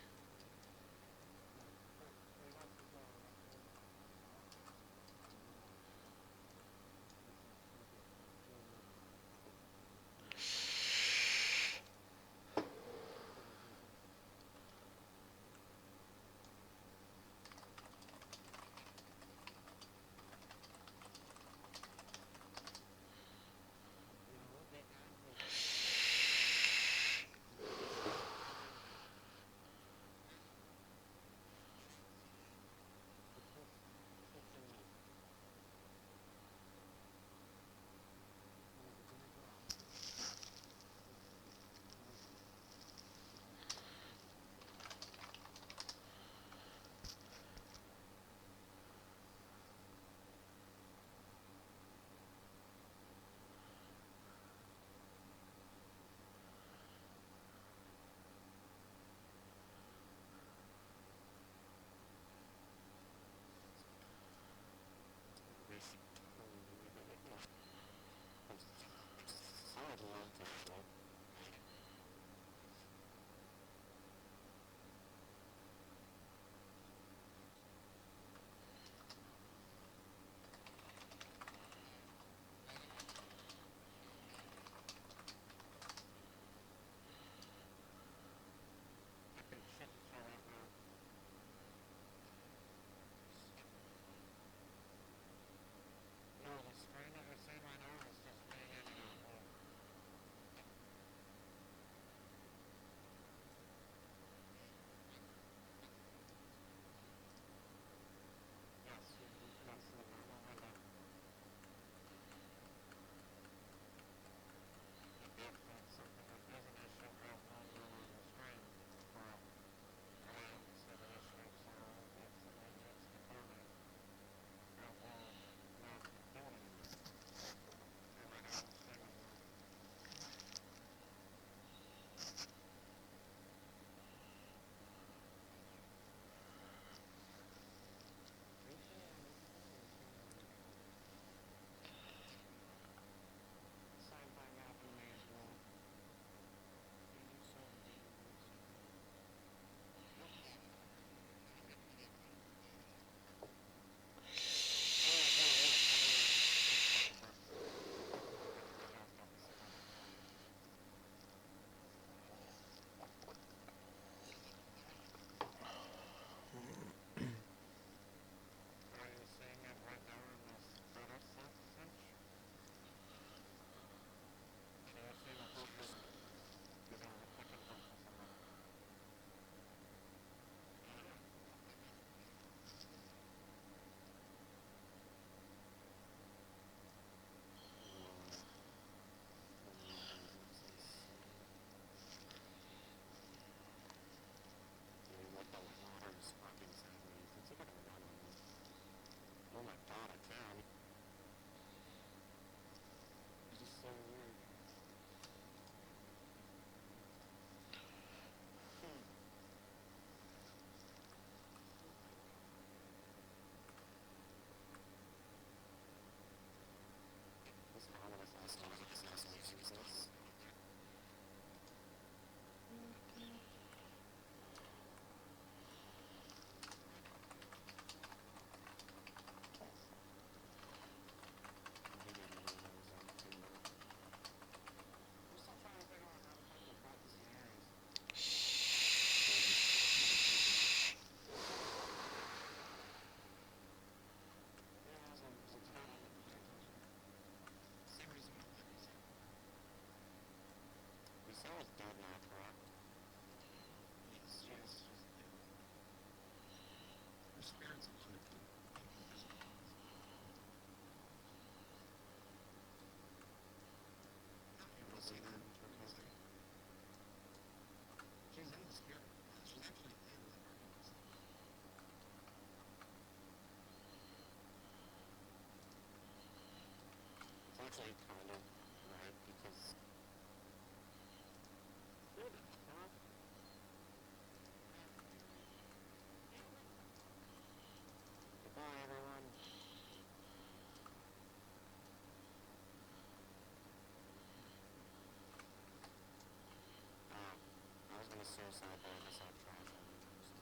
suicide by just like trash on them, so.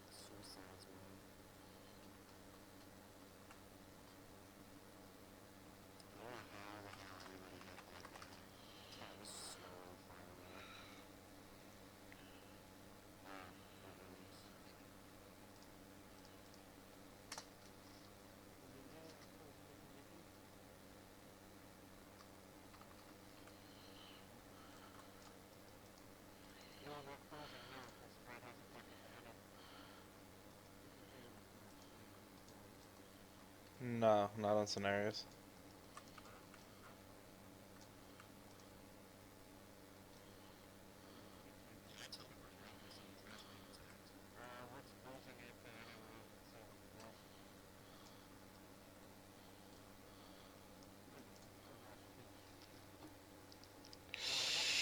Suicides, man. I don't know how the hell anybody got that guy. That was so far away. Oh, my goodness. No, we're closing now because Brad hasn't taken the edit. No, not on scenarios. Yeah, I teleported right past him. Brad's being attacked. What's closing it anyway? So, well. No, I got it.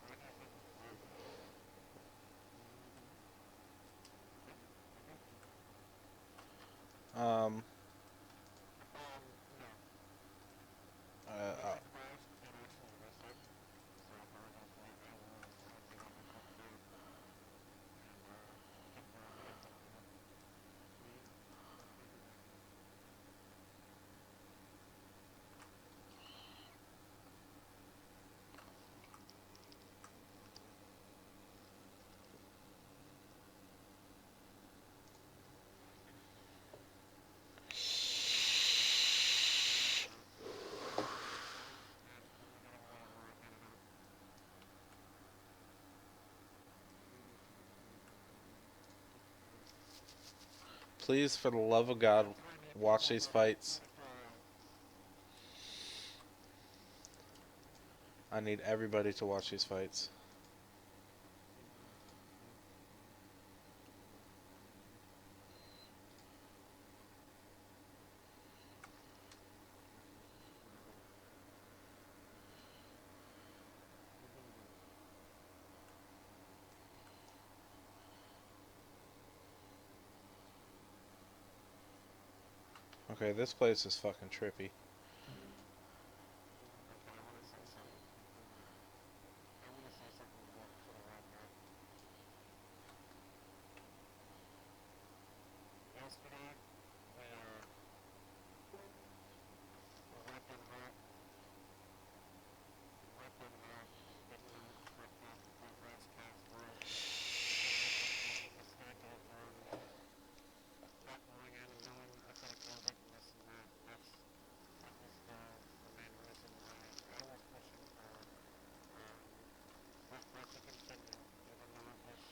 I got level 4. Um, No. uh, Because uh, it crashed, it actually rested. So I apologize for that. I will activate myself again. And, confirm that it's all good. Sweet. And we got a lot of work ahead of him. please, for the love of God, That's why I need to watch these fights. I need everybody to watch these fights. Okay, this place is fucking trippy. Okay, I want to say something. I want to say something for the record. Yesterday, we weapon hot, weapon hot, didn't know what the fuck that brass cast was. Didn't look like much of a stack of not going in and knowing I could have killed it and this and that. That was the main reason why I was pushing for it to continue, even though it was,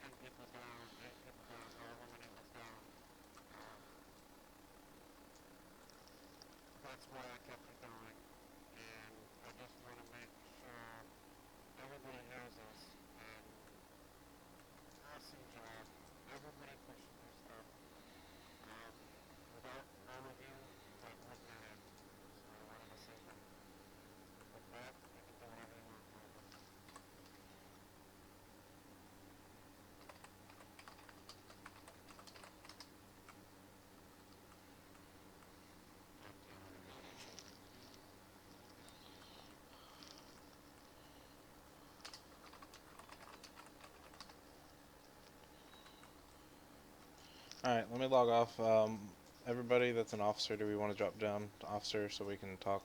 10 people down, 8 people down, however many was down. Um, that's why I kept it going, and I just want to make sure everybody hears us, and awesome job, everybody pushing their stuff. Um, Without all of you, that wouldn't have happened, so I wanted to say thank you. With that, you can do whatever you want, Michael. God damn it, I gotta get children. Alright, let me log off. Everybody that's an officer, do we want to drop down to officer so we can talk?